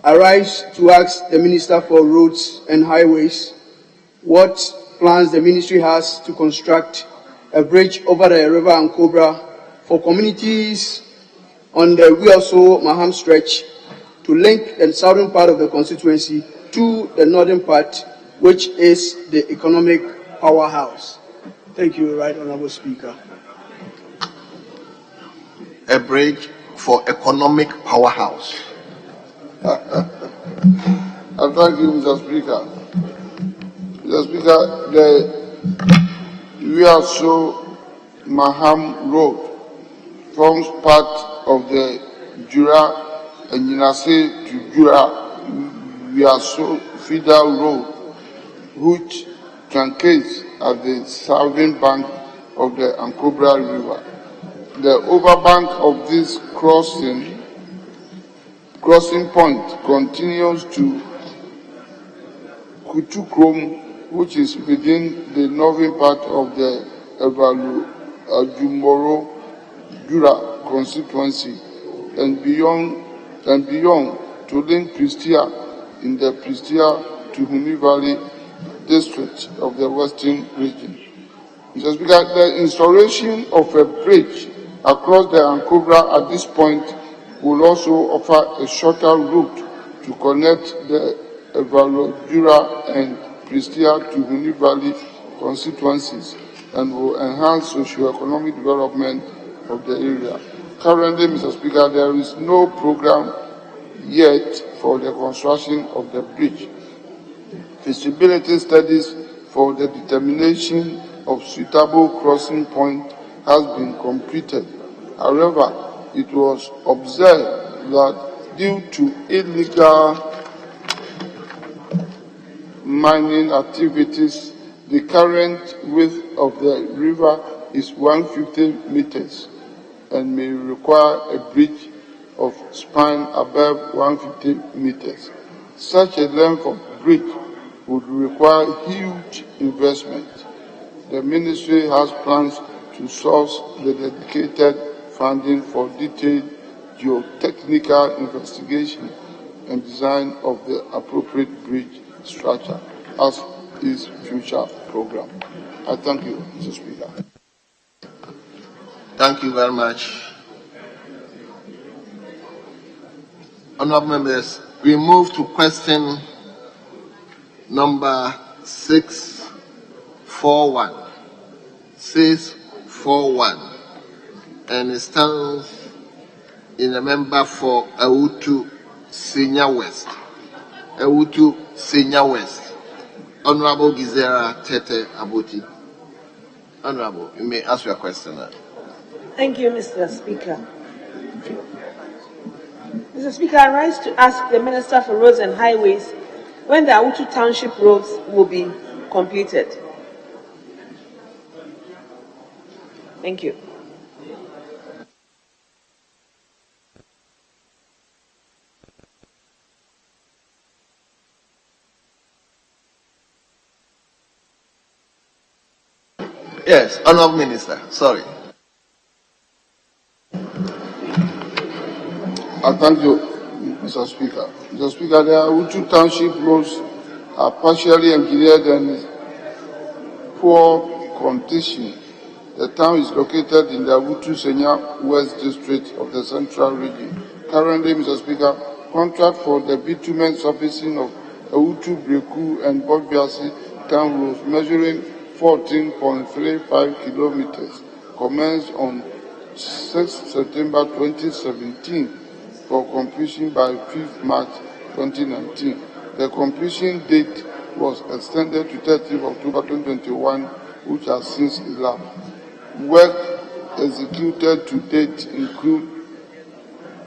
I rise to ask the Minister for Roads and Highways what plans the ministry has to construct a bridge over the river Ankobra for communities on the Wioso Maham stretch to link the southern part of the constituency to the northern part, which is the economic powerhouse. Thank you, Right Honorable Speaker. A bridge for economic powerhouse. I thank you, Mr. Speaker. Mr. Speaker, the Wioso Maham Road forms part of the Jura and Yinase to Jura Wioso feeder road, which truncates at the southern bank of the Ankobra River. The overbank of this crossing point continues to Kutukrom, which is within the northern part of the Ajumoro Jura constituency and beyond to link Pristia in the Pristia to Huni Valley district of the Western region. Mr. Speaker, the installation of a bridge across the Ankobra at this point will also offer a shorter route to connect the Jura and Pristia to Huni Valley constituencies and will enhance socio-economic development of the area. Currently, Mr. Speaker, there is no program yet for the construction of the bridge. Feasibility studies for the determination of suitable crossing point has been completed. However, it was observed that due to illegal mining activities, the current width of the river is 150 meters and may require a bridge of span above 150 meters. Such a length of bridge would require huge investment. The ministry has plans to source the dedicated funding for detailed geotechnical investigation and design of the appropriate bridge structure as its future program. I thank you, Mr. Speaker. Thank you very much. Honourable members, we move to question number 641. 641. And it stands in a member for Awutu Senior West. Awutu Senior West. Honourable Gizera Tete Aboti. Honourable, you may ask your question now. Thank you, Mr. Speaker. Mr. Speaker, I rise to ask the Minister for Roads and Highways when the Awutu Township roads will be completed. Thank you. Yes, Honourable Minister, sorry. I thank you, Mr. Speaker. Mr. Speaker, the Awutu Township roads are partially engineered and poor condition. The town is located in the Awutu Senior West district of the Central Region. Currently, Mr. Speaker, contract for the bitumen surfacing of Awutu, Breku, and Bogbiasi town roads measuring 14.35 kilometers commenced on 6 September 2017 for completion by 5th March 2019. The completion date was extended to 30th October 2021, which has since elapsed. Work executed to date include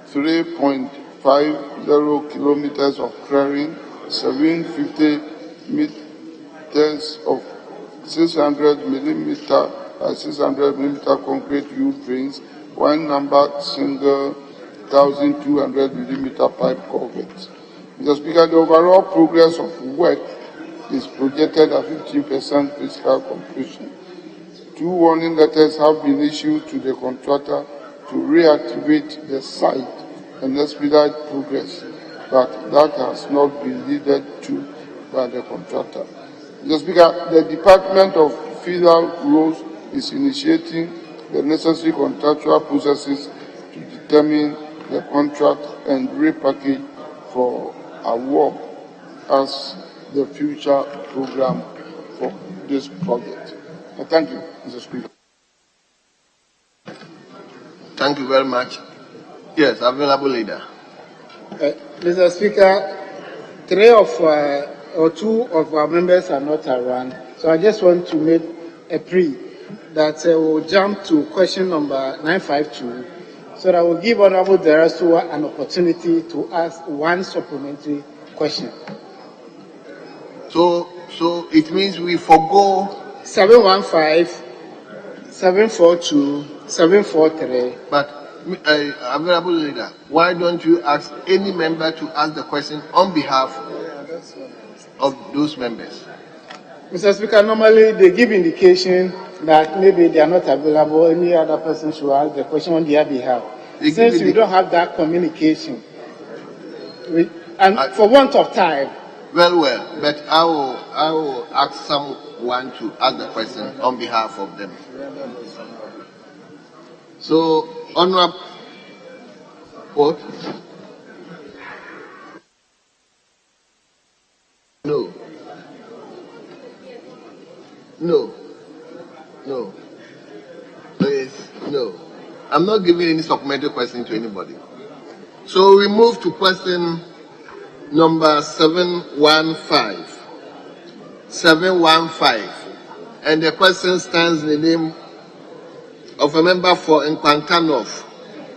3.50 kilometers of clearing, 750 meters of 600 millimeter concrete U drains, one numbered single 1,200 millimeter pipe culverts. Mr. Speaker, the overall progress of work is projected at 15% physical completion. 2 warning letters have been issued to the contractor to reactivate the site and expedite progress, but that has not been needed to by the contractor. Mr. Speaker, the Department of Federal Roads is initiating the necessary contractual processes to determine the contract and repackage for award as the future program for this project. Thank you, Mr. Speaker. Thank you very much. Yes, available leader. Mr. Speaker, 2 of our members are not around, so I just want to make a plea that we'll jump to question number 952, so that we'll give Honorable Director an opportunity to ask one supplementary question. So it means we forgo 715, 742, 743. But available leader, why don't you ask any member to ask the question on behalf of those members? Mr. Speaker, normally they give indication that maybe they are not available, any other person should ask the question on their behalf. Since we don't have that communication, for want of time. Well, but I will ask someone to ask the question on behalf of them. So, Honorable, what? No. Please, no. I'm not giving any supplementary question to anybody. So we move to question number 715. 715. And the question stands in the name of a member for Nkwanta North,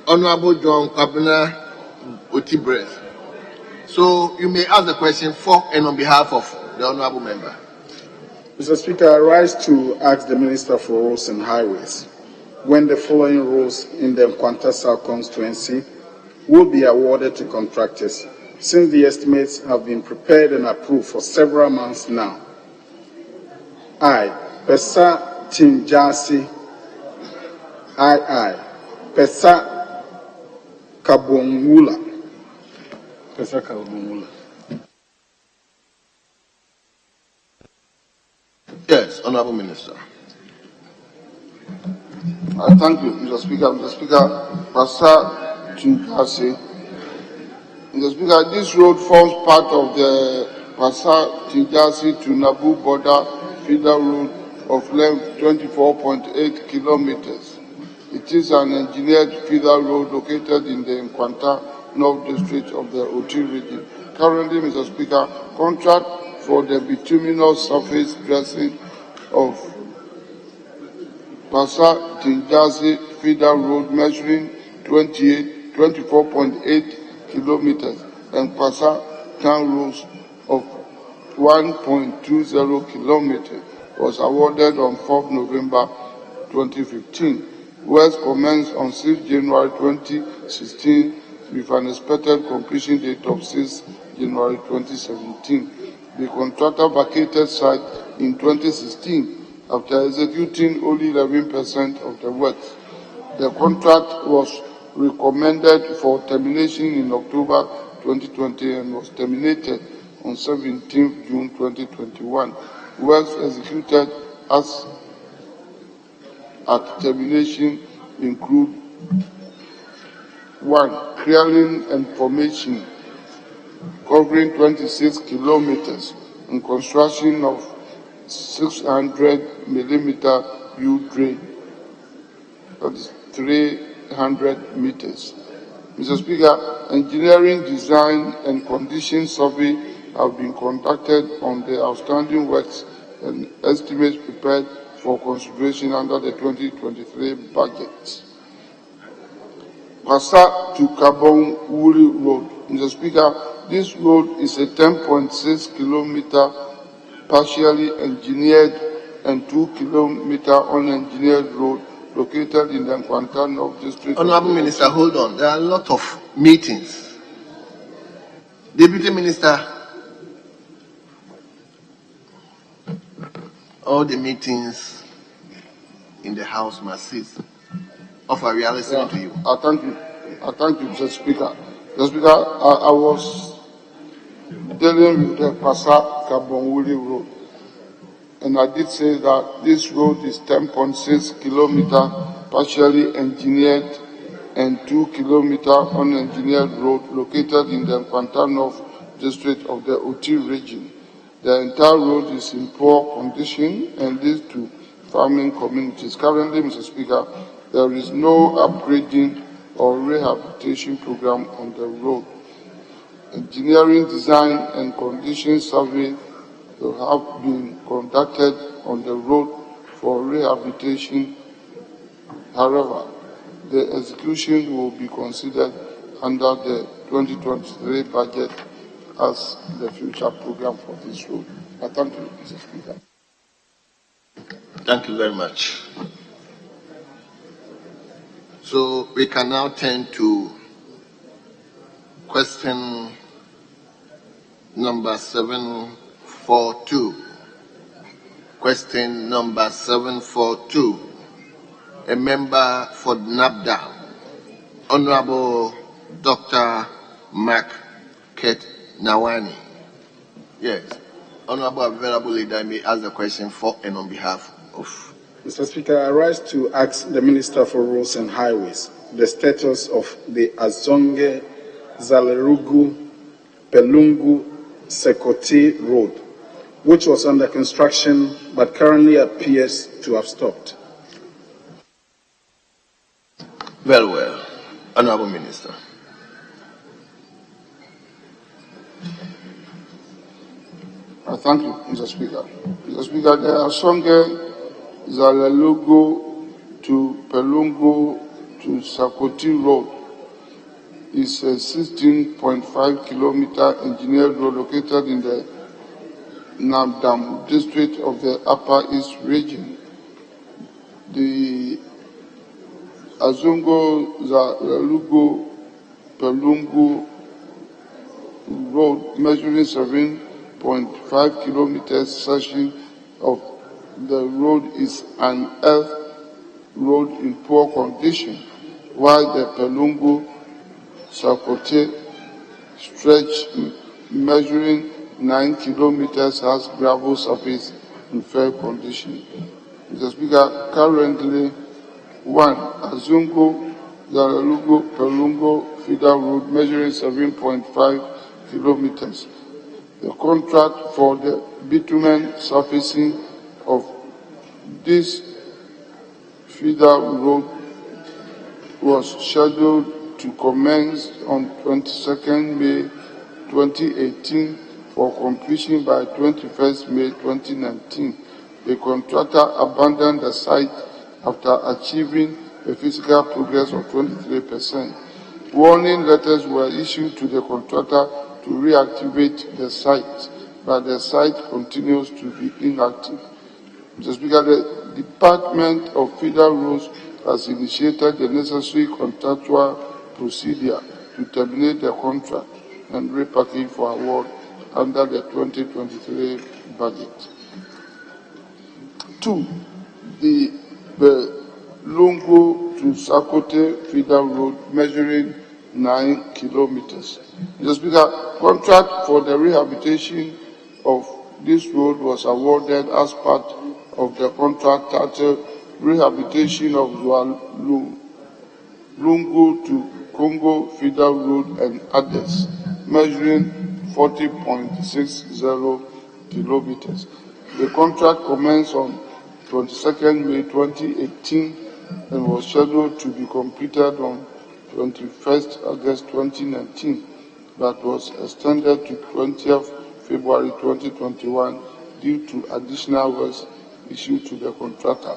Honorable John Kwabena Otibres. So you may ask the question for and on behalf of the honorable member. Mr. Speaker, I rise to ask the Minister for Roads and Highways when the following roads in the Nkwanta South constituency will be awarded to contractors, since the estimates have been prepared and approved for several months now. I, Pesa Tinjasi, Pesa Kabongula. Pesa Kabongula. Yes, Honorable Minister. Thank you, Mr. Speaker. Mr. Speaker, Pesa Tinjasi. Mr. Speaker, this road forms part of the Pesa Tinjasi to Nabu border feeder road of length 24.8 kilometers. It is an engineered feeder road located in the Nkwanta North District of the Oti region. Currently, Mr. Speaker, contract for the bituminous surface dressing of Pesa Tinjasi feeder road measuring 24.8 kilometers and Pesa town roads of 1.20 kilometers was awarded on 4th November 2015. Works commenced on 6 January 2016 with an expected completion date of 6 January 2017. The contractor vacated site in 2016 after executing only 11% of the works. The contract was recommended for termination in October 2020 and was terminated on 17 June 2021. Works executed as at termination include 1. Clearing and formation covering 26 kilometers and construction of 600 millimeter U drain, that is 300 meters. Mr. Speaker, engineering design and condition survey have been conducted on the outstanding works and estimates prepared for consideration under the 2023 budget. Kwasa to Kabong Wuri Road. Mr. Speaker, this road is a 10.6 kilometer partially engineered and 2 kilometer unengineered road located in the Nkwanta North District. Honorable Minister, hold on. There are a lot of meetings. Deputy Minister, all the meetings in the House must cease. Offer, we are listening to you. I thank you, Mr. Speaker. Mr. Speaker, I was dealing with the Kwasa Kabongwuli Road, and I did say that this road is 10.6 kilometer partially engineered and 2 kilometer unengineered road located in the Nkwanta North District of the Oti region. The entire road is in poor condition and leads to farming communities. Currently, Mr. Speaker, there is no upgrading or rehabilitation program on the road. Engineering design and condition survey have been conducted on the road for rehabilitation. However, the execution will be considered under the 2023 budget as the future program for this road. I thank you, Mr. Speaker. Thank you very much. So we can now turn to question number 742. Question number 742. A member for NABDA, Honorable Dr. Mark Ket Nawani. Yes. Honorable available leader may ask the question for and on behalf of. Mr. Speaker, I rise to ask the Minister for Roads and Highways the status of the Azonge Zalerugu Pelungu Sekote Road, which was under construction but currently appears to have stopped. Very well. Honorable Minister. I thank you, Mr. Speaker. Mr. Speaker, the Azonge Zalerugu to Pelungu to Sakoti Road is a 16.5 kilometer engineered road located in the Namdam district of the Upper East region. The Azongo Zalerugu Pelungu Road, measuring 7.5 kilometers section of the road, is an earth road in poor condition, while the Pelungu Sakote stretch measuring 9 kilometers has gravel surface in fair condition. Mr. Speaker, currently, 1. Azongo Zalerugu Pelungu feeder road measuring 7.5 kilometers. The contract for the bitumen surfacing of this feeder road was scheduled to commence on 22nd May 2018 for completion by 21st May 2019. The contractor abandoned the site after achieving a physical progress of 23%. Warning letters were issued to the contractor to reactivate the site, but the site continues to be inactive. Mr. Speaker, the Department of Federal Roads has initiated the necessary contractual procedure to terminate the contract and repackage for award under the 2023 budget. 2. The Lungu to Sakote feeder road measuring 9 kilometers. Mr. Speaker, contract for the rehabilitation of this road was awarded as part of the contract titled Rehabilitation of Lungu to Congo Feeder Road and others, measuring 40.60 kilometers. The contract commenced on 22nd May 2018 and was scheduled to be completed on 21st August 2019, but was extended to 20th February 2021 due to additional works issued to the contractor.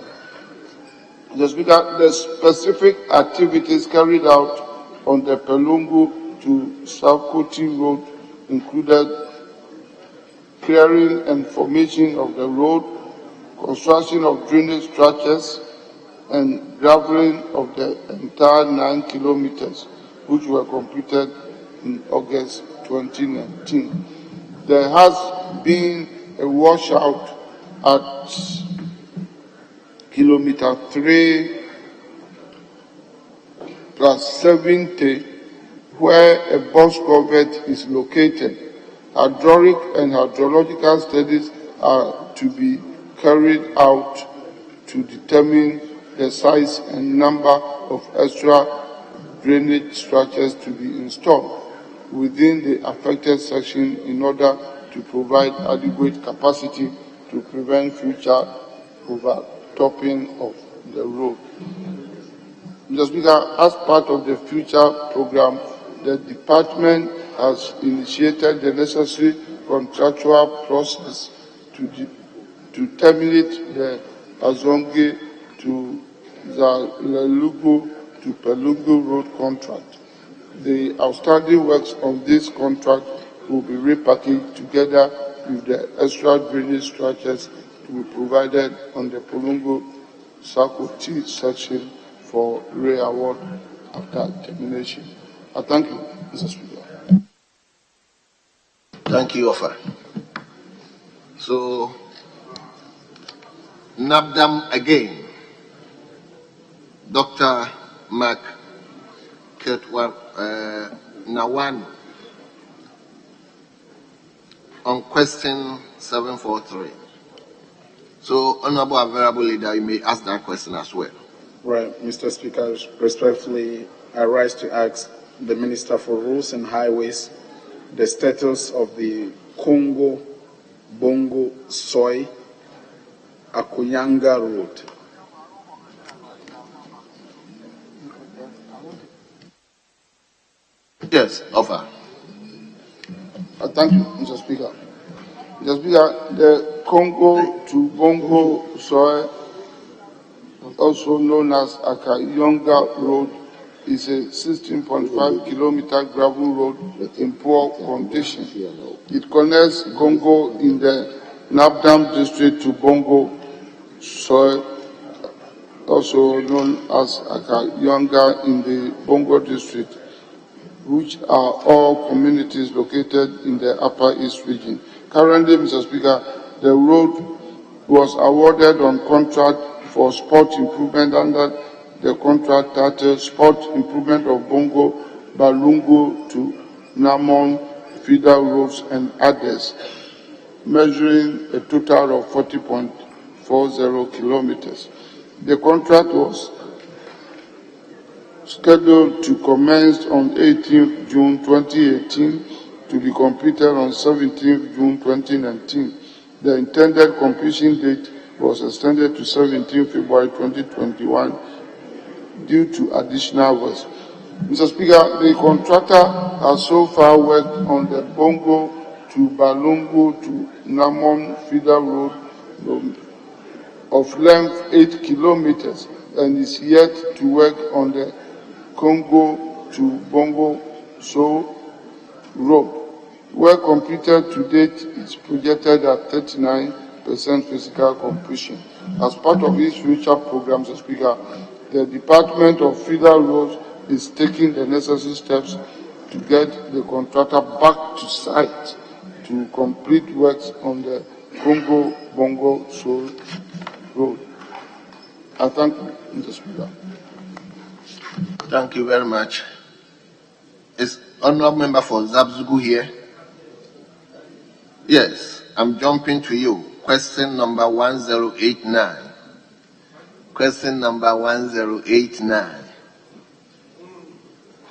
Mr. Speaker, the specific activities carried out on the Pelungu to Sakoti Road included clearing and formation of the road, construction of drainage structures, and graveling of the entire 9 kilometers, which were completed in August 2019. There has been a washout at kilometer 3 plus 70, where a box culvert is located. Hydraulic and hydrological studies are to be carried out to determine the size and number of extra drainage structures to be installed within the affected section in order to provide adequate capacity to prevent future overtopping of the road. Mr. Speaker, as part of the future program, the department has initiated the necessary contractual process to terminate the Azonge to Zalelugu to Pelungu road contract. The outstanding works on this contract will be repackaged together with the extra drainage structures to be provided on the Pelungu Sakoti section for re-award after termination. I thank you, Mr. Speaker. Thank you, Offer. So, NABDAM again. Dr. Mark Nawan on question 743. So, Honorable Available Leader, you may ask that question as well. Right, Mr. Speaker, respectfully, I rise to ask the Minister for Roads and Highways the status of the Congo Bongo Soy Akuyanga Road. Yes, Offer. Thank you, Mr. Speaker. Mr. Speaker, the Congo to Bongo Soy, also known as Akayonga Road, is a 16.5 kilometer gravel road in poor condition. It connects Bongo in the Nabdam district to Bongo Soy, also known as Akayonga in the Bongo district, which are all communities located in the Upper East region. Currently, Mr. Speaker, the road was awarded on contract for sport improvement under the contract titled Sport Improvement of Bongo, Balungu to Namon Feeder Roads and others, measuring a total of 40.40 kilometers. The contract was scheduled to commence on 18th June 2018 to be completed on 17th June 2019. The intended completion date was extended to 17th February 2021 due to additional works. Mr. Speaker, the contractor has so far worked on the Bongo to Balungu to Namon Feeder Road of length 8 kilometers and is yet to work on the Congo to Bongo So Road. Work completed to date is projected at 39% physical completion. As part of this future program, Mr. Speaker, the Department of Feeder Roads is taking the necessary steps to get the contractor back to site to complete works on the Congo Bongo So Road. I thank you, Mr. Speaker. Thank you very much. Is Honorable Member for Zabzugu here? Yes, I'm jumping to you. Question number 1089. Question number 1089.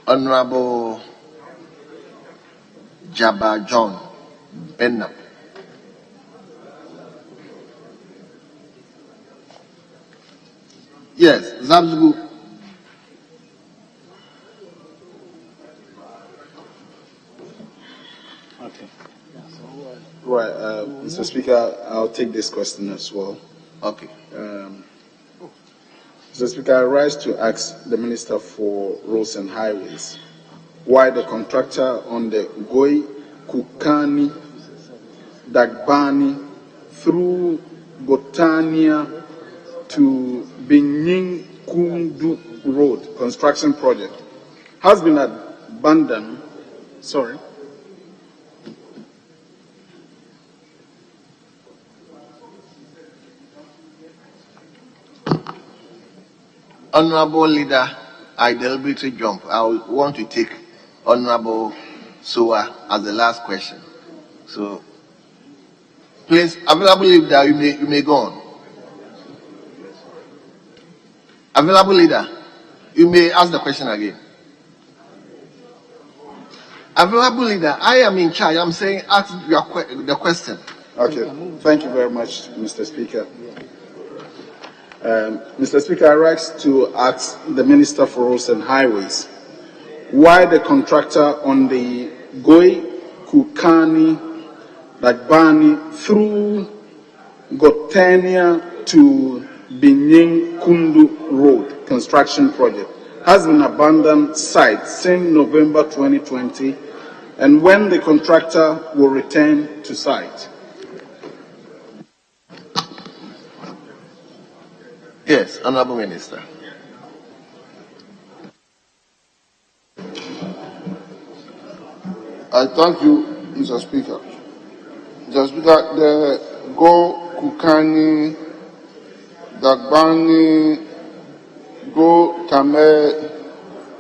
Honorable Jabba John Benham. Yes, Zabzugu. Right, Mr. Speaker, I'll take this question as well. Okay. Mr. Speaker, I rise to ask the Minister for Roads and Highways why the contractor on the Goi Kukani Dagbani through Gotania to Benin Kundu Road construction project has been abandoned. Sorry. Honorable Leader, I deliberately jump. I want to take Honorable Soa as the last question. So, please, available leader, you may go on. Available leader, you may ask the question again. Available leader, I am in charge. I'm saying ask the question. Okay. Thank you very much, Mr. Speaker. Mr. Speaker, I rise to ask the Minister for Roads and Highways why the contractor on the Goi Kukani Dagbani through Gotania to Benin Kundu Road construction project has been abandoned site since November 2020, and when the contractor will return to site. Yes, Honorable Minister. I thank you, Mr. Speaker. Mr. Speaker, the Go Kukani, Dagbani, Go Tame,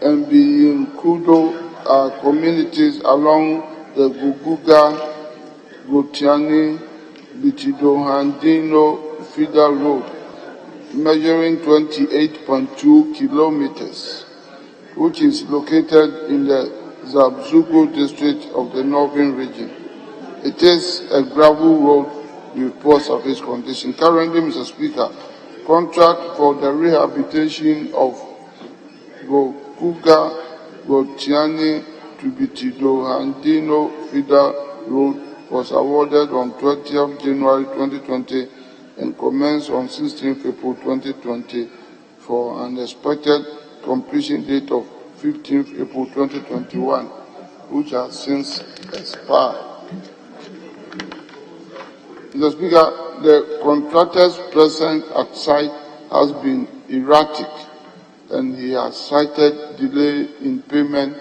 and Kudo are communities along the Guguga, Gotiani, Bitidohandino feeder road, measuring 28.2 kilometers, which is located in the Zabzugo district of the Northern region. It is a gravel road with poor surface condition. Currently, Mr. Speaker, contract for the rehabilitation of Gokuga, Gotiani to Bitidohandino feeder road was awarded on 20th January 2020 and commenced on 16th April 2020 for an expected completion date of 15th April 2021, which has since expired. Mr. Speaker, the contractor's presence at site has been erratic, and he has cited delay in payment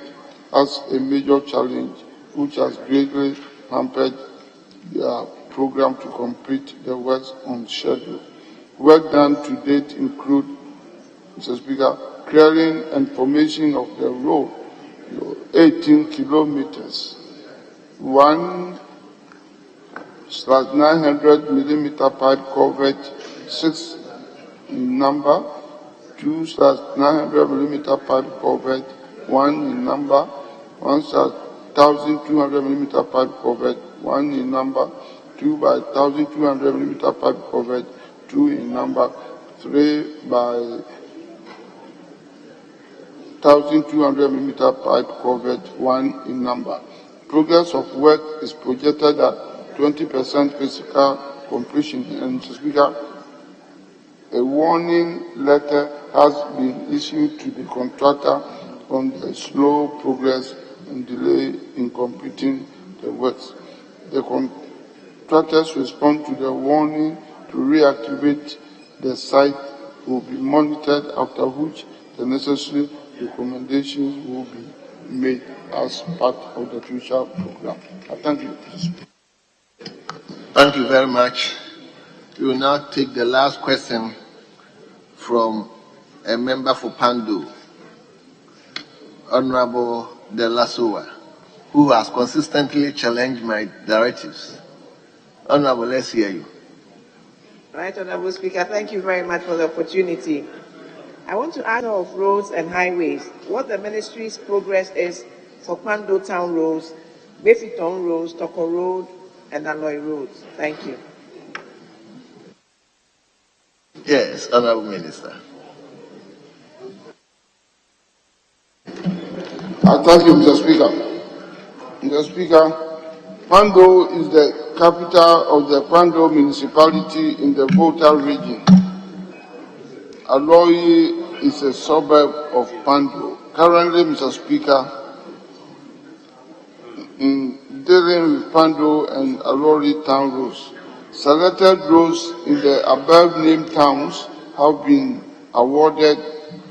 as a major challenge, which has greatly hampered their program to complete the works on schedule. Work done to date include, Mr. Speaker, clearing and formation of the road, 18 kilometers, 1/900 millimeter pipe covered, 6 in number, 2/900 millimeter pipe covered, 1 in number, 1,200 millimeter pipe covered, 1 in number, 2 by 1,200 millimeter pipe covered, 2 in number, 3 by 1,200 millimeter pipe covered, 1 in number. Progress of work is projected at 20% physical completion, and Mr. Speaker, a warning letter has been issued to the contractor on the slow progress and delay in completing the works. The contractor's response to the warning to reactivate the site will be monitored, after which the necessary recommendations will be made as part of the future program. I thank you. Thank you very much. We will now take the last question from a member for Pandu, Honorable De La Soa, who has consistently challenged my directives. Honorable, let's hear you. Right, Honorable Speaker, thank you very much for the opportunity. I want to ask of roads and highways what the ministry's progress is for Kwando Town roads, Befiton roads, Toko Road, and Alloy roads. Thank you. Yes, Honorable Minister. I thank you, Mr. Speaker. Mr. Speaker, Pando is the capital of the Pando municipality in the Volta region. Aloyi is a suburb of Pando. Currently, Mr. Speaker, in dealing with Pando and Aloyi town roads, selected roads in the above named towns have been awarded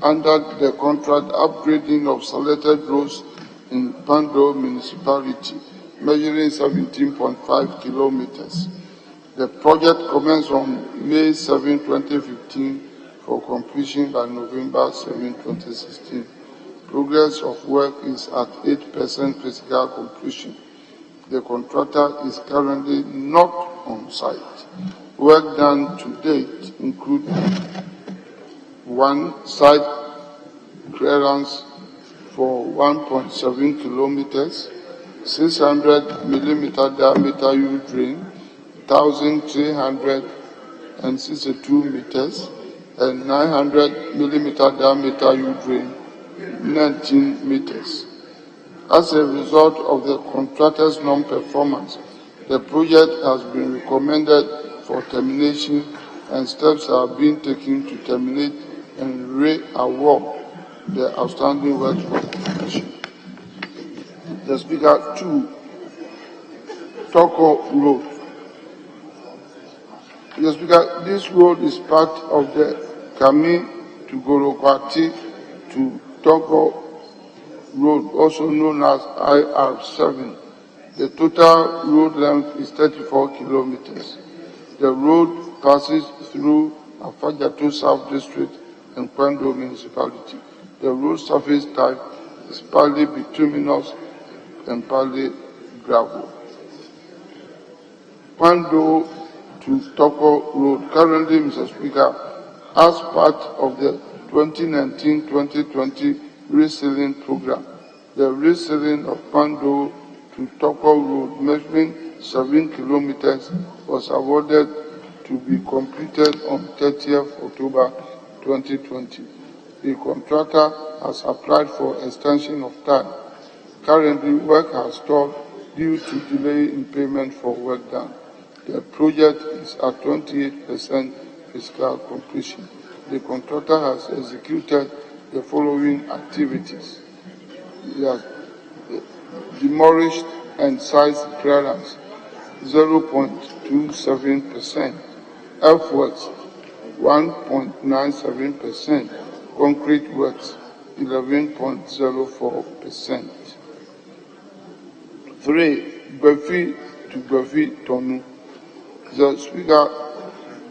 under the contract upgrading of selected roads in Pando municipality, measuring 17.5 kilometers. The project commenced on May 7, 2015 for completion by November 7, 2016. Progress of work is at 8% physical completion. The contractor is currently not on site. Work done to date include 1 site clearance for 1.7 kilometers, 600 millimeter diameter U drain, 1,362 meters, and 900 millimeter diameter U drain, 19 meters. As a result of the contractor's non-performance, the project has been recommended for termination and steps are being taken to terminate and re-award the outstanding work for completion. The Speaker, 2, Toko Road. The Speaker, this road is part of the Kami to Gorokwati to Toko Road, also known as IR7. The total road length is 34 kilometers. The road passes through Afajato South District and Kwando Municipality. The road surface type is partly bituminous and partly gravel. Kwando to Toko Road, currently, Mr. Speaker, as part of the 2019-2020 resealing program. The resealing of Pando to Toko Road, measuring 7 kilometers, was awarded to be completed on 30th October 2020. The contractor has applied for extension of time. Currently, work has stalled due to delay in payment for work done. The project is at 28% physical completion. The contractor has executed the following activities. He has demolished and site clearance 0.27%, earthworks 1.97%, concrete works 11.04%. 3. Gbefi to Gbefi Tonu. The Speaker,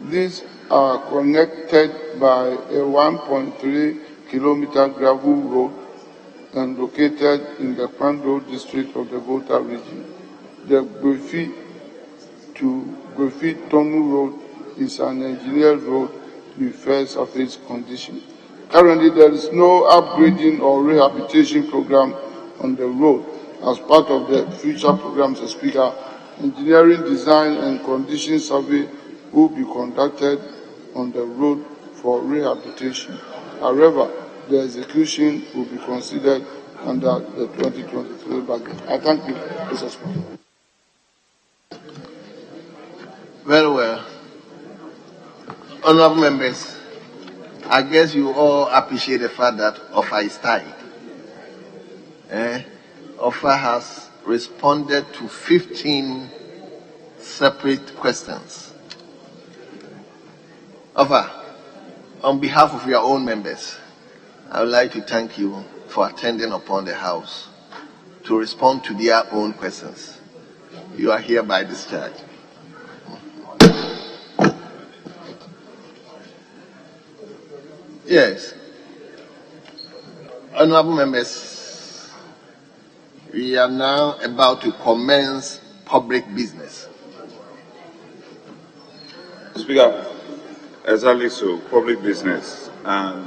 these are connected by a 1.3 kilometer gravel road and located in the Pando district of the Volta region. The Gbefi to Gbefi Tonu Road is an engineered road with fair surface condition. Currently, there is no upgrading or rehabilitation program on the road. As part of the future programs, the Speaker, engineering design and condition survey will be conducted on the road for rehabilitation. However, the execution will be considered under the 2023 budget. I thank you, Mr. Speaker. Very well. Honorable members, I guess you all appreciate the fact that offer is tied. Offer has responded to 15 separate questions. Offer, on behalf of your own members, I would like to thank you for attending upon the House to respond to their own questions. You are hereby discharged. Yes. Honorable members, we are now about to commence public business. Speaker, exactly so, public business. And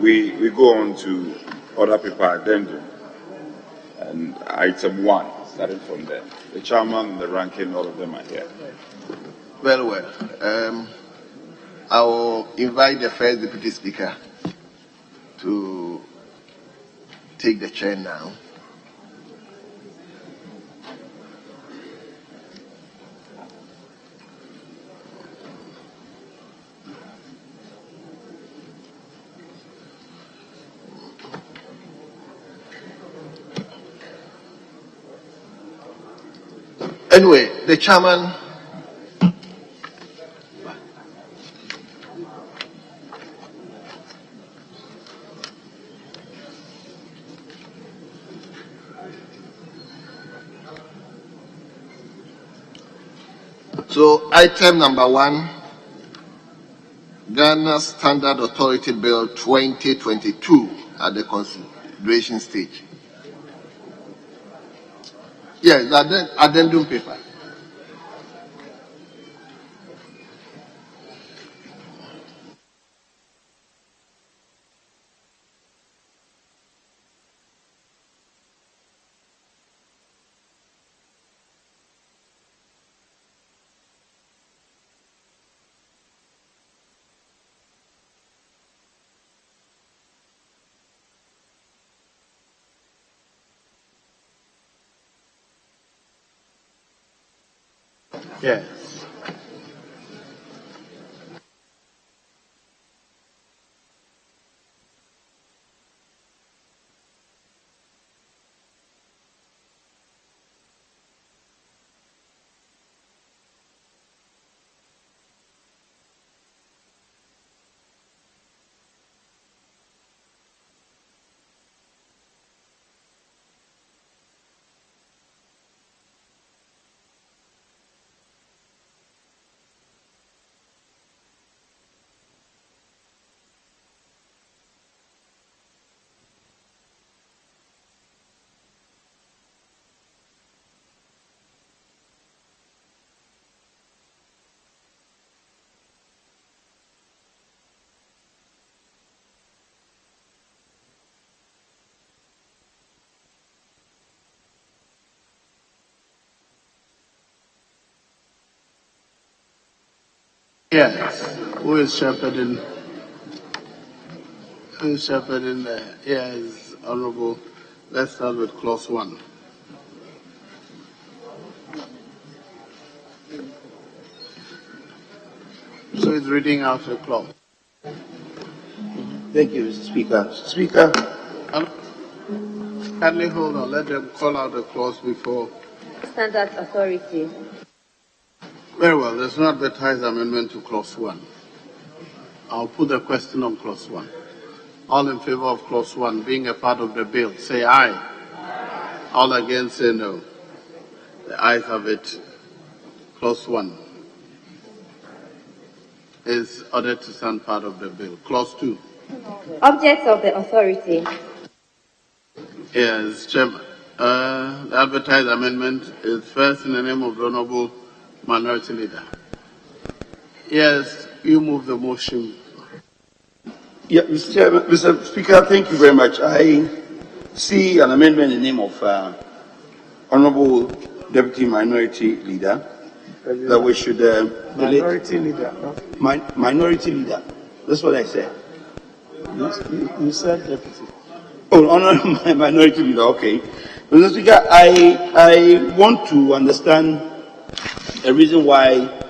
we go on to other paper addendum. And item 1, starting from there. The chairman and the ranking, all of them are here. Very well. I will invite the first deputy speaker to take the chair now. Anyway, the chairman. So, item number 1, Ghana Standard Authority Bill 2022 at the consideration stage. Yes, addendum paper. Yes. Yes. Who is shepherding? Who is shepherding there? Yes, Honorable. Let's start with clause 1. So it's reading out the clause. Thank you, Mr. Speaker. Mr. Speaker. Kindly hold on. Let them call out the clause before. Standard Authority. Very well. There's no advertised amendment to clause 1. I'll put the question on clause 1. All in favor of clause 1 being a part of the bill, say aye. All against, say no. The ayes have it. Clause 1 is ordered to stand part of the bill. Clause 2. Objects of the authority. Yes, Chairman. The advertised amendment is first in the name of the Honorable Minority Leader. Yes, you move the motion. Yeah, Mr. Speaker, thank you very much. I see an amendment in the name of Honorable Deputy Minority Leader that we should Minority Leader. Minority Leader. That's what I said. You said Deputy. Oh, Honorable Minority Leader. Okay, Mr. Speaker, I want to understand the reason why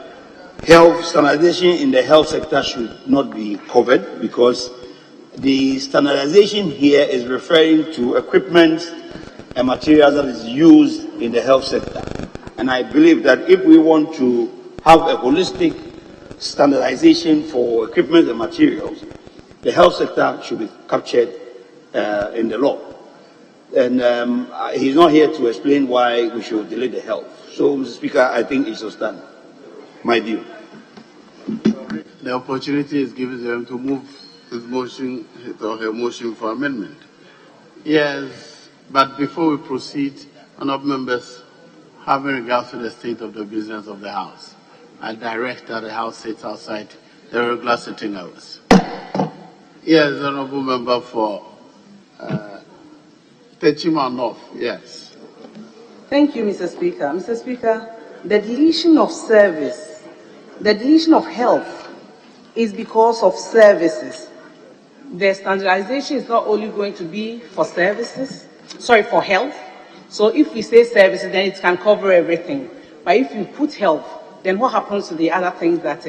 health standardization in the health sector should not be covered, because the standardization here is referring to equipment and materials that is used in the health sector. And I believe that if we want to have a holistic standardization for equipment and materials, the health sector should be captured in the law. And he's not here to explain why we should delay the health. So, Mr. Speaker, I think it should stand. My view. The opportunity is given to him to move his motion or her motion for amendment. Yes, but before we proceed, honourable members, having regards to the state of the business of the House, I direct that the House sits outside the regular sitting hours. Yes, honourable member for Techima North. Yes. Thank you, Mr. Speaker. Mr. Speaker, the deletion of service, the deletion of health is because of services. The standardization is not only going to be for services, for health. So if we say services, then it can cover everything. But if you put health, then what happens to the other things that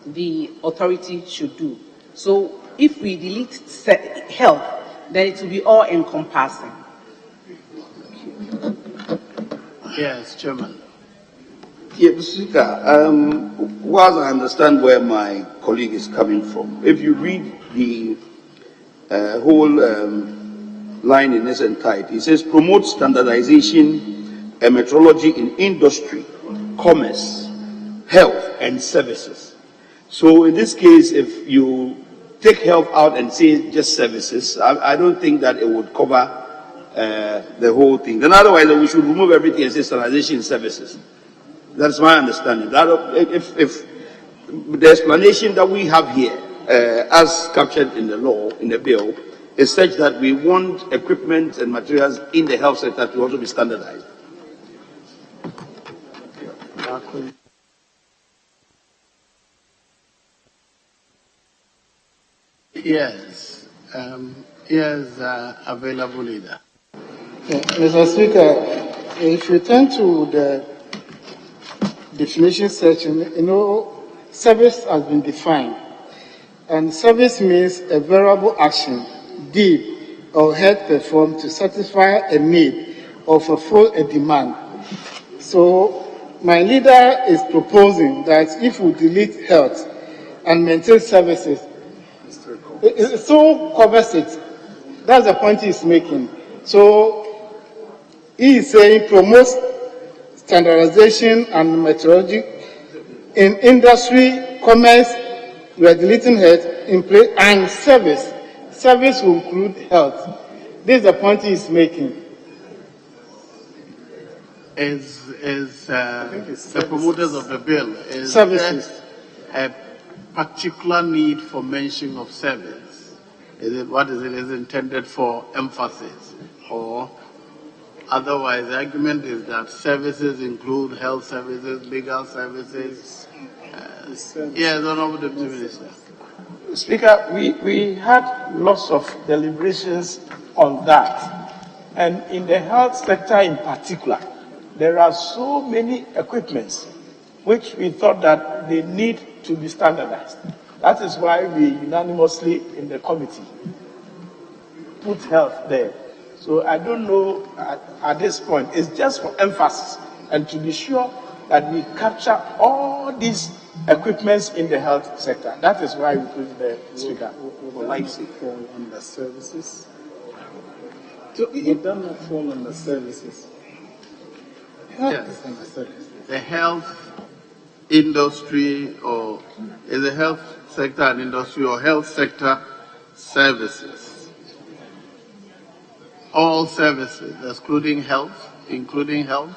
the authority should do? So if we delete health, then it will be all encompassing. Yes, Chairman. Yeah, Mr. Speaker, whilst I understand where my colleague is coming from, if you read the whole line in its entirety, it says promote standardization and metrology in industry, commerce, health, and services. So in this case, if you take health out and say just services, I don't think that it would cover the whole thing. Then otherwise, we should remove everything and say standardization services. That's my understanding. That if the explanation that we have here, as captured in the law, in the bill, is such that we want equipment and materials in the health sector to also be standardized. Yes. Yes, available leader. Mr. Speaker, if you turn to the definition section, service has been defined. And service means a variable action, deed, or head performed to satisfy a need or fulfill a demand. So my leader is proposing that if we delete health and maintain services, it so covers it. That's the point he's making. So he is saying promote standardization and methodology in industry, commerce, we are deleting health in place, and service. Service will include health. This is the point he is making. The promoters of the bill is Services. a particular need for mention of service. Is it what is it is intended for emphasis, or otherwise the argument is that services include health services, legal services. Yes, Honorable Deputy Minister. Speaker, we had lots of deliberations on that. And in the health sector in particular, there are so many equipments which we thought that they need to be standardized. That is why we unanimously in the committee put health there. So I don't know at this point. It's just for emphasis and to be sure that we capture all these equipments in the health sector. That is why we put it there, Speaker. Would like to fall under services? Would that not fall under services? Yes, under services. The health industry, or is the health sector an industry, or health sector services? All services, excluding health, including health.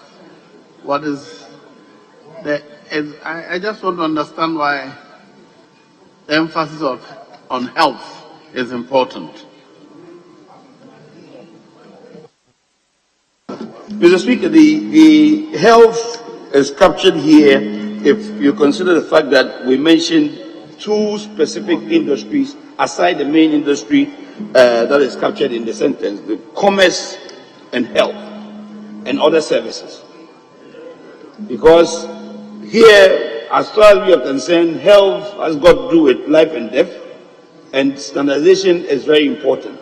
What is the? I just want to understand why the emphasis on health is important. Mr. Speaker, the health is captured here if you consider the fact that we mentioned two specific industries aside the main industry that is captured in the sentence, the commerce and health and other services. Because here, as far as we are concerned, health has got to do with life and death, and standardization is very important.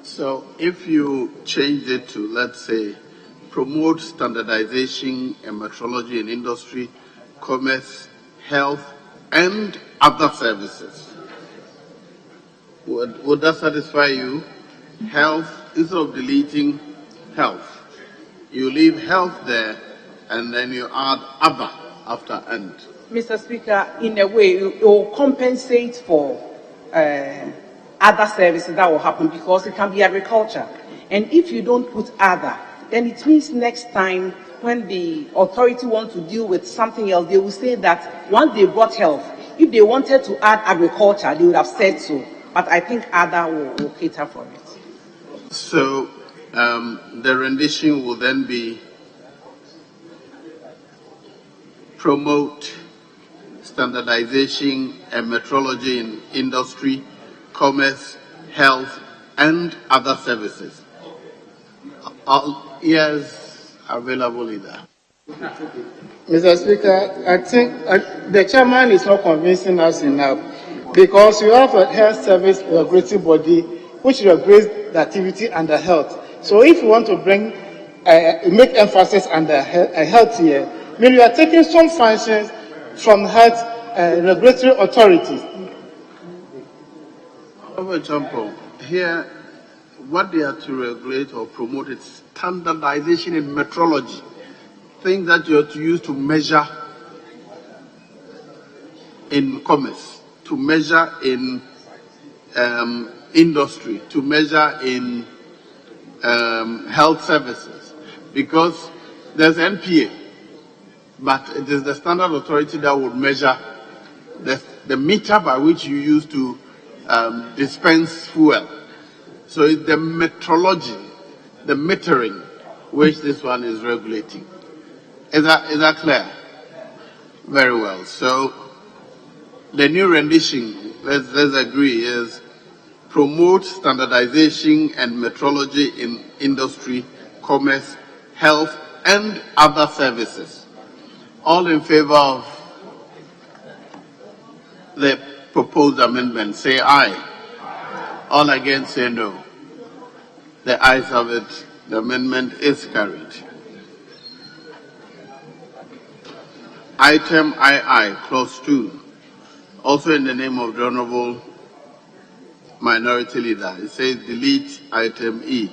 So if you change it to, let's say, promote standardization and metrology in industry, commerce, health, and other services, would that satisfy you? Health, instead of deleting health, you leave health there, and then you add other after end. Mr. Speaker, in a way, it will compensate for other services that will happen because it can be agriculture. And if you don't put other, then it means next time when the authority wants to deal with something else, they will say that once they brought health, if they wanted to add agriculture, they would have said so. But I think other will cater for it. So the rendition will then be promote standardization and metrology in industry, commerce, health, and other services. Yes, available leader. Mr. Speaker, I think the chairman is not convincing us enough because you have a health service regulatory body which regulates the activity under health. So if you want to make emphasis under health here, I mean, you are taking some functions from health regulatory authorities. For example, here, what they are to regulate or promote is standardization in metrology, things that you are to use to measure in commerce, to measure in industry, to measure in health services, because there's NPA, but it is the standard authority that would measure the meter by which you use to dispense fuel. So it's the metrology, the metering, which this one is regulating. Is that clear? Very well. So the new rendition, let's agree, is promote standardization and metrology in industry, commerce, health, and other services. All in favor of the proposed amendment, say aye. All against, say no. The ayes have it. The amendment is carried. Item II, Clause 2, also in the name of the Honorable Minority Leader. It says delete item E.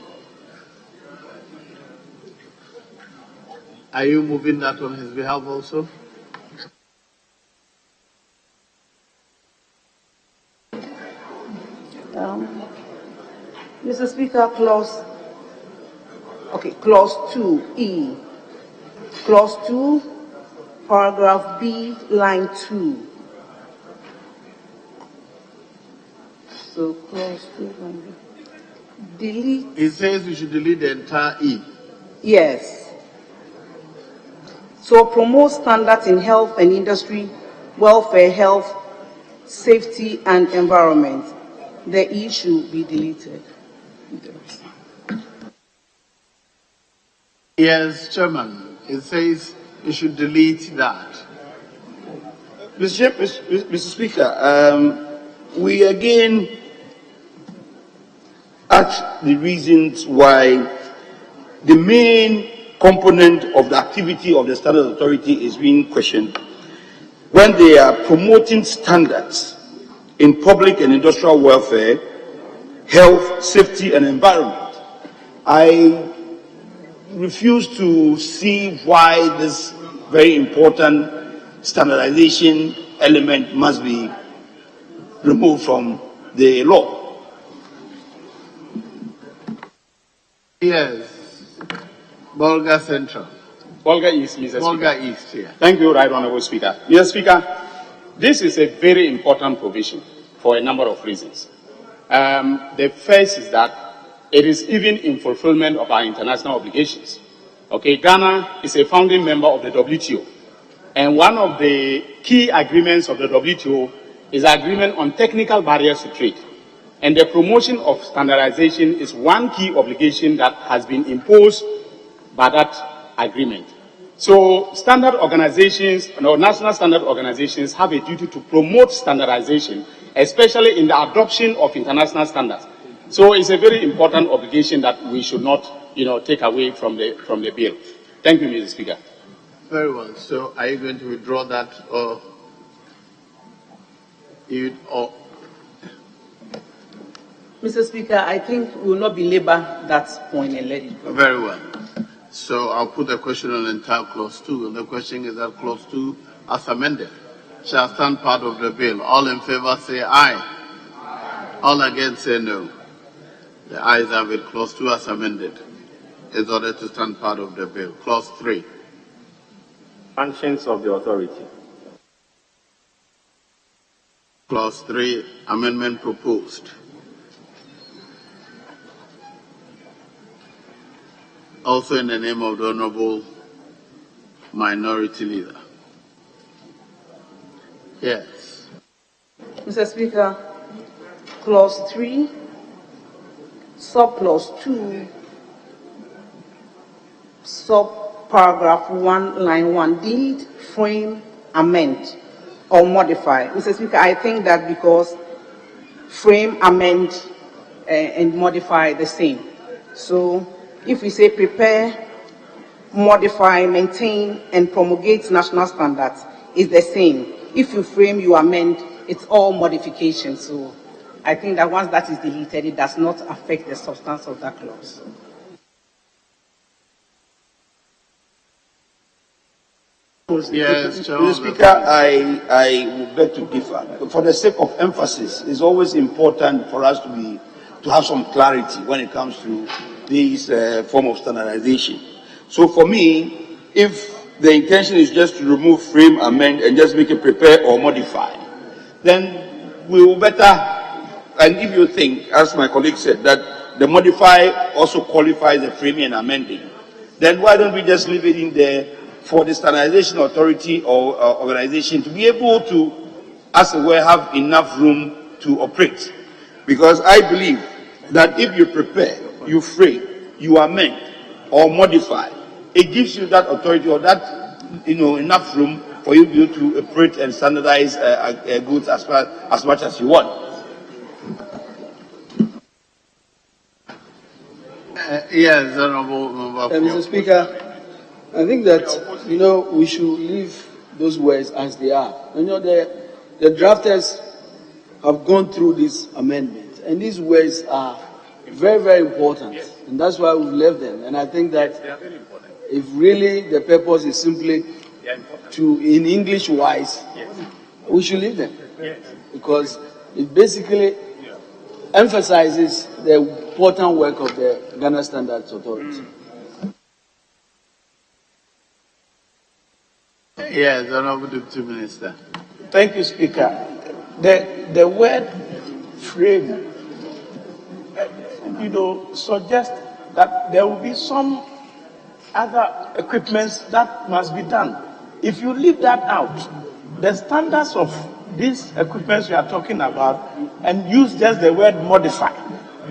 Are you moving that on his behalf also? Mr. Speaker, Clause 2E. Clause 2, paragraph B, line 2. So, Clause 2, line B. Delete. It says we should delete the entire E. Yes. So, promote standards in health and industry, welfare, health, safety, and environment. The E should be deleted. Yes, Chairman. It says you should delete that. Mr. Speaker, we again ask the reasons why the main component of the activity of the Standards Authority is being questioned when they are promoting standards in public and industrial welfare, health, safety, and environment. I refuse to see why this very important standardization element must be removed from the law. Yes. Bolga Central. Bolga East, Mr. Bolga Speaker. East, yeah. Thank you, Right Honorable Speaker. Mr. Speaker, this is a very important provision for a number of reasons. The first is that it is even in fulfillment of our international obligations. Okay, Ghana is a founding member of the WTO. And one of the key agreements of the WTO is agreement on technical barriers to trade. And the promotion of standardization is one key obligation that has been imposed by that agreement. So standard organizations, national standard organizations have a duty to promote standardization, especially in the adoption of international standards. So it's a very important obligation that we should not, take away from the bill. Thank you, Mr. Speaker. Very well. So are you going to withdraw that or Mr. Speaker, I think we will not belabor that point and let it go. Very well. So I'll put the question on the entire clause 2. And the question is that clause 2, as amended, shall stand part of the bill. All in favor say aye. All against say no. The ayes have it. Clause 2 as amended is ordered to stand part of the bill. Clause 3. Functions of the authority. Clause 3, amendment proposed. Also in the name of the Honorable Minority Leader. Yes. Mr. Speaker, Clause 3, Sub-Clause 2, Sub-Paragraph 1, Line 1, delete, frame, amend, or modify. Mr. Speaker, I think that because frame, amend, and modify the same. So if we say prepare modify, maintain, and promulgate national standards is the same. If you frame, you amend, it's all modification. So I think that once that is deleted, it does not affect the substance of that clause. Yes, Mr. Speaker, I would beg to differ. For the sake of emphasis, it's always important for us to have some clarity when it comes to this form of standardization. So for me, if the intention is just to remove, frame, amend, and just make it prepare or modify, then we will better, and if you think, as my colleague said, that the modify also qualifies the framing and amending, then why don't we just leave it in there for the standardization authority or organization to be able to, as it were, have enough room to operate? Because I believe that if you prepare, you frame, you amend, or modify, it gives you that authority or that, enough room for you to be able to operate and standardize goods as much as you want. Yes, Honorable Member. Mr. Speaker, I think that, we should leave those words as they are. The drafters have gone through this amendment, and these words are very, very important, and that's why we've left them. And I think that if really the purpose is simply to, in English-wise, we should leave them, because it basically emphasizes the important work of the Ghana Standards Authority. Yes, Honorable Deputy Minister. Thank you, Speaker. The word frame, suggests that there will be some other equipments that must be done. If you leave that out, the standards of these equipments we are talking about and use just the word modify,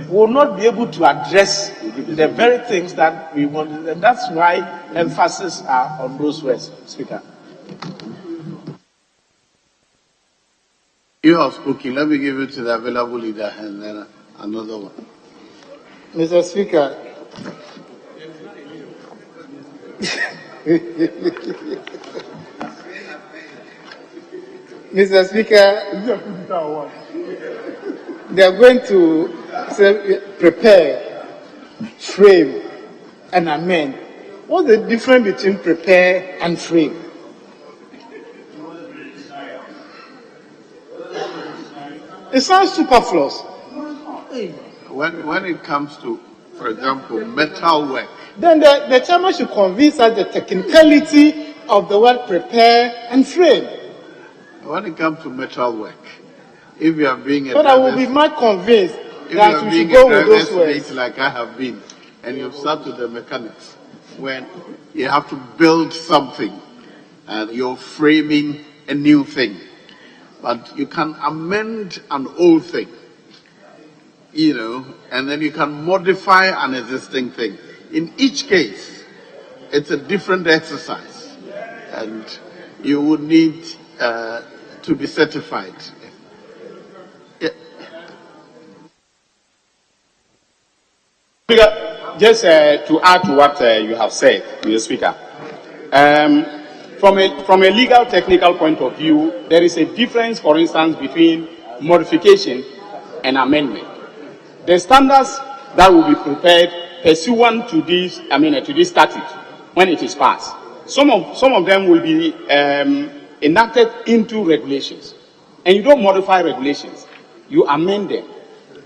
will not be able to address the very things that we want. And that's why emphasis are on those words, Speaker. You have spoken. Let me give it to the available leader and then another one. Mr. Speaker. Mr. Speaker, they are going to prepare, frame, and amend. What's the difference between prepare and frame? It sounds superfluous. When it comes to, for example, metal work, then the chairman should convince us the technicality of the word prepare and frame. When it comes to metal work, if you are being a I will be much convinced that we should go with those words. Like I have been, and you start with the mechanics, when you have to build something and you're framing a new thing. But you can amend an old thing, and then you can modify an existing thing. In each case, it's a different exercise, and you would need to be certified. Yeah. Speaker, just to add to what you have said, Mr. Speaker, from a legal technical point of view, there is a difference, for instance, between modification and amendment. The standards that will be prepared pursuant to this, to this statute, when it is passed, some of them will be enacted into regulations, and you don't modify regulations, you amend them.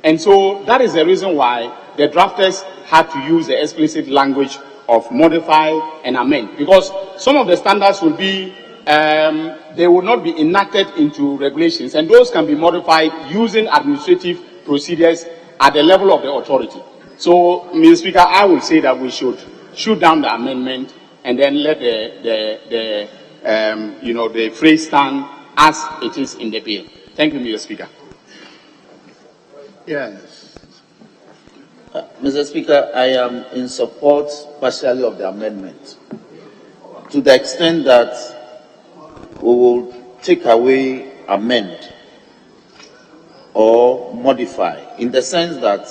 And so that is the reason why the drafters had to use the explicit language of modify and amend, because some of the standards will be, they will not be enacted into regulations, and those can be modified using administrative procedures at the level of the authority. So, Mr. Speaker, I will say that we should shoot down the amendment and then let the phrase stand as it is in the bill. Thank you, Mr. Speaker. Yes. Mr. Speaker, I am in support partially of the amendment, to the extent that we will take away amend or modify, in the sense that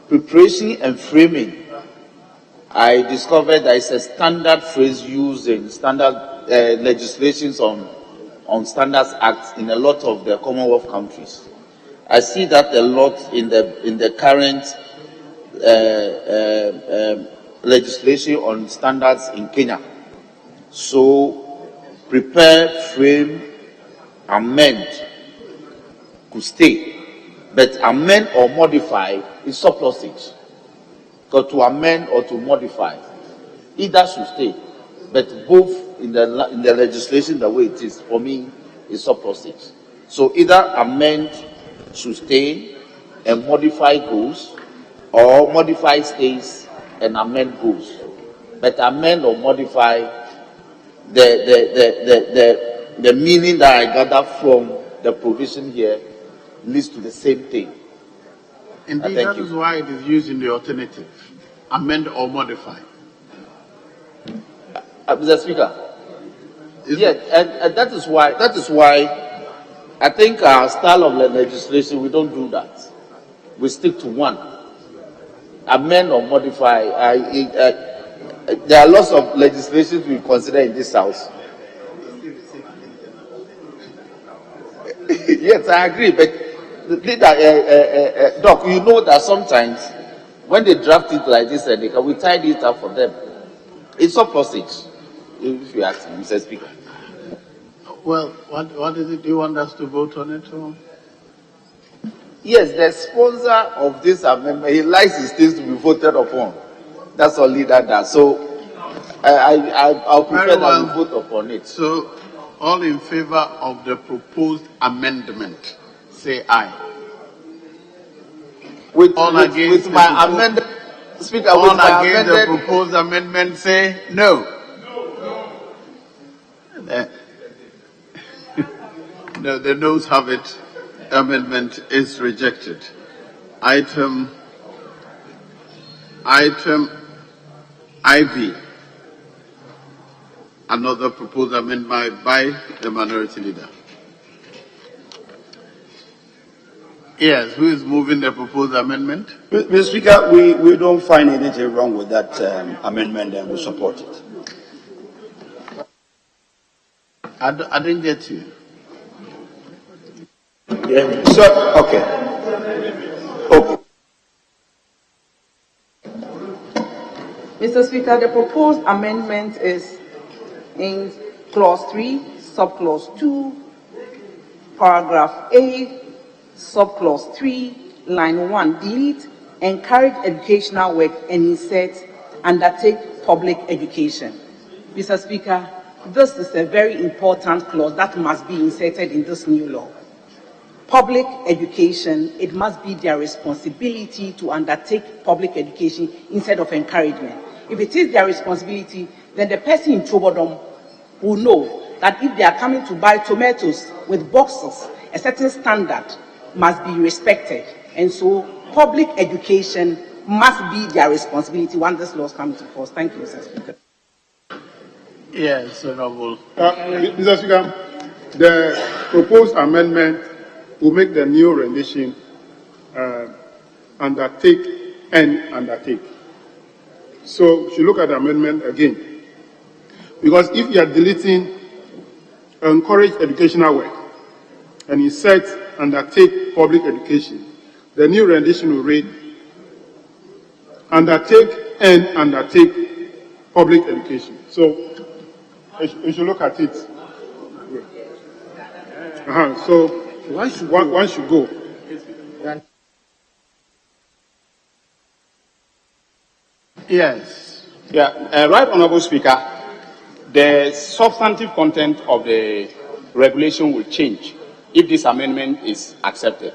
preparation and framing I discovered there is a standard phrase used in standard legislations on Standards Acts in a lot of the Commonwealth countries. I see that a lot in the current legislation on standards in Kenya. So, prepare, frame, amend could stay, but amend or modify is surplusage. Because to amend or to modify, either should stay, but both in the legislation the way it is, for me, is surplusage. So either amend should stay and modify goes, or modify stays and amend goes. But amend or modify, the meaning that I gather from the provision here leads to the same thing. Indeed, that is why it is used in the alternative. Amend or modify. Mr. Speaker, yes, and that is why I think our style of legislation, we don't do that. We stick to one. Amend or modify. There are lots of legislations we consider in this house. Yes, I agree, but Doc, you know that sometimes when they draft it like this, we tidy it up for them. It's surplusage, if you ask me, Mr. Speaker. Well, what is it you want us to vote on it? Or? Yes, the sponsor of this amendment, he likes his things to be voted upon. That's all leader does. So, I'll prefer that we vote upon it. So, all in favor of the proposed amendment, say aye. With my amendment, Speaker, all against the proposed amendment, say no. No, the noes have it. Amendment is rejected. Item IV. Another proposed amendment by the minority leader. Yes, who is moving the proposed amendment? Mr. Speaker, we don't find anything wrong with that amendment and we support it. I didn't get you. Yeah, so, okay. Mr. Speaker, the proposed amendment is in clause 3, subclause 2, paragraph A, subclause 3, line 1, delete encourage educational work and insert undertake public education. Mr. Speaker, this is a very important clause that must be inserted in this new law. Public education, it must be their responsibility to undertake public education instead of encouragement. If it is their responsibility, then the person in Chobodom will know that if they are coming to buy tomatoes with boxes, a certain standard must be respected. And so public education must be their responsibility once this law comes to force. Thank you, Mr. Speaker. Yes, Honorable. Mr. Speaker, the proposed amendment will make the new rendition undertake and undertake. So you should look at the amendment again. Because if you are deleting encourage educational work and insert undertake public education, the new rendition will read undertake and undertake public education. So you should look at it. So one should go. Yes. Yeah, Right Honorable Speaker, the substantive content of the regulation will change if this amendment is accepted.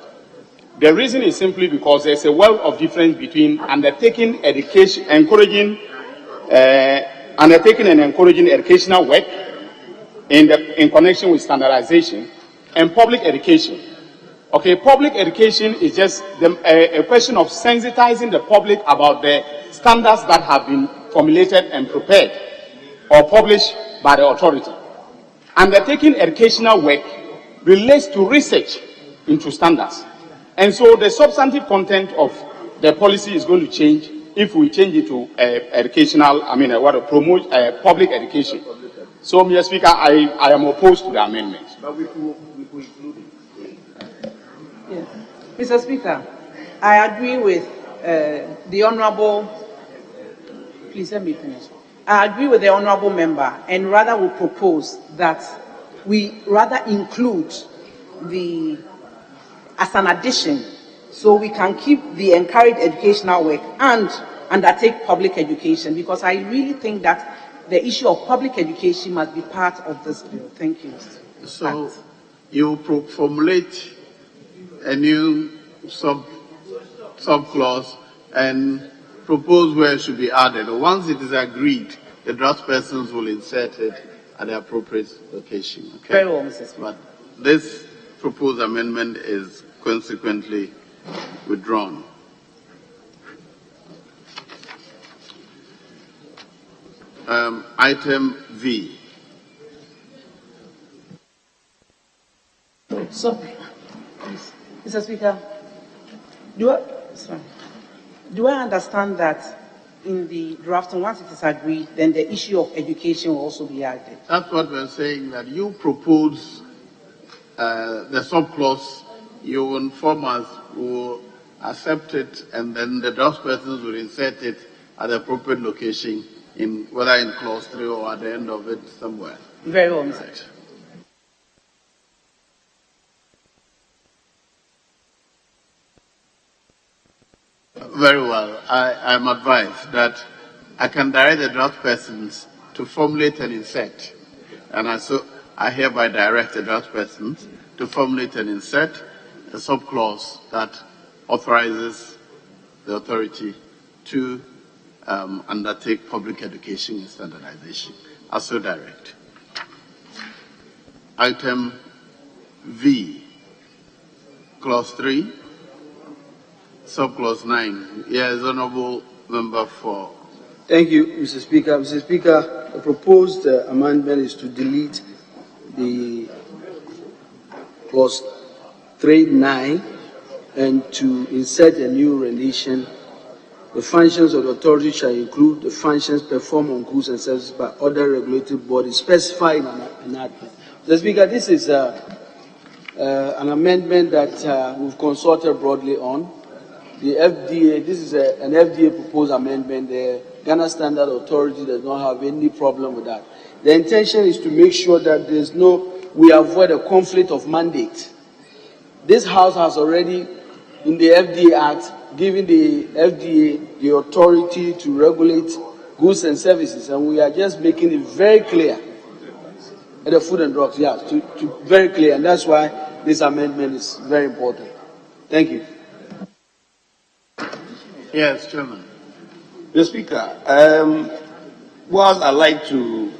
The reason is simply because there's a world of difference between undertaking education, encouraging and encouraging educational work in connection with standardization and public education. Okay, public education is just a question of sensitizing the public about the standards that have been formulated and prepared or published by the authority. Undertaking educational work relates to research into standards. And so the substantive content of the policy is going to change if we change it to educational, promote public education. So, Mr. Speaker, I am opposed to the amendment. But we could include it. Yes. Mr. Speaker, I agree with the Honorable. Please let me finish. I agree with the Honorable Member, and rather will propose that we rather include as an addition, so we can keep the encourage educational work and undertake public education, because I really think that the issue of public education must be part of this bill. Thank you. So you formulate a new sub-clause and propose where it should be added. Once it is agreed, the draft persons will insert it at the appropriate location. Okay? Very well, Mr. Speaker. But this proposed amendment is consequently withdrawn. Item V. So, Mr. Speaker, do I understand that in the drafting, once it is agreed, then the issue of education will also be added? That's what we're saying, that you propose the subclause, you will inform us, will accept it, and then the draft persons will insert it at the appropriate location, whether in clause 3 or at the end of it somewhere. Very well, Mr. Right. Very well. I am advised that I can direct the draft persons to formulate and insert. And I hereby direct the draft persons to formulate and insert a subclause that authorizes the authority to undertake public education and standardization. I so direct. Item V, clause 3. Subclause 9. Yes, Honorable Member for. Thank you, Mr. Speaker. Mr. Speaker, the proposed amendment is to delete the clause 3(9) and to insert a new rendition. The functions of the authority shall include the functions performed on goods and services by other regulatory bodies specified in an enactment. Mr. Speaker, this is an amendment that we've consulted broadly on. The FDA, this is an FDA proposed amendment. The Ghana Standard Authority does not have any problem with that. The intention is to make sure that we avoid a conflict of mandate. This House has already, in the FDA Act, given the FDA the authority to regulate goods and services, and we are just making it very clear. The Food and Drugs, yeah, to very clear, and that's why this amendment is very important. Thank you. Yes, Chairman. Mr. Speaker, whilst I like to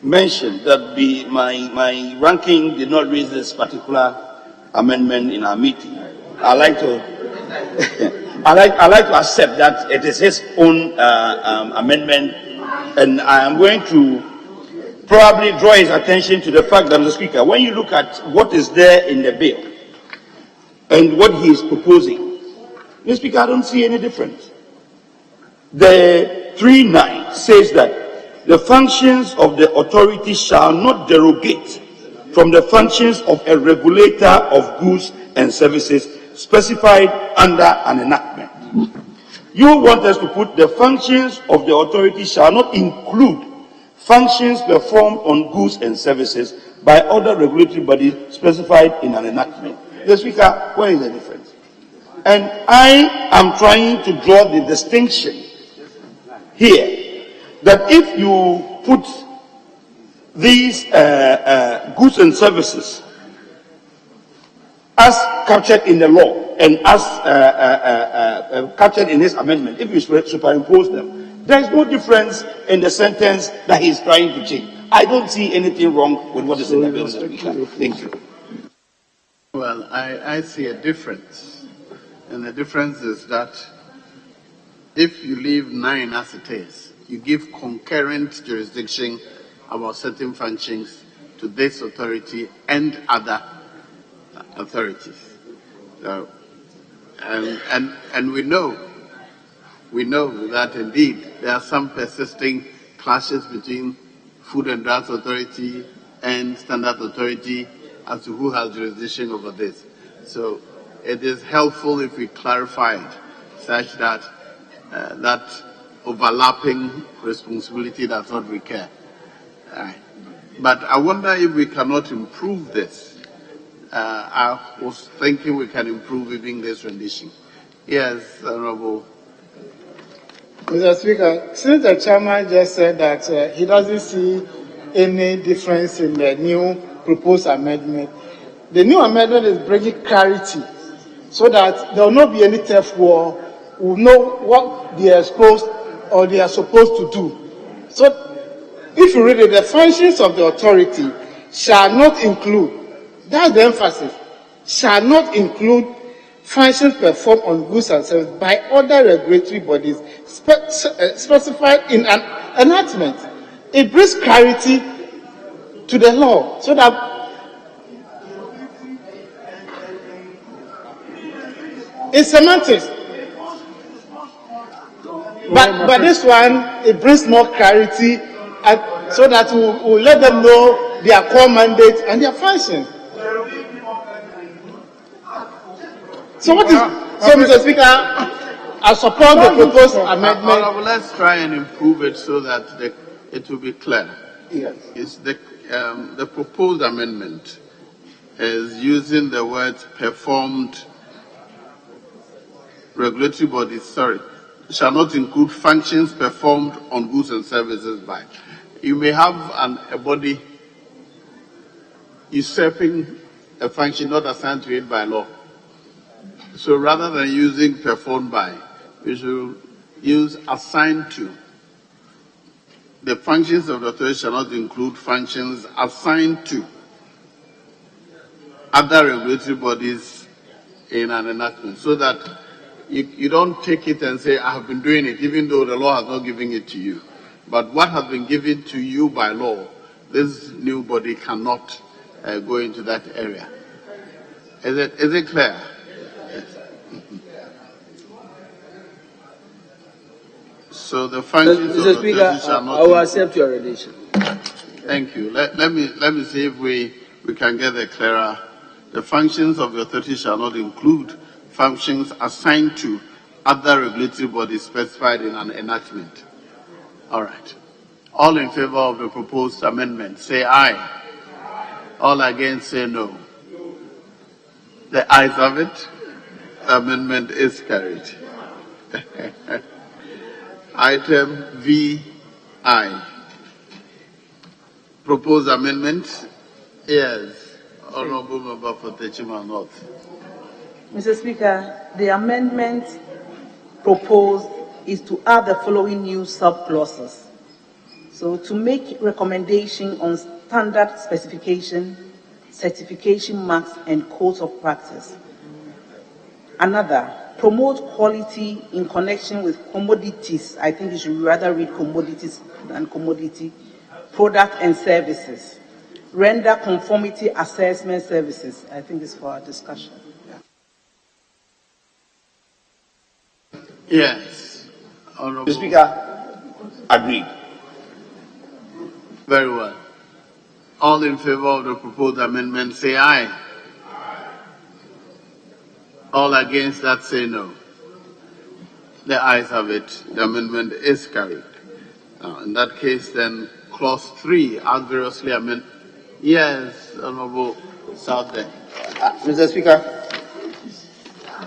mention that my ranking did not raise this particular amendment in our meeting, I like to I like to accept that it is his own amendment, and I am going to probably draw his attention to the fact that, Mr. Speaker, when you look at what is there in the bill and what he is proposing, Mr. Speaker, I don't see any difference. The 3(9) says that the functions of the authority shall not derogate from the functions of a regulator of goods and services specified under an enactment. You want us to put the functions of the authority shall not include functions performed on goods and services by other regulatory bodies specified in an enactment. The Speaker, what is the difference? And I am trying to draw the distinction here that if you put these goods and services as captured in the law and as captured in this amendment, if you superimpose them, there is no difference in the sentence that he is trying to change. I don't see anything wrong with what is in the bill, Mr. Speaker. Thank you. Well, I see a difference. And the difference is that if you leave 9 as it is, you give concurrent jurisdiction about certain functions to this authority and other authorities. So, and we know that indeed there are some persisting clashes between Food and Drugs Authority and Standard Authority as to who has jurisdiction over this. So it is helpful if we clarify it such that that overlapping responsibility does not recur. But I wonder if we cannot improve this. I was thinking we can improve even this rendition. Yes, Honorable. Mr. Speaker, since the chairman just said that he doesn't see any difference in the new proposed amendment, the new amendment is bringing clarity so that there will not be any theft war. We will know what they are exposed or they are supposed to do. So, if you read it, the functions of the authority shall not include, that's the emphasis, shall not include functions performed on goods and services by other regulatory bodies specified in an enactment. It brings clarity to the law so that it's semantics. But this one, it brings more clarity so that we'll let them know their core mandate and their function. So what is, so Mr. Speaker, I support the proposed amendment. Let's try and improve it so that it will be clear. Yes. It's the proposed amendment is using the words performed regulatory bodies, shall not include functions performed on goods and services by. You may have a body usurping a function not assigned to it by law. So rather than using performed by, we should use assigned to. The functions of the authority shall not include functions assigned to other regulatory bodies in an enactment, so that you don't take it and say, I have been doing it, even though the law has not given it to you. But what has been given to you by law, this new body cannot go into that area. Is it clear? So the functions of the Speaker, shall not. I will accept your rendition. Thank you. Let me see if we can get it clearer. The functions of the authority shall not include functions assigned to other regulatory bodies specified in an enactment. All right. All in favor of the proposed amendment, say aye. All against, say no. The ayes have it. The amendment is carried. Item VI. Proposed amendment. Yes. Honorable Member for Techima North. Mr. Speaker, the amendment proposed is to add the following new sub-clauses. So, to make recommendation on standard specification, certification marks, and codes of practice. Another, promote quality in connection with commodities. I think you should rather read commodities than commodity, product and services. Render conformity assessment services. I think it's for our discussion. Yes. Honorable. Mr. Speaker, agreed. Very well. All in favor of the proposed amendment, say aye. All against that, say no. The ayes have it. The amendment is carried. Now, in that case, then, clause 3, as variously amended. Yes, Honorable Southern. Mr. Speaker,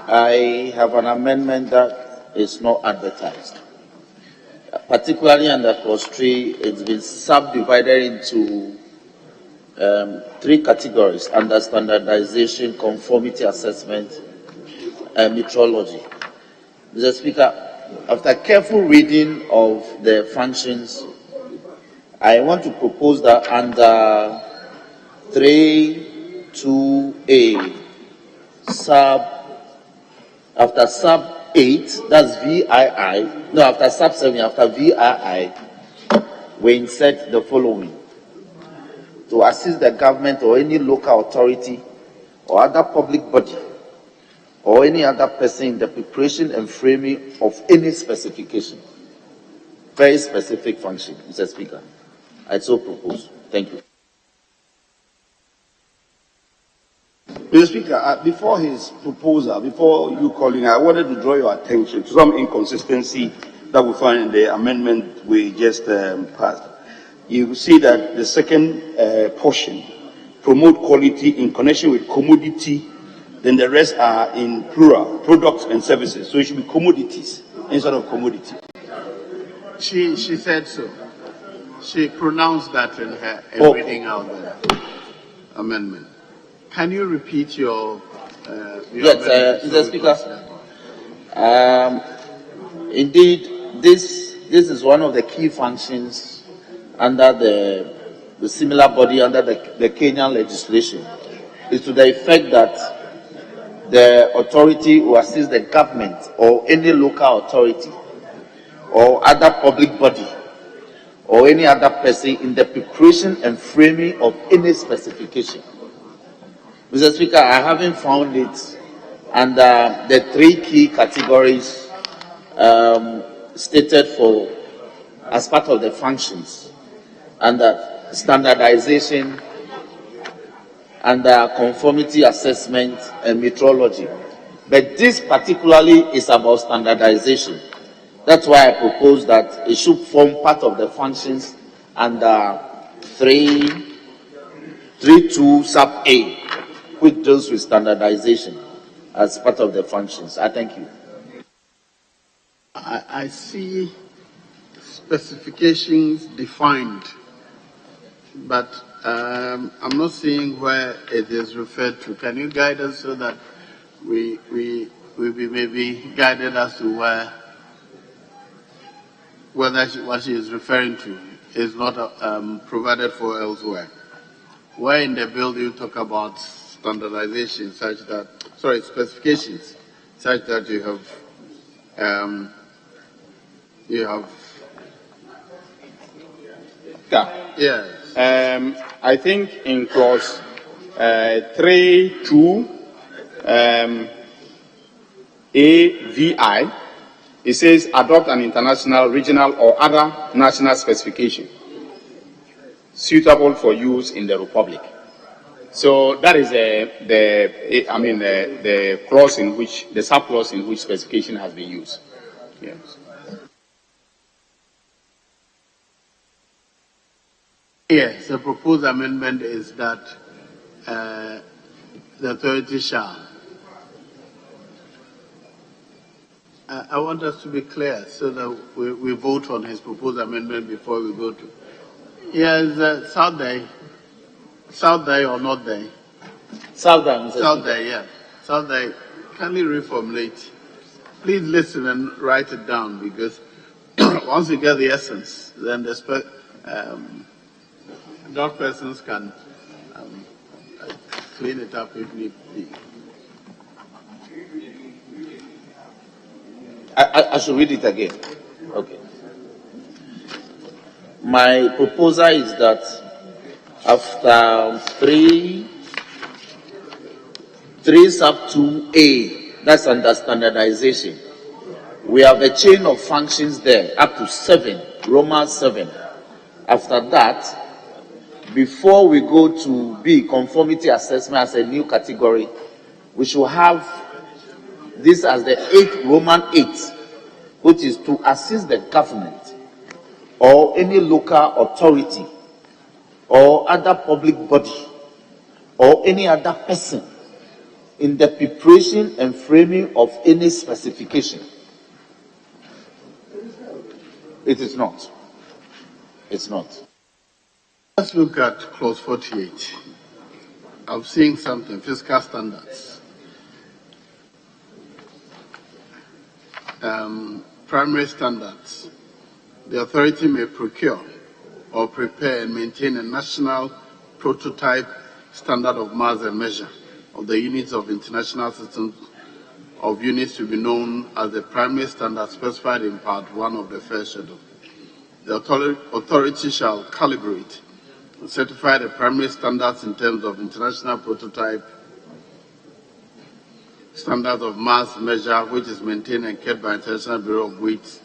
I have an amendment that is not advertised. Particularly under clause 3, it's been subdivided into 3 categories under standardization, conformity assessment, and metrology. Mr. Speaker, after careful reading of the functions, I want to propose that under 3(2)(a), after sub 8, that's VII, no, after sub 7, after VII, we insert the following: to assist the government or any local authority or other public body or any other person in the preparation and framing of any specification. Very specific function, Mr. Speaker. I so propose. Thank you. Mr. Speaker, before his proposal, before you calling, I wanted to draw your attention to some inconsistency that we find in the amendment we just passed. You see that the second portion, promote quality in connection with commodity, then the rest are in plural, products and services. So it should be commodities instead of commodity. She said so. She pronounced that in her reading out the amendment. Can you repeat your yes, Mr. Speaker. Indeed, this is one of the key functions under the similar body under the Kenyan legislation. Is to the effect that the authority will assist the government or any local authority or other public body or any other person in the preparation and framing of any specification. Mr. Speaker, I haven't found it under the three key categories stated for as part of the functions under standardization, under conformity assessment and metrology. But this particularly is about standardization. That's why I propose that it should form part of the functions under 3.2 sub A, which deals with standardization as part of the functions. I thank you. I see specifications defined, but I'm not seeing where it is referred to. Can you guide us so that we will be maybe guided as to whether what she is referring to is not provided for elsewhere? Where in the bill do you talk about standardization such that, specifications such that you have Yes. I think in clause 3.2 AVI, it says adopt an international, regional, or other national specification suitable for use in the Republic. So that is the clause in which, the sub-clause in which specification has been used. Yes. Yes, the proposed amendment is that the authority shall. I want us to be clear so that we vote on his proposed amendment before we go to. Yes, South Day or not Day? South Day, Mr. South Day, yeah. South Day, can you reformulate? Please listen and write it down, because once you get the essence, then the dot persons can clean it up if need be. I should read it again. Okay. My proposal is that after 3 sub 2A, that's under standardization, we have a chain of functions there up to 7, Roman 7. After that, before we go to B, conformity assessment as a new category, we should have this as the 8, Roman 8, which is to assist the government or any local authority or other public body or any other person in the preparation and framing of any specification. It is not. It's not. Let's look at clause 48. I'm seeing something, fiscal standards. Primary standards. The authority may procure or prepare and maintain a national prototype standard of mass and measure of the units of international systems of units to be known as the primary standard specified in part 1 of the first schedule. The authority shall calibrate and certify the primary standards in terms of international prototype standard of mass measure, which is maintained and kept by International Bureau of Weights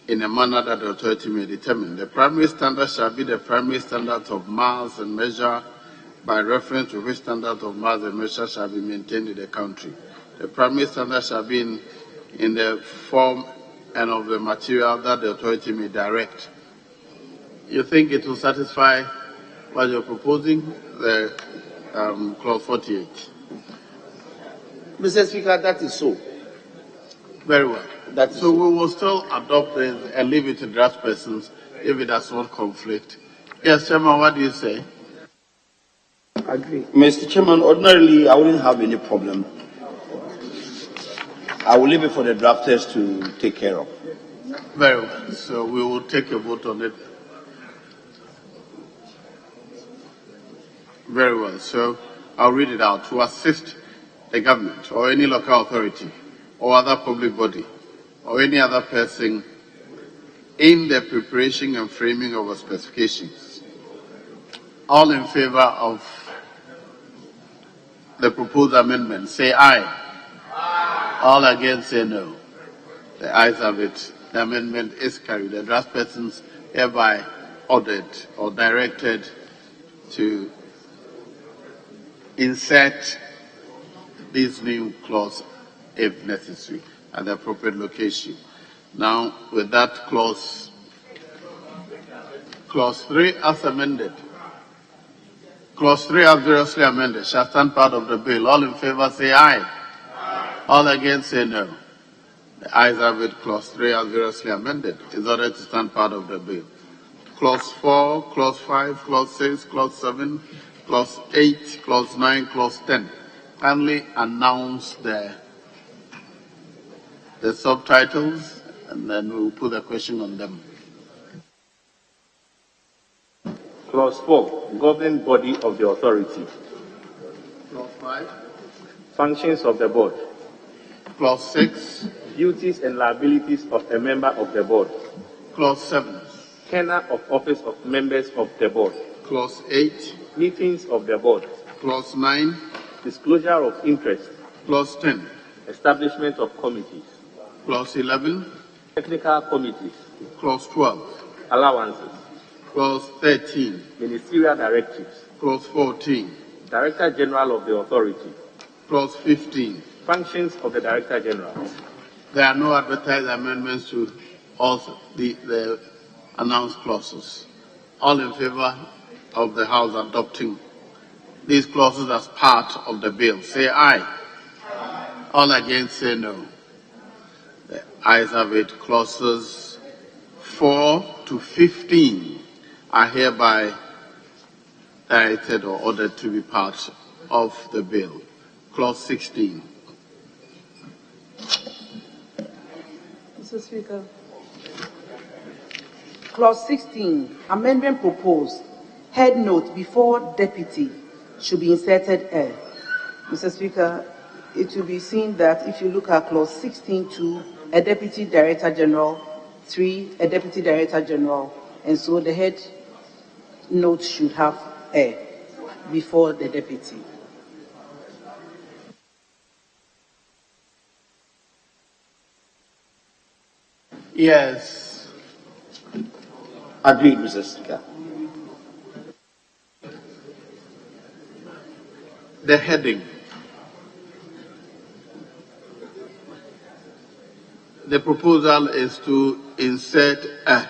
in a manner that the authority may determine. The primary standard shall be the primary standard of mass and measure, by reference to which standard of mass and measure shall be maintained in the country. The primary standard shall be in the form and of the material that the authority may direct. You think it will satisfy what you're proposing, the clause 48? Mr. Speaker, that is so. Very well. So we will still adopt this and leave it to draft persons if it does not conflict. Yes, Chairman, what do you say? Agree. Mr. Chairman, ordinarily I wouldn't have any problem. I will leave it for the drafters to take care of. Very well. So we will take a vote on it. Very well. So I'll read it out. To assist the government or any local authority or other public body or any other person in the preparation and framing of specifications. All in favor of the proposed amendment, say aye. Aye. All against, say no. The ayes have it. The amendment is carried. The draft persons hereby ordered or directed to insert this new clause if necessary at the appropriate location. Now, with that clause 3 as amended, clause 3 as variously amended shall stand part of the bill. All in favor say aye. Aye. All against say no. The ayes have it. Clause 3 as variously amended is ordered to stand part of the bill. Clause 4, clause 5, clause 6, clause 7, clause 8, clause 9, clause 10. Kindly announce the subtitles, and then we'll put a question on them. Clause 4, governing body of the authority. Clause 5. Functions of the board. Clause 6. Duties and liabilities of a member of the board. Clause 7. Tenure of office of members of the board. Clause 8. Meetings of the board. Clause 9. Disclosure of interest. Clause 10. Establishment of committees. Clause 11. Technical committees. Clause 12. Allowances. Clause 13. Ministerial directives. Clause 14. Director General of the authority. Clause 15. Functions of the Director General. There are no advertised amendments to all the announced clauses. All in favor of the House adopting these clauses as part of the bill, say aye. Aye. All against, say no. The ayes have it. Clauses 4 to 15 are hereby directed or ordered to be part of the bill. Clause 16. Mr. Speaker. Clause 16, amendment proposed. Head note before deputy should be inserted L. Mr. Speaker, it will be seen that if you look at clause 16.2, a deputy director general, 3, a deputy director general, and so the head note should have A before the deputy. Yes. Agreed, Mr. Speaker. The heading. The proposal is to insert A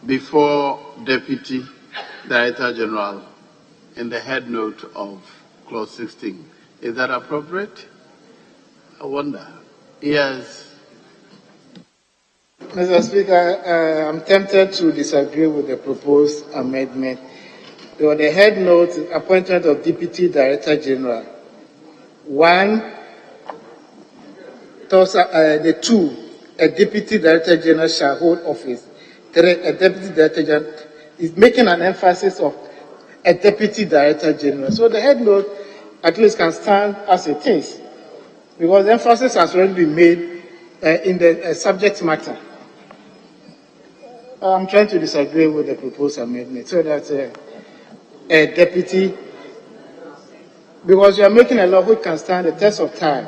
before Deputy Director General in the head note of clause 16. Is that appropriate? I wonder. Yes. Mr. Speaker, I'm tempted to disagree with the proposed amendment. So the head note, appointment of Deputy Director General. 1, the 2, a Deputy Director General shall hold office. 3, a Deputy Director General is making an emphasis of a Deputy Director General. So the head note at least can stand as it is, because the emphasis has already been made in the subject matter. I'm trying to disagree with the proposed amendment so that a deputy Because you are making a law which can stand the test of time.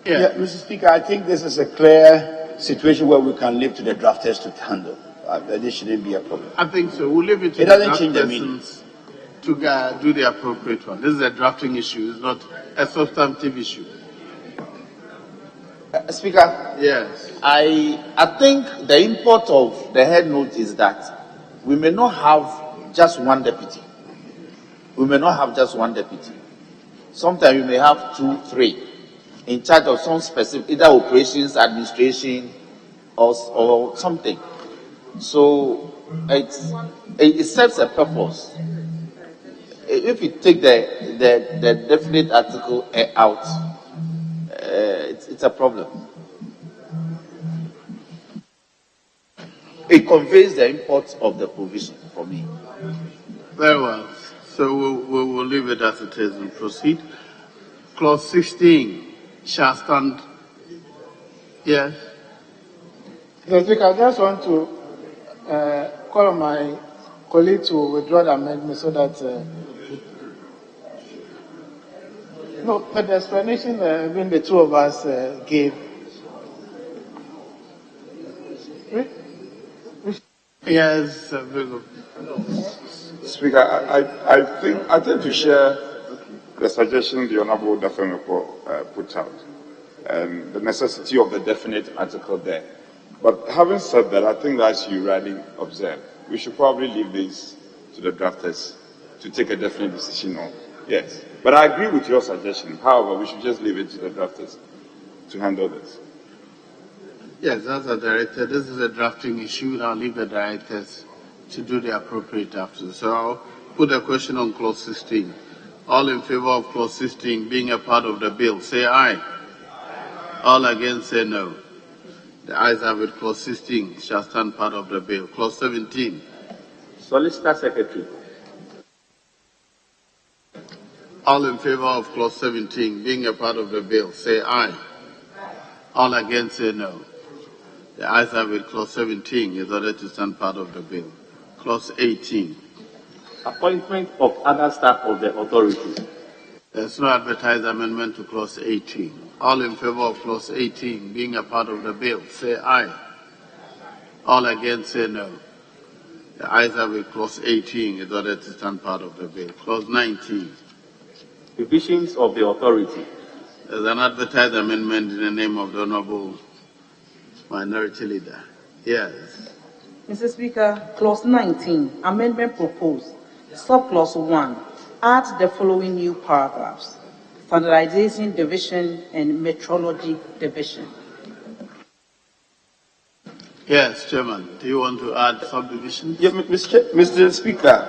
Yeah, Mr. Speaker, I think this is a clear situation where we can leave to the drafters to handle. This shouldn't be a problem. I think so. We'll leave it to It the doesn't draft change the meaning. persons to do the appropriate one. This is a drafting issue. It's not a substantive issue. Speaker, Yes. I think the import of the head note is that we may not have just one deputy. We may not have just one deputy. Sometimes we may have 2, 3 in charge of some specific, either operations, administration, or something. So it serves a purpose. If you take the definite article out, it's a problem. It conveys the import of the provision for me. Very well. So we'll leave it as it is and proceed. Clause 16 shall stand. Yes. Mr. Speaker, I just want to call on my colleague to withdraw the amendment so that no, but the explanation even the two of us gave. Yes, Speaker, I tend to share the suggestion the Honourable Dafemepo put out, and the necessity of the definite article there. But having said that, I think that, as you rightly observed, we should probably leave this to the drafters to take a definite decision on. Yes. But I agree with your suggestion. However, we should just leave it to the drafters to handle this. Yes, as a director, this is a drafting issue. I'll leave the directors to do the appropriate after. So I'll put a question on clause 16. All in favor of clause 16 being a part of the bill, say aye. All against, say no. The ayes have it. Clause 16 shall stand part of the bill. Clause 17. Solicitor Secretary. All in favor of clause 17 being a part of the bill, say aye. All against, say no. The ayes have it. Clause 17 is ordered to stand part of the bill. Clause 18. Appointment of other staff of the authority. There's no advertised amendment to clause 18. All in favor of clause 18 being a part of the bill, say aye. All against, say no. The ayes have it. Clause 18 is ordered to stand part of the bill. Clause 19. Divisions of the authority. There's an advertised amendment in the name of the Honourable Minority Leader. Yes. Mr. Speaker, clause 19, amendment proposed. Subclause 1, add the following new paragraphs: Standardization Division and Metrology Division. Yes, Chairman. Do you want to add subdivisions? Yeah, Mr. Speaker,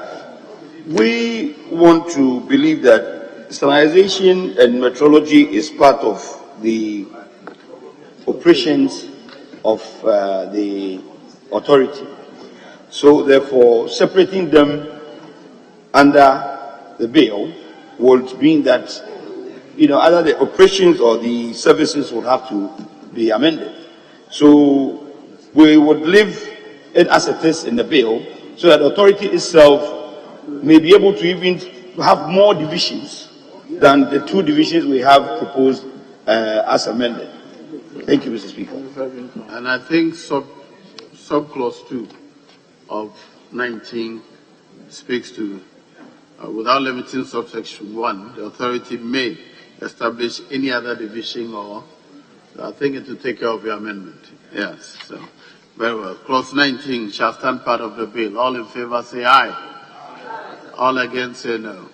we want to believe that standardization and metrology is part of the operations of the authority. So therefore, separating them under the bill would mean that, either the operations or the services would have to be amended. So we would leave it as it is in the bill, so that the authority itself may be able to even have more divisions than the 2 divisions we have proposed as amended. Thank you, Mr. Speaker. And I think subclause 2 of 19 speaks to, without limiting subsection 1, the authority may establish any other division, or I think it will take care of your amendment. Yes, so very well. Clause 19 shall stand part of the bill. All in favor say aye. All against say no.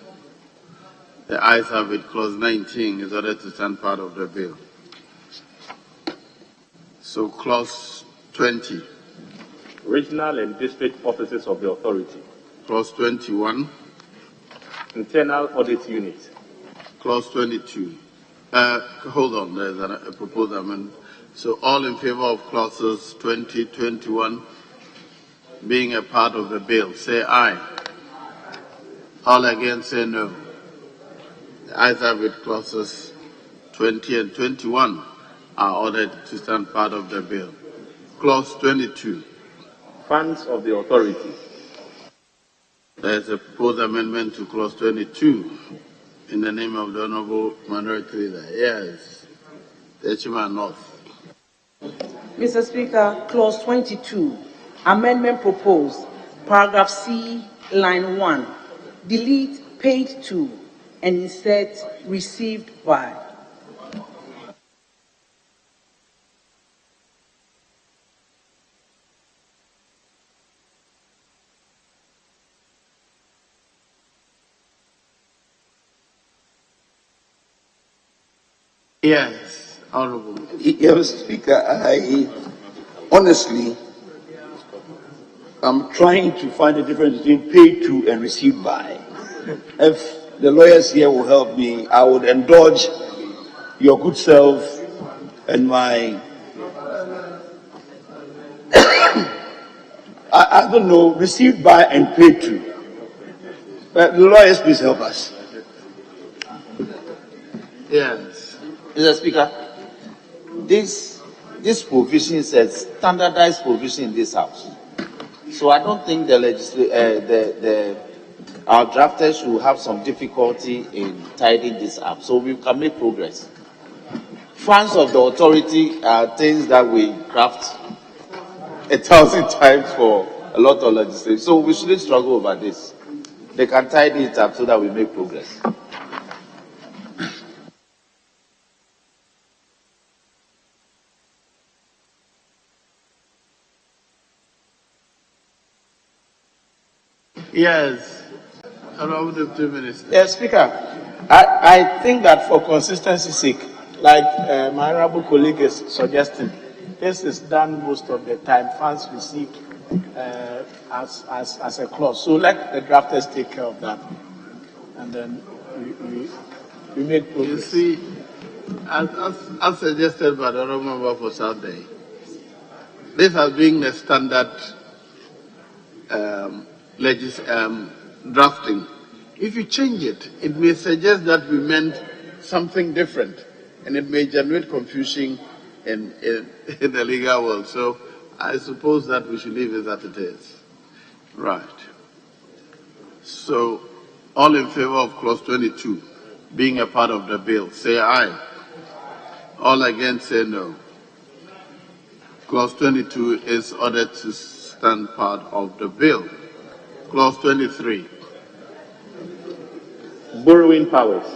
The ayes have it. Clause 19 is ordered to stand part of the bill. So clause 20. Regional and district offices of the authority. Clause 21. Internal audit unit. Clause 22. Hold on, there's a proposed amendment. So all in favor of clauses 20, 21 being a part of the bill, say aye. All against say no. The ayes have it. Clauses 20 and 21 are ordered to stand part of the bill. Clause 22. funds of the authority. There's a proposed amendment to clause 22 in the name of the Honorable Minority Leader. Yes, the Chairman North. Mr. Speaker, clause 22, amendment proposed, paragraph C, line 1, delete paid to and insert received by. Yes, Honorable. Mr. Speaker, I honestly am trying to find the difference between paid to and received by. If the lawyers here will help me, I would indulge your good self and my I don't know, received by and paid to. But the lawyers, please help us. Yes. Mr. Speaker, this provision is a standardized provision in this House. So I don't think our drafters will have some difficulty in tidying this up. So we can make progress. Funds of the authority are things that we craft 1,000 times for a lot of legislation. So we shouldn't struggle over this. They can tidy it up so that we make progress. Yes, Honorable Deputy Minister. Yes, Speaker. I think that for consistency's sake, like my honorable colleague is suggesting, this is done most of the time, funds received as a clause. So let the drafters take care of that. And then we make progress. You see, as suggested by the Honorable Member for South Day, this has been the standard drafting. If you change it, it may suggest that we meant something different, and it may generate confusion in the legal world. So I suppose that we should leave it as it is. Right. So all in favor of clause 22 being a part of the bill, say aye. All against, say no. Clause 22 is ordered to stand part of the bill. Clause 23. Borrowing powers.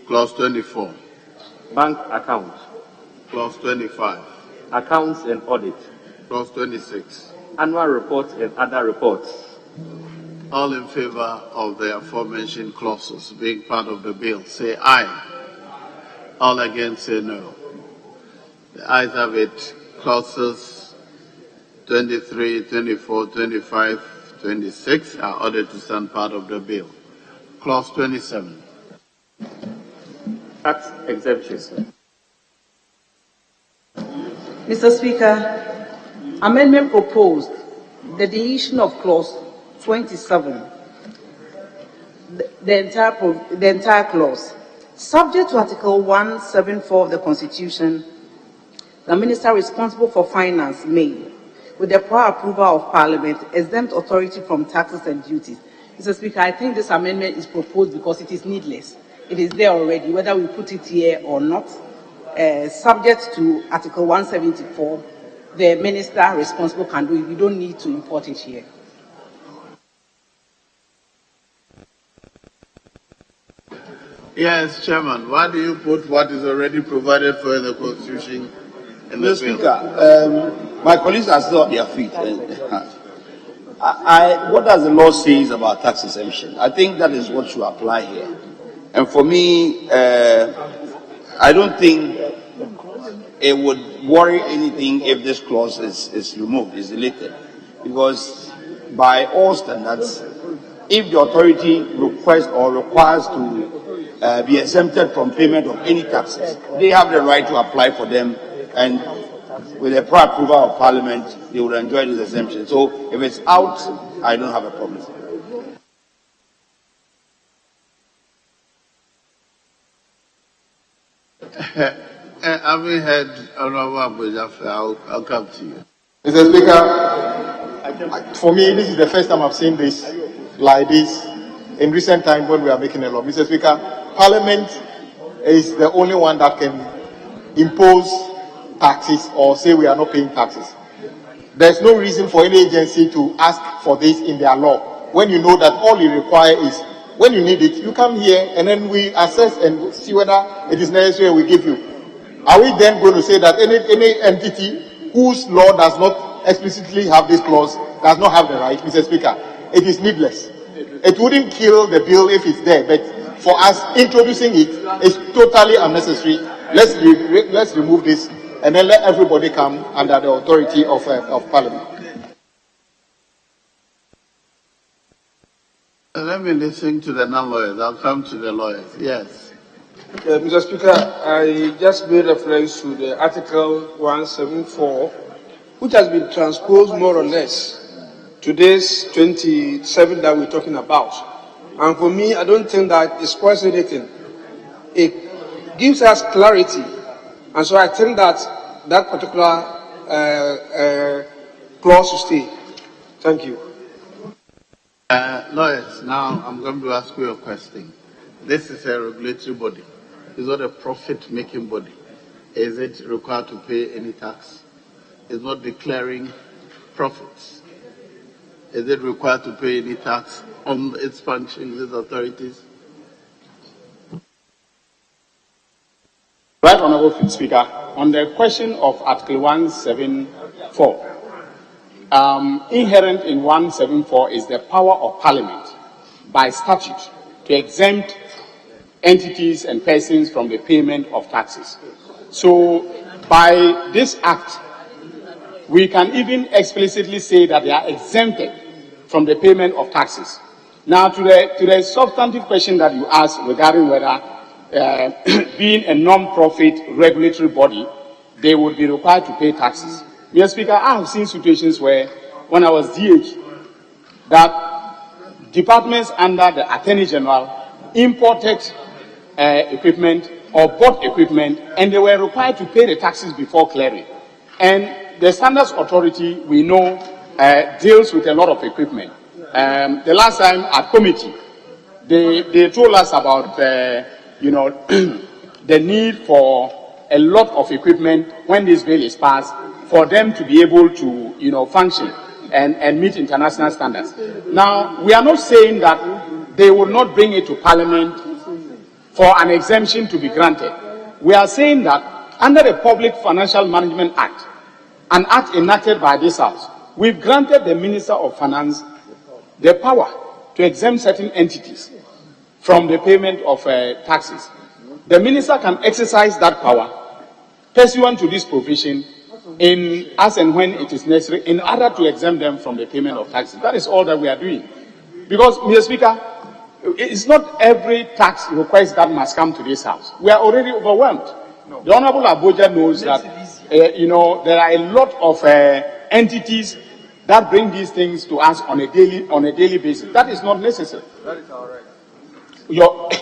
Clause 24. Bank accounts. Clause 25. Accounts and audit. Clause 26. Annual reports and other reports. All in favor of the aforementioned clauses being part of the bill, say aye. All against, say no. The ayes have it. Clauses 23, 24, 25, 26 are ordered to stand part of the bill. Clause 27. Tax exemptions. Mr. Speaker, amendment proposed, the deletion of clause 27, the entire clause. Subject to Article 174 of the Constitution, the minister responsible for finance may, with the prior approval of Parliament, exempt authority from taxes and duties. Mr. Speaker, I think this amendment is proposed because it is needless. It is there already, whether we put it here or not. Subject to Article 174, the minister responsible can do it. We don't need to import it here. Yes, Chairman. Why do you put what is already provided for in the Constitution in the Mr. bill? Speaker, my colleagues are still on their feet. What does the law say about tax exemption? I think that is what should apply here. And for me, I don't think it would worry anything if this clause is removed, is deleted. Because by all standards, if the authority requests or requires to be exempted from payment of any taxes, they have the right to apply for them, and with the prior approval of Parliament, they would enjoy this exemption. So if it's out, I don't have a problem. Having heard Honorable Abuja, I'll come to you. Mr. Speaker, For me, this is the first time I've seen this like this in recent time when we are making a law. Mr. Speaker, Parliament is the only one that can impose taxes or say we are not paying taxes. There's no reason for any agency to ask for this in their law when you know that all you require is when you need it, you come here and then we assess and see whether it is necessary we give you. Are we then going to say that any entity whose law does not explicitly have this clause does not have the right? Mr. Speaker, it is needless. It wouldn't kill the bill if it's there, but for us introducing it is totally unnecessary. Let's remove this and then let everybody come under the authority of Parliament. Let me listen to the non-lawyers. I'll come to the lawyers. Yes. Mr. Speaker, I just made reference to the Article 174, which has been transposed more or less to this 27 that we're talking about. And for me, I don't think that it spoils anything. It gives us clarity. And so I think that that particular clause should stay. Thank you. Lawyers, now I'm going to ask you a question. This is a regulatory body. It's not a profit-making body. Is it required to pay any tax? It's not declaring profits. Is it required to pay any tax on its functions, its authorities? Right, Honourable Speaker, on the question of Article 174, inherent in 174 is the power of Parliament by statute to exempt entities and persons from the payment of taxes. So by this act, we can even explicitly say that they are exempted from the payment of taxes. Now to the substantive question that you asked regarding whether being a non-profit regulatory body, they would be required to pay taxes. Mr. Speaker, I have seen situations where, when I was DH, that departments under the Attorney General imported equipment or bought equipment, and they were required to pay the taxes before clearing. And the Standards Authority, we know, deals with a lot of equipment. The last time at committee, they told us about the need for a lot of equipment when this bill is passed for them to be able to function and meet international standards. Now, we are not saying that they will not bring it to Parliament for an exemption to be granted. We are saying that under the Public Financial Management Act, an act enacted by this House, we've granted the Minister of Finance the power to exempt certain entities from the payment of taxes. The Minister can exercise that power pursuant to this provision as and when it is necessary in order to exempt them from the payment of taxes. That is all that we are doing. Because, Mr. Speaker, it's not every tax request that must come to this House. We are already overwhelmed. No. The Honourable Abuja knows that there are a lot of entities that bring these things to us on a daily basis. That is not necessary. That is all right.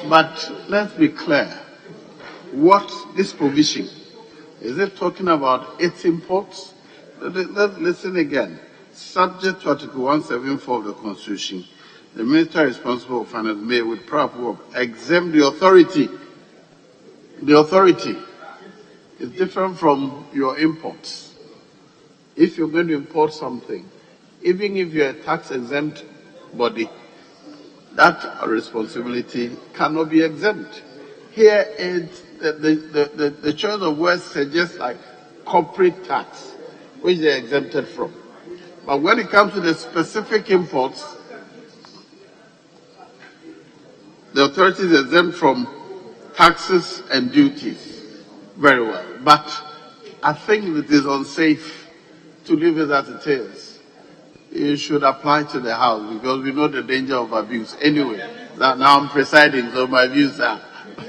But let's be clear. What this provision is it talking about? Its imports? Let's listen again. Subject to Article 174 of the Constitution, the Minister responsible for finance may, with proper work, exempt the authority. The authority is different from your imports. If you're going to import something, even if you're a tax-exempt body, that responsibility cannot be exempt. Here is the choice of words suggests like corporate tax, which they're exempted from. But when it comes to the specific imports, the authority is exempt from taxes and duties. Very well. But I think it is unsafe to leave it as it is. It should apply to the House because we know the danger of abuse. Anyway, now I'm presiding, so my views are.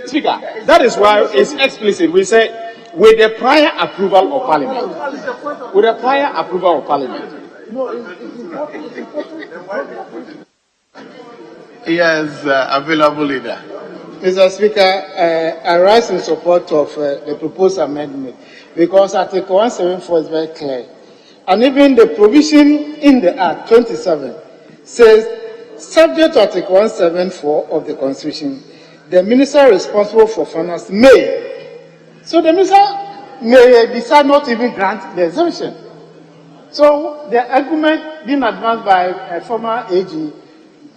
Speaker, that is why it's explicit. We say, with the prior approval of Parliament. With the prior approval of Parliament. Yes, available leader. Mr. Speaker, I rise in support of the proposed amendment because Article 174 is very clear. And even the provision in the Act 27 says, subject to Article 174 of the Constitution, the minister responsible for finance may. So the minister may decide not to even grant the exemption. So the argument being advanced by a former AG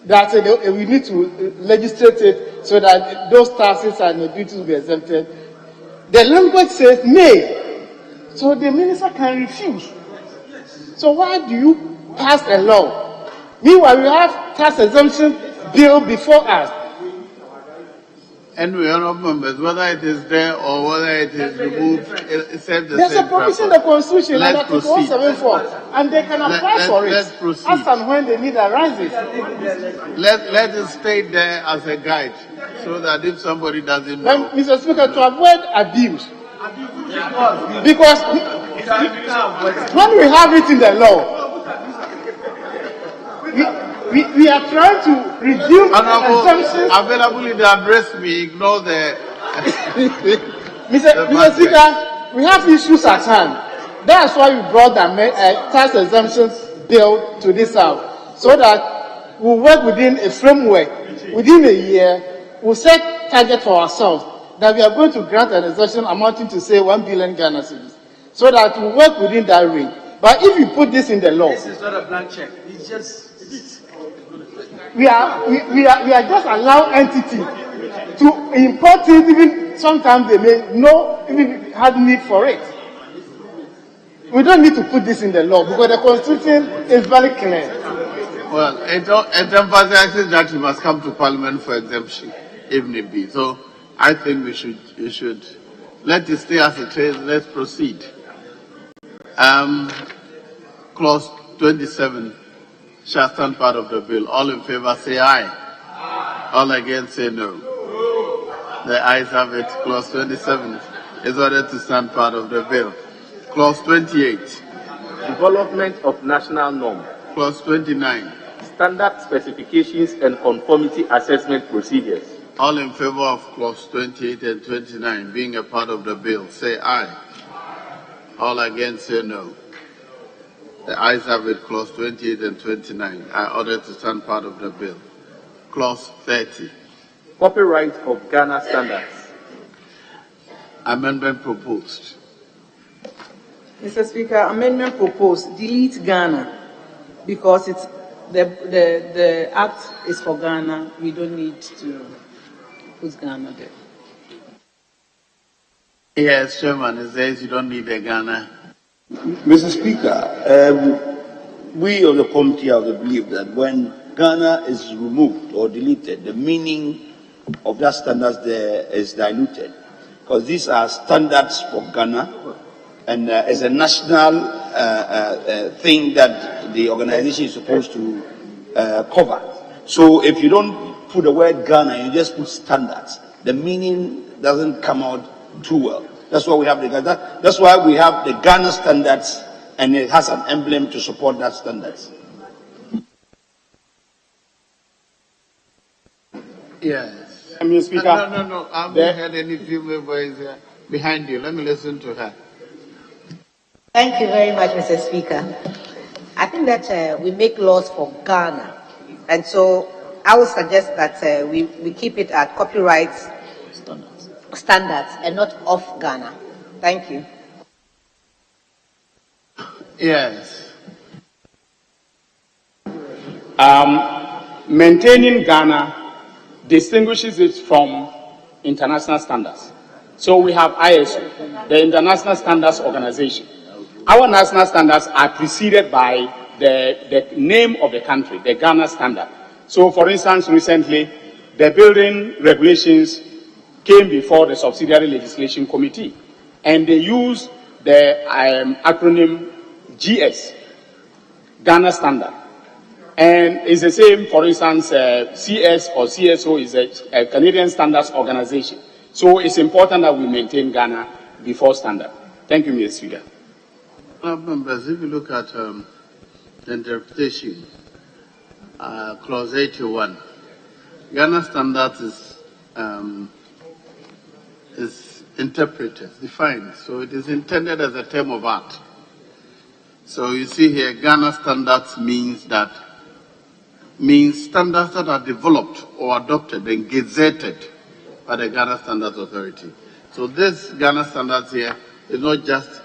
that we need to legislate it so that those taxes and duties will be exempted. The language says may. So the minister can refuse. So why do you pass a law? Meanwhile, we have tax exemption bill before us. Anyway, honorable members, whether it is there or whether it is removed, it serves the There's same a provision in purpose. the Constitution Let's under Article proceed. 174, and they can apply for it Let's proceed. as and when the need arises. Let it stay there as a guide, so that if somebody doesn't Then, know, Mr. Speaker, to avoid abuse, because when we have it in the law, we are trying to reduce exemptions. availability to address me, ignore the. Mr. Speaker, we have issues at hand. That's why we brought the tax exemptions bill to this House, so that we'll work within a framework. Within a year, we'll set target for ourselves that we are going to grant an exemption amounting to, say, 1 billion Ghana cedis, so that we'll work within that range. But if you put this in the law, This is not a blank check. It's just. we are just allow entity to import it. Even sometimes they may not even have need for it. We don't need to put this in the law because the Constitution is very clear. Well, it emphasizes that you must come to Parliament for exemption, if need be. So I think we should let it stay as it is. Let's proceed. Clause 27 shall stand part of the bill. All in favor say aye. All against say no. The ayes have it. Clause 27 is ordered to stand part of the bill. Clause 28. Development of national norm. Clause 29. Standard specifications and conformity assessment procedures. All in favor of clause 28 and 29 being a part of the bill, say aye. All against say no. The ayes have it. Clause 28 and 29 are ordered to stand part of the bill. Clause 30. Copyright of Ghana standards. Amendment proposed. Mr. Speaker, amendment proposed, delete Ghana, because it's the act is for Ghana. We don't need to put Ghana there. Yes, Chairman, it says you don't need a Ghana. Mr. Speaker, we of the committee have the belief that when Ghana is removed or deleted, the meaning of that standards there is diluted, because these are standards for Ghana, and as a national thing that the organization is supposed to cover. So if you don't put the word Ghana, you just put standards, the meaning doesn't come out too well. That's why we have that's why we have the Ghana standards, and it has an emblem to support that standards. Yes. Mr. Speaker. No. I haven't heard any female voice behind you. Let me listen to her. Thank you very much, Mr. Speaker. I think that we make laws for Ghana, and so I would suggest that we keep it at copyright standards and not of Ghana. Thank you. Yes. Maintaining Ghana distinguishes it from international standards. So we have ISO, the International Standards Organization. Our national standards are preceded by the name of the country, the Ghana standard. So, for instance, recently, the building regulations came before the subsidiary legislation committee, and they used the acronym GS, Ghana standard. And it's the same, for instance, CS or CSO is a Canadian Standards Organization. So it's important that we maintain Ghana before standard. Thank you, Mr. Speaker. Members, if you look at the interpretation, clause 81, Ghana standards is interpreted, defined, so it is intended as a term of art. So you see here, Ghana standards means standards that are developed or adopted and gazetted by the Ghana Standards Authority. So this Ghana standards here is not just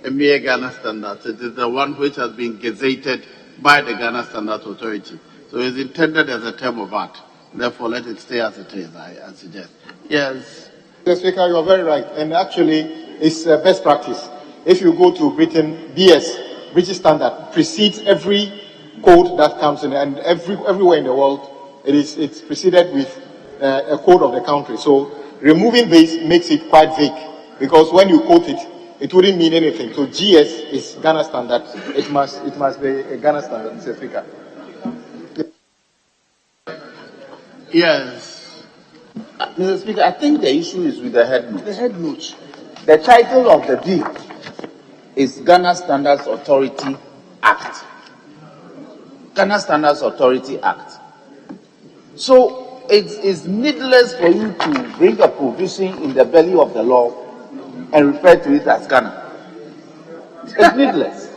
a mere Ghana standards, it is the one which has been gazetted by the Ghana Standards Authority. So it's intended as a term of art. Therefore, let it stay as it is, I suggest. Yes. Mr. Speaker, you are very right. And actually, it's best practice. If you go to Britain, BS, British Standard, precedes every code that comes in, and everywhere in the world, it's preceded with a code of the country. So removing this makes it quite vague, because when you quote it, it wouldn't mean anything. So GS is Ghana Standard. It must be a Ghana Standard, Mr. Speaker. Yes. Mr. Speaker, I think the issue is with the head note. The head note. The title of the bill is Ghana Standards Authority Act. Ghana Standards Authority Act. So it is needless for you to bring a provision in the belly of the law and refer to it as Ghana. It's needless.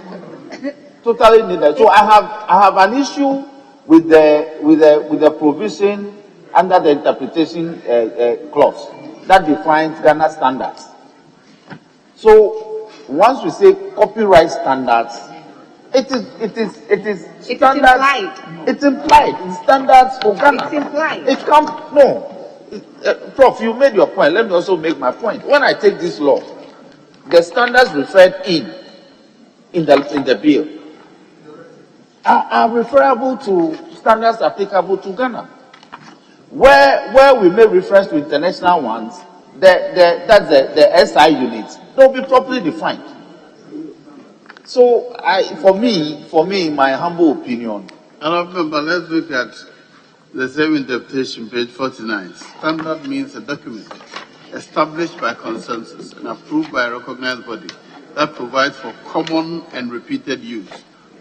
Totally needless. So I have an issue with the provision under the interpretation clause that defines Ghana standards. So once we say copyright standards, it is standards. It's implied. It's standards for Ghana. It's implied. It comes no. Prof, you made your point. Let me also make my point. When I take this law, the standards referred in the bill are referable to standards applicable to Ghana. Where we make reference to international ones, that's the SI units. They'll be properly defined. So for me, in my humble opinion. But let's look at the same interpretation, page 49. Standard means a document established by consensus and approved by a recognized body that provides for common and repeated use,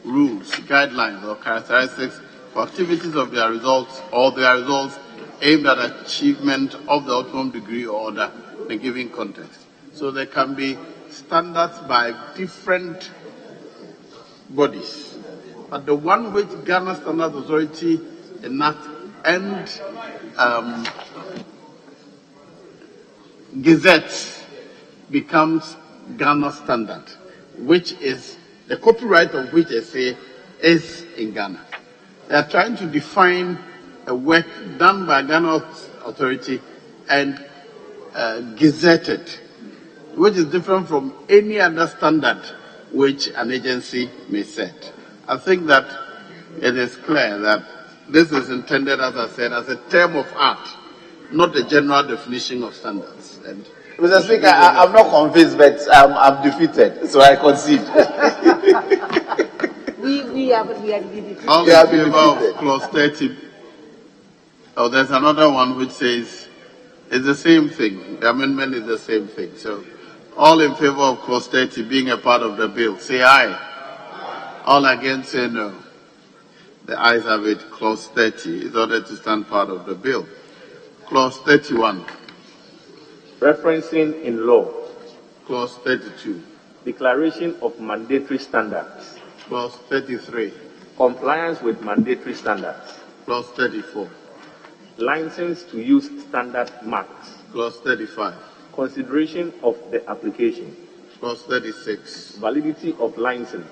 rules, guidelines, or characteristics for activities of their results or their results aimed at achievement of the optimum degree or order in a given context. So there can be standards by different bodies, but the one which Ghana Standards Authority enacts and gazettes becomes Ghana Standard, which is the copyright of which they say is in Ghana. They are trying to define a work done by Ghana Authority and gazetted, which is different from any other standard which an agency may set. I think that it is clear that this is intended, as I said, as a term of art, not a general definition of standards. And Mr. Speaker, I'm not convinced, but I'm defeated, so I concede. we are defeated. All in favor of clause 30. Oh, there's another one which says it's the same thing. The amendment is the same thing. So all in favor of clause 30 being a part of the bill, say aye. All against, say no. The ayes have it. Clause 30 is ordered to stand part of the bill. Clause 31. Referencing in law. Clause 32. Declaration of mandatory standards. Clause 33. Compliance with mandatory standards. Clause 34. License to use standard marks. Clause 35. Consideration of the application. Clause 36. Validity of license.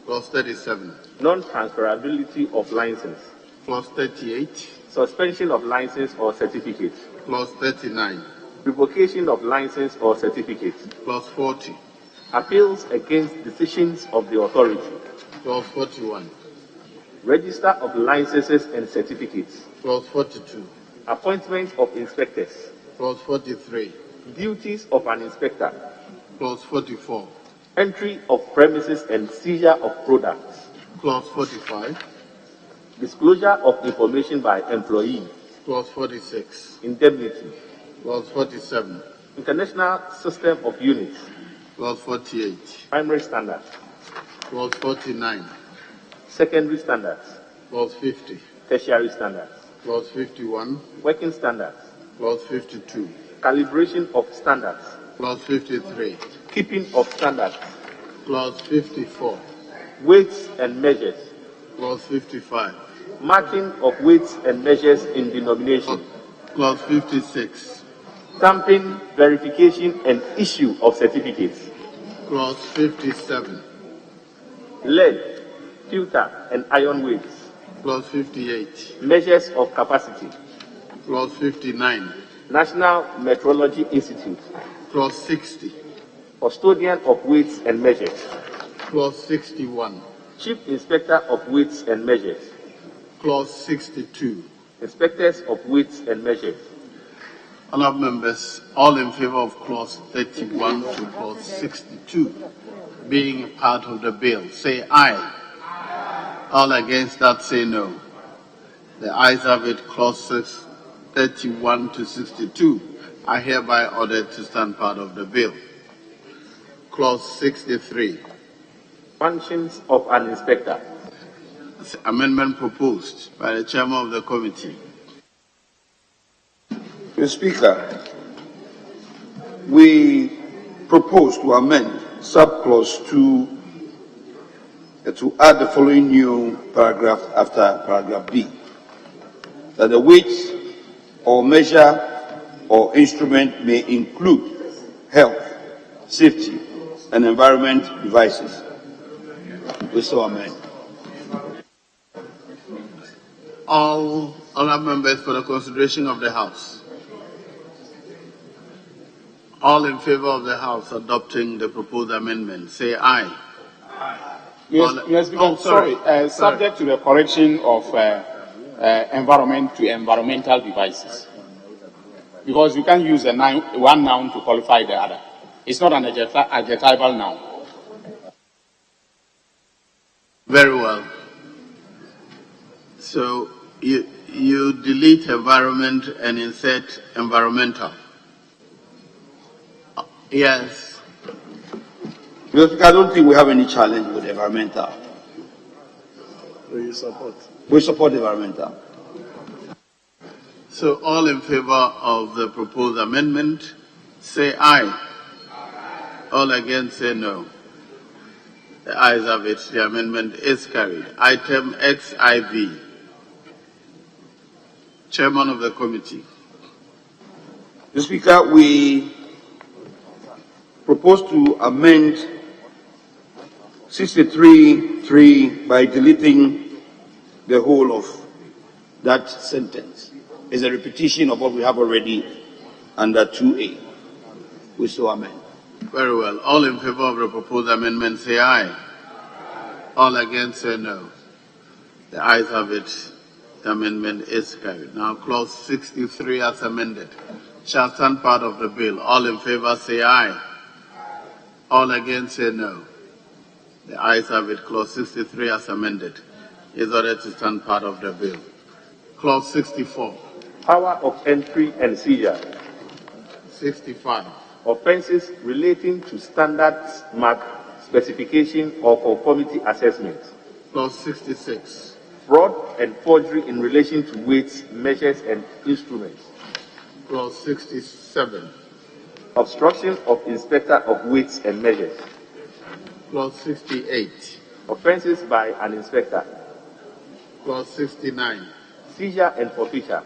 Clause 37. Non-transferability of license. Clause 38. Suspension of license or certificate. Clause 39. Revocation of license or certificate. Clause 40. Appeals against decisions of the authority. Clause 41. Register of licenses and certificates. Clause 42. Appointment of inspectors. Clause 43. Duties of an inspector. Clause 44. Entry of premises and seizure of products. Clause 45. Disclosure of information by employee. Clause 46. Indemnity. Clause 47. International system of units. Clause 48. Primary standards. Clause 49. Secondary standards. Clause 50. Tertiary standards. Clause 51. Working standards. Clause 52. Calibration of standards. Clause 53. Keeping of standards. Clause 54. Weights and measures. Clause 55. Marking of weights and measures in denomination. Clause 56. Stamping, verification, and issue of certificates. Clause 57. Lead, filter, and iron weights. Clause 58. Measures of capacity. Clause 59. National Metrology Institute. Clause 60. Custodian of weights and measures. Clause 61. Chief Inspector of weights and measures. Clause 62. Inspectors of weights and measures. Honourable members, all in favour of clause 31 to clause 62 being part of the bill, say aye. All against that, say no. The ayes have it. Clauses 31 to 62 are hereby ordered to stand part of the bill. Clause 63. Functions of an inspector. Amendment proposed by the chairman of the committee. Mr. Speaker, we propose to amend subclause 2 to add the following new paragraph after paragraph B. That the weight or measure or instrument may include health, safety, and environment devices. We so amend. All other members for the consideration of the House. All in favour of the House adopting the proposed amendment, say aye. Yes, sorry. Subject to the correction of environment to environmental devices. Because you can't use one noun to qualify the other. It's not an adjectival noun. Very well. So you delete environment and insert environmental. Yes. Because I don't think we have any challenge with environmental. We support. We support environmental. So all in favour of the proposed amendment, say aye. All against, say no. The ayes have it. The amendment is carried. Item XIV. Chairman of the committee. Mr. Speaker, we propose to amend 63(3) by deleting the whole of that sentence. It's a repetition of what we have already under 2A. We so amend. Very well. All in favour of the proposed amendment, say aye. All against, say no. The ayes have it. The amendment is carried. Now, clause 63 as amended shall stand part of the bill. All in favour, say aye. All against, say no. The ayes have it. Clause 63 as amended is ordered to stand part of the bill. Clause 64. Power of entry and seizure. 65. Offences relating to standards mark, specification, or conformity assessment. Clause 66. Fraud and forgery in relation to weights, measures, and instruments. Clause 67. Obstruction of inspector of weights and measures. Clause 68. Offences by an inspector. Clause 69. Seizure and forfeiture.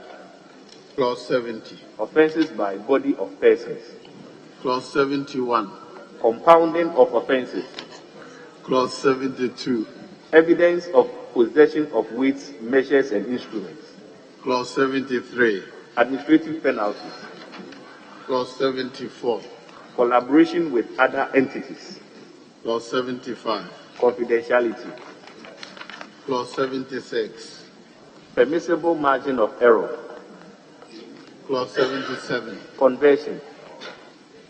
Clause 70. Offences by body of persons. Clause 71. Compounding of offences. Clause 72. Evidence of possession of weights, measures, and instruments. Clause 73. Administrative penalties. Clause 74. Collaboration with other entities. Clause 75. Confidentiality. Clause 76. Permissible margin of error. Clause 77. Conversion.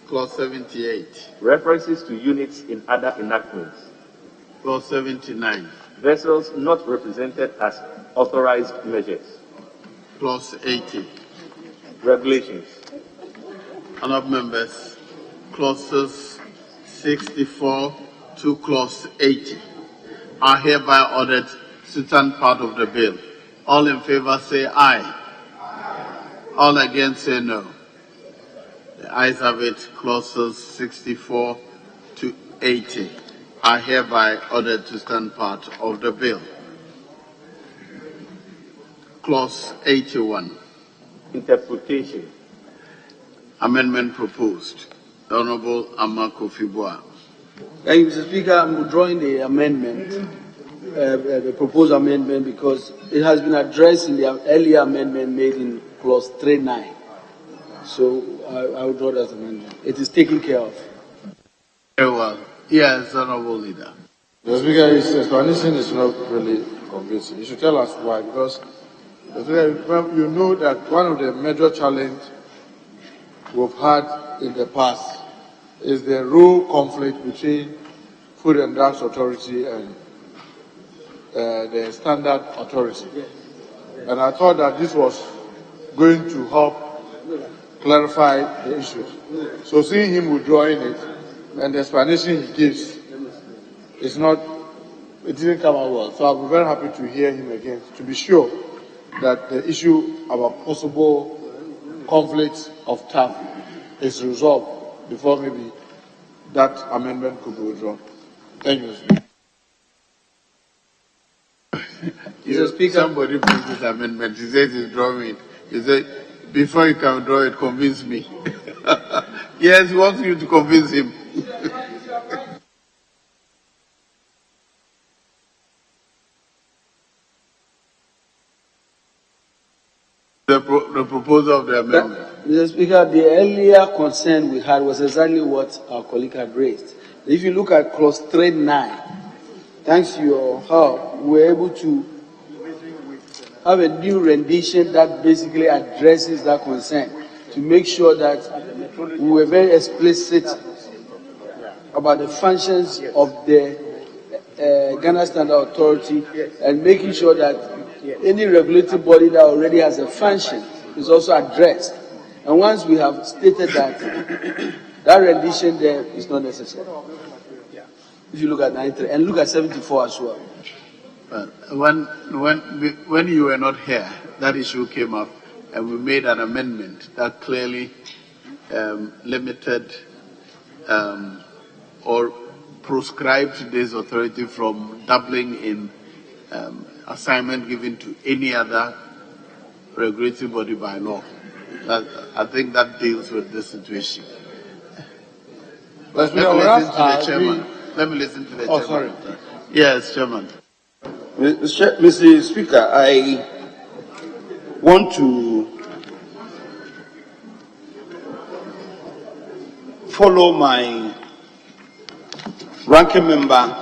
Clause 78. References to units in other enactments. Clause 79. Vessels not represented as authorized measures. Clause 80. Regulations. Honourable members, clauses 64 to clause 80 are hereby ordered to stand part of the bill. All in favour say aye. All against say no. The ayes have it. Clauses 64 to 80 are hereby ordered to stand part of the bill. Clause 81. Interpretation. Amendment proposed. The Honorable Ama Kofi Boa. Thank you, Mr. Speaker. I'm withdrawing the amendment, the proposed amendment, because it has been addressed in the earlier amendment made in clause 3.9. So I withdraw that amendment. It is taken care of. Very well. Yes, Honorable Leader. The Speaker, his explanation is not really convincing. You should tell us why, because the Speaker, you know that one of the major challenges we've had in the past is the role conflict between Food and Drugs Authority and the Standard Authority. And I thought that this was going to help clarify the issues. So seeing him withdrawing it and the explanation he gives is not, it didn't come out well. So I'll be very happy to hear him again to be sure that the issue about possible conflicts of staff is resolved before maybe that amendment could be withdrawn. Thank you, Mr. Speaker. Mr. Speaker. Somebody brings this amendment. He says he's drawing it. He said, before you can draw it, convince me. Yes, he wants you to convince him. The proposal of the amendment. Mr. Speaker, the earlier concern we had was exactly what our colleague had raised. If you look at clause 3.9, thanks to your help, we were able to have a new rendition that basically addresses that concern to make sure that we were very explicit about the functions of the Ghana Standard Authority and making sure that any regulatory body that already has a function is also addressed. And once we have stated that, that rendition there is not necessary. If you look at 93 and look at 74 as well. When you were not here, that issue came up, and we made an amendment that clearly limited or proscribed this authority from doubling in assignment given to any other regulatory body by law. I think that deals with this situation. Let me listen to the chairman. Let me listen to the chairman. Sorry. Yes, Chairman. Mr. Speaker, I want to follow my ranking member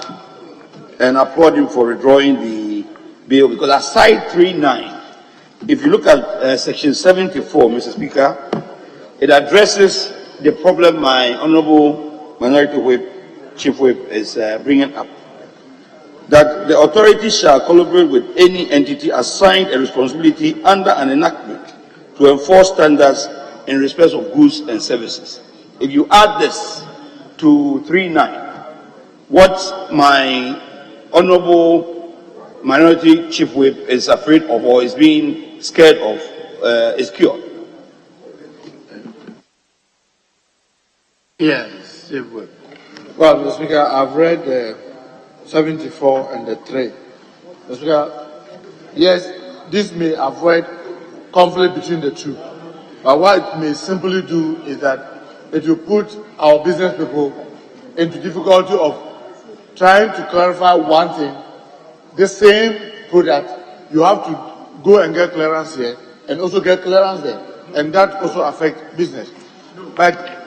and applaud him for withdrawing the bill, because aside 3.9, if you look at section 74, Mr. Speaker, it addresses the problem my Honorable Minority Whip, Chief Whip, is bringing up. That the authority shall collaborate with any entity assigned a responsibility under an enactment to enforce standards in respect of goods and services. If you add this to 3.9, what my Honorable Minority Chief Whip is afraid of or is being scared of is cured. Yes, Chief Whip. Well, Mr. Speaker, I've read the 74 and the 3. Mr. Speaker, yes, this may avoid conflict between the two. But what it may simply do is that it will put our business people into difficulty of trying to clarify one thing. The same product, you have to go and get clearance here and also get clearance there. And that also affects business. But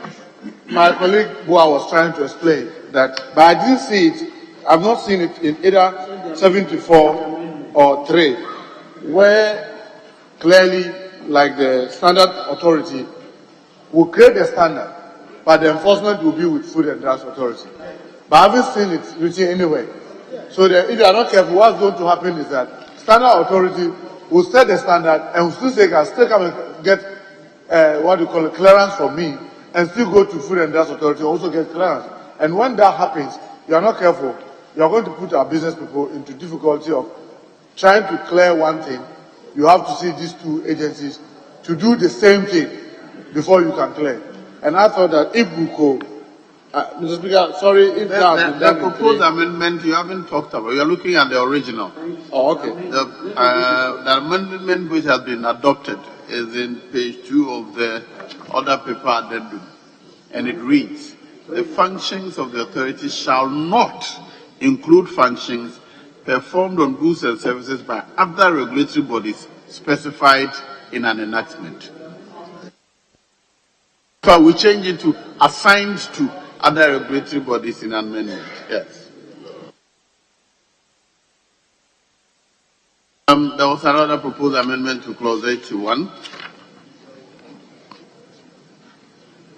my colleague Boa was trying to explain that, but I didn't see it. I've not seen it in either 74 or 3, where clearly, like the Standard Authority, will create a standard, but the enforcement will be with Food and Drugs Authority. But I haven't seen it written anywhere. So that if you are not careful, what's going to happen is that Standard Authority will set the standard and will still come and get what you call a clearance from me, and still go to Food and Drugs Authority and also get clearance. And when that happens, you are not careful, you are going to put our business people into difficulty of trying to clear one thing. You have to see these two agencies to do the same thing before you can clear. And I thought that if we could Mr. Speaker, sorry if that The proposed amendment you haven't talked about. You're looking at the original. Oh, okay. The amendment which has been adopted is in page 2 of the other paper addendum, and it reads: the functions of the authority shall not include functions performed on goods and services by other regulatory bodies specified in an enactment. So we change it to assigned to other regulatory bodies in an amendment. Yes. There was another proposed amendment to clause 81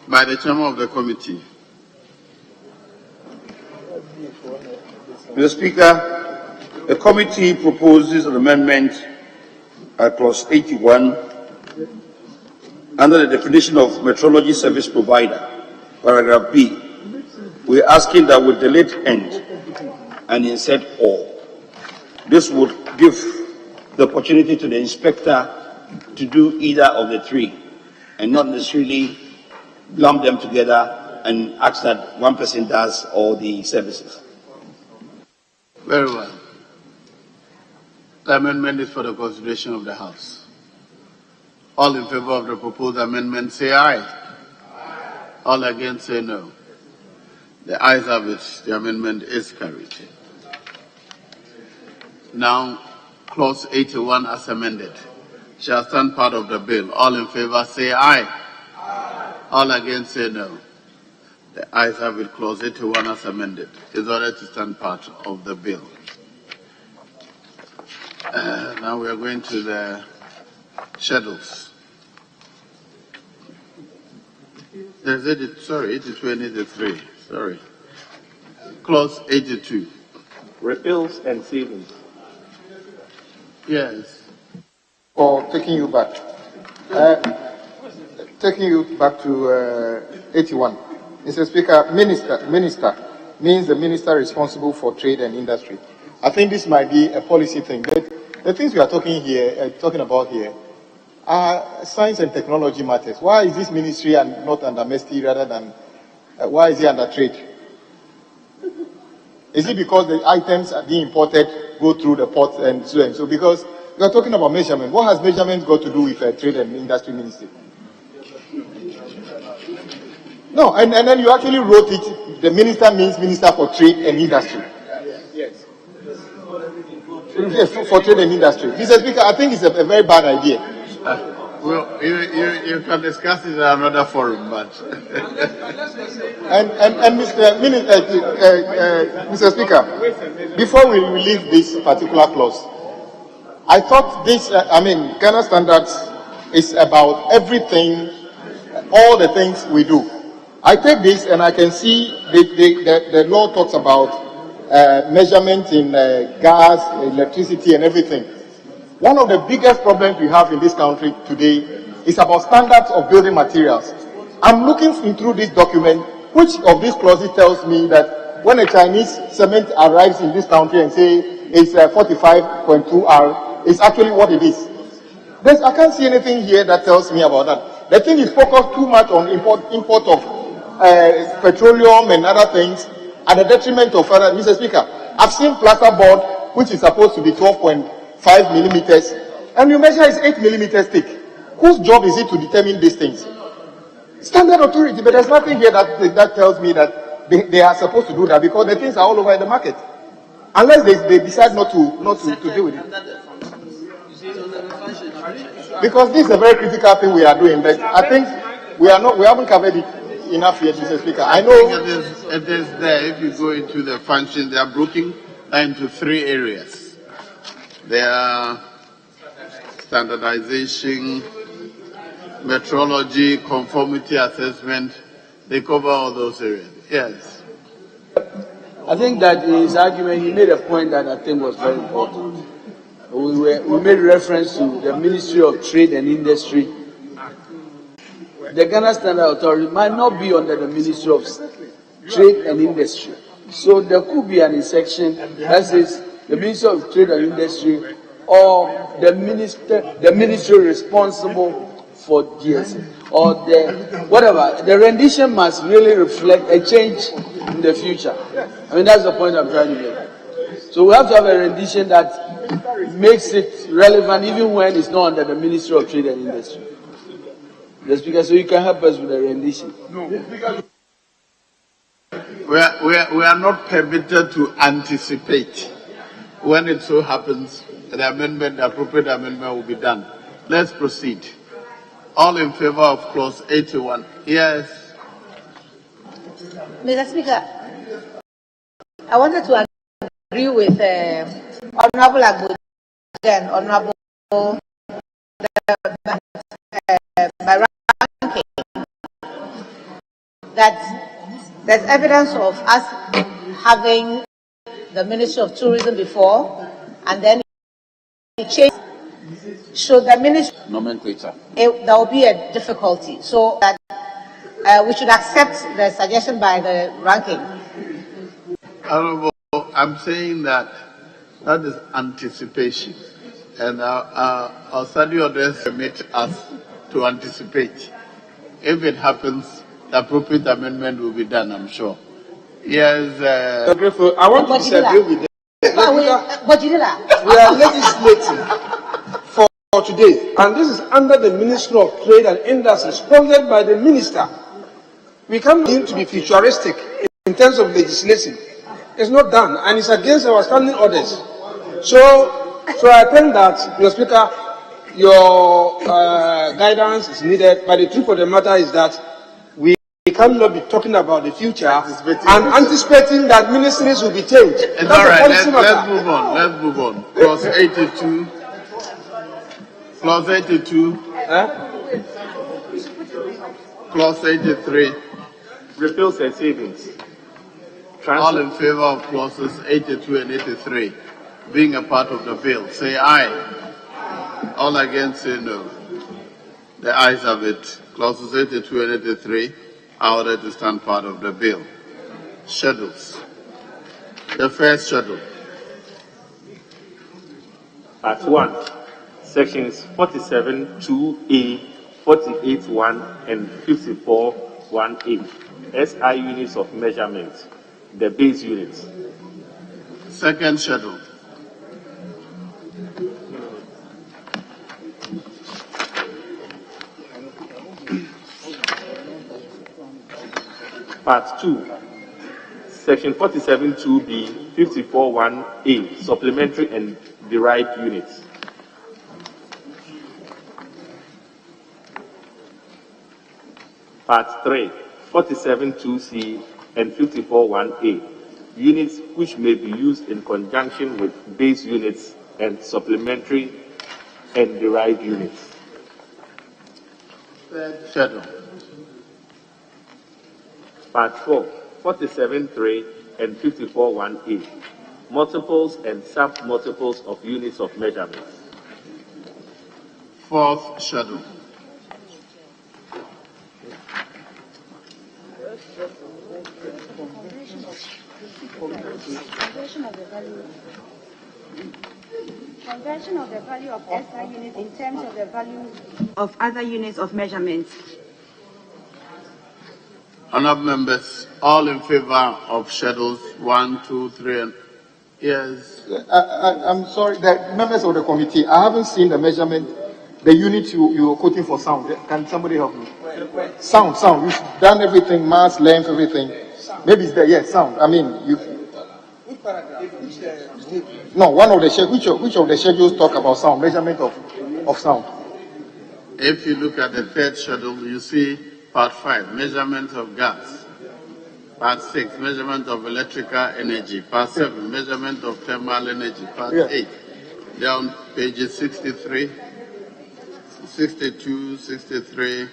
by the chairman of the committee. Mr. Speaker, the committee proposes an amendment at clause 81 under the definition of metrology service provider, paragraph B. We're asking that we delete "and" and insert "or." This would give the opportunity to the inspector to do either of the three and not necessarily lump them together and ask that one person does all the services. Very well. The amendment is for the consideration of the House. All in favor of the proposed amendment say aye. All against say no. The ayes have it. The amendment is carried. Now, clause 81 as amended shall stand part of the bill. All in favor say aye. All against say no. The ayes have it. Clause 81 as amended is ordered to stand part of the bill. Now we are going to the schedules. There's 82 and 83. Sorry. Clause 82. Repeals and savings. Yes. For taking you back. Taking you back to 81. Mr. Speaker, minister means the minister responsible for trade and industry. I think this might be a policy thing. But the things we are talking about here are science and technology matters. Why is this ministry and not under MESTI rather than why is it under trade? Is it because the items are being imported go through the port and so and so? Because we are talking about measurement. What has measurement got to do with trade and industry ministry? No, and then you actually wrote it. The minister means minister for trade and industry. Yes. Yes, for trade and industry. Mr. Speaker, I think it's a very bad idea. Well, you can discuss it in another forum, but and Mr. Speaker, before we leave this particular clause, I thought this. Ghana standards is about everything, all the things we do. I take this and I can see the law talks about measurement in gas, electricity, and everything. One of the biggest problems we have in this country today is about standards of building materials. I'm looking through this document. Which of these clauses tells me that when a Chinese cement arrives in this country and say it's 45.2 R, it's actually what it is? I can't see anything here that tells me about that. The thing is focused too much on import of petroleum and other things at the detriment of other. Mr. Speaker, I've seen plasterboard, which is supposed to be 12.5 millimeters, and you measure it's 8 millimeters thick. Whose job is it to determine these things? Standard authority, but there's nothing here that tells me that they are supposed to do that because the things are all over the market. Unless they decide not to deal with it. Because this is a very critical thing we are doing, but I think we haven't covered it enough yet, Mr. Speaker. I know it is there. If you go into the functions, they are broken into 3 areas. They are standardization, metrology, conformity assessment. They cover all those areas. Yes. I think that in his argument, he made a point that I think was very important. We made reference to the Ministry of Trade and Industry. The Ghana Standard Authority might not be under the Ministry of Trade and Industry. So there could be an intersection that says the Ministry of Trade and Industry or the ministry responsible for GSM, or whatever. The rendition must really reflect a change in the future. I mean, that's the point I'm trying to make. So we have to have a rendition that makes it relevant even when it's not under the Ministry of Trade and Industry. The Speaker, so you can help us with the rendition. No. We are not permitted to anticipate. When it so happens, the appropriate amendment will be done. Let's proceed. All in favor of clause 81? Yes. Mr. Speaker, I wanted to agree with Honorable Agbo and Honorable my ranking that there's evidence of us having the Ministry of Tourism before, and then it changed. Should the ministry Nomenclature. there will be a difficulty. So that we should accept the suggestion by the ranking. Honorable, I'm saying that is anticipation, and our study orders permit us to anticipate. If it happens, the appropriate amendment will be done, I'm sure. Yes. I want to disagree with them. But you did that. We are legislating for today, and this is under the Ministry of Trade and Industry, sponsored by the Minister. We can't need to be futuristic in terms of legislation. It's not done, and it's against our standing orders. So I think that, Mr. Speaker, your guidance is needed, but the truth of the matter is that we cannot be talking about the future and anticipating that ministries will be changed. It's all right. Let's move on. Let's move on. Clause 82. Clause 82. Clause 83. Repeals and savings. All in favor of clauses 82 and 83 being a part of the bill, say aye. All against, say no. The ayes have it. Clauses 82 and 83 are ordered to stand part of the bill. Schedules. The first schedule. Part 1. Sections 47(2)(a), 48(1), and 54(1)(a). SI units of measurement. The base units. Second schedule. Part 2. Section 47(2)(b), 54(1)(a), supplementary and derived units. Part 3. 47(2)(c) and 54(1)(a), units which may be used in conjunction with base units and supplementary and derived units. Third schedule. Part 4, 47(3) and 54(1)(a), multiples and sub-multiples of units of measurement. Fourth schedule. Conversion of the value of SI units in terms of the value of other units of measurement. Honourable members, all in favour of schedules 1, 2, 3, and yes. I'm sorry, the members of the committee, I haven't seen the measurement, the unit you were quoting for sound. Can somebody help me? Sound. You've done everything, mass, length, everything. Maybe it's there, yes, sound. I mean, you. No, one of the which of the schedules talk about sound, measurement of sound? If you look at the third schedule, you see part 5, measurement of gas. Part 6, measurement of electrical energy. Part 7, measurement of thermal energy. Part 8, down pages 63, 62, 63.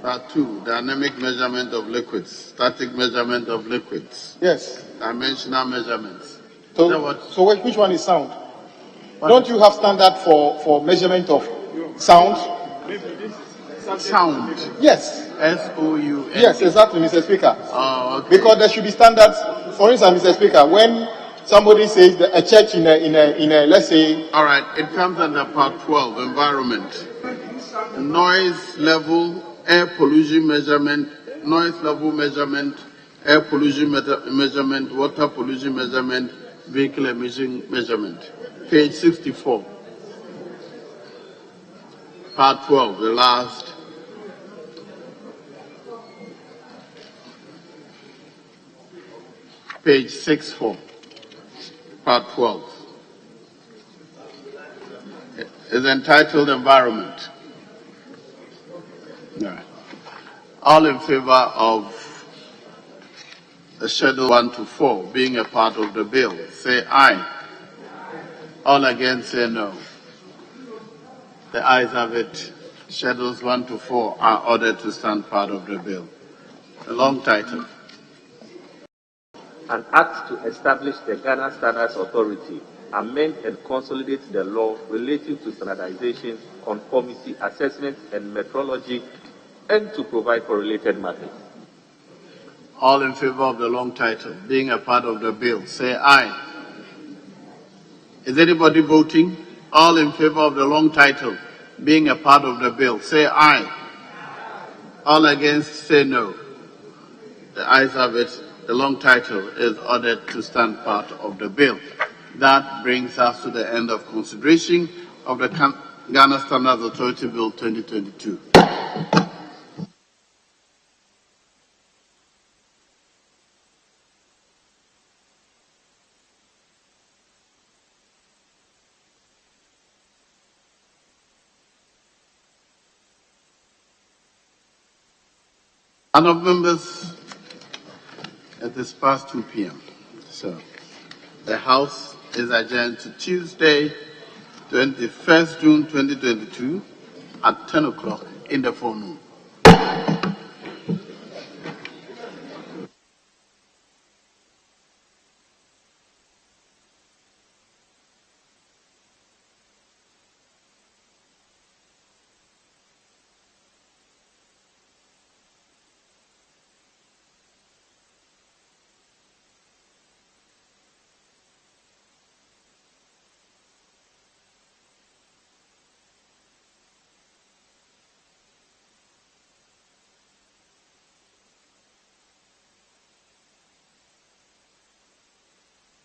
Part 2, dynamic measurement of liquids, static measurement of liquids. Yes. Dimensional measurements. So which one is sound? Don't you have standard for measurement of sound? Sound. Yes. S-O-U-N. Yes, exactly, Mr. Speaker. Oh, okay. Because there should be standards. For instance, Mr. Speaker, when somebody says that a church in a let's say. All right, it comes under part 12, environment. noise level, air pollution measurement, noise level measurement, air pollution measurement, water pollution measurement, vehicle emission measurement. Page 64. Part 12, the last. Page 64. Part 12. Is entitled Environment. Yeah. All in favor of the Schedule 1 to 4 being a part of the bill, say aye. All against, say no. The ayes have it. Schedules 1 to 4 are ordered to stand part of the bill. The long title. An act to establish the Ghana Standards Authority, amend and consolidate the law relating to standardization, conformity, assessment, and metrology, and to provide for related matters. All in favor of the long title being a part of the bill, say aye. Is anybody voting? All in favor of the long title being a part of the bill, say aye. All against, say no. The ayes have it. The long title is ordered to stand part of the bill. That brings us to the end of consideration of the Ghana Standards Authority Bill 2022. Honourable members, it is past 2 p.m. So the House is adjourned to Tuesday, 21st June 2022 at 10 o'clock in the forenoon.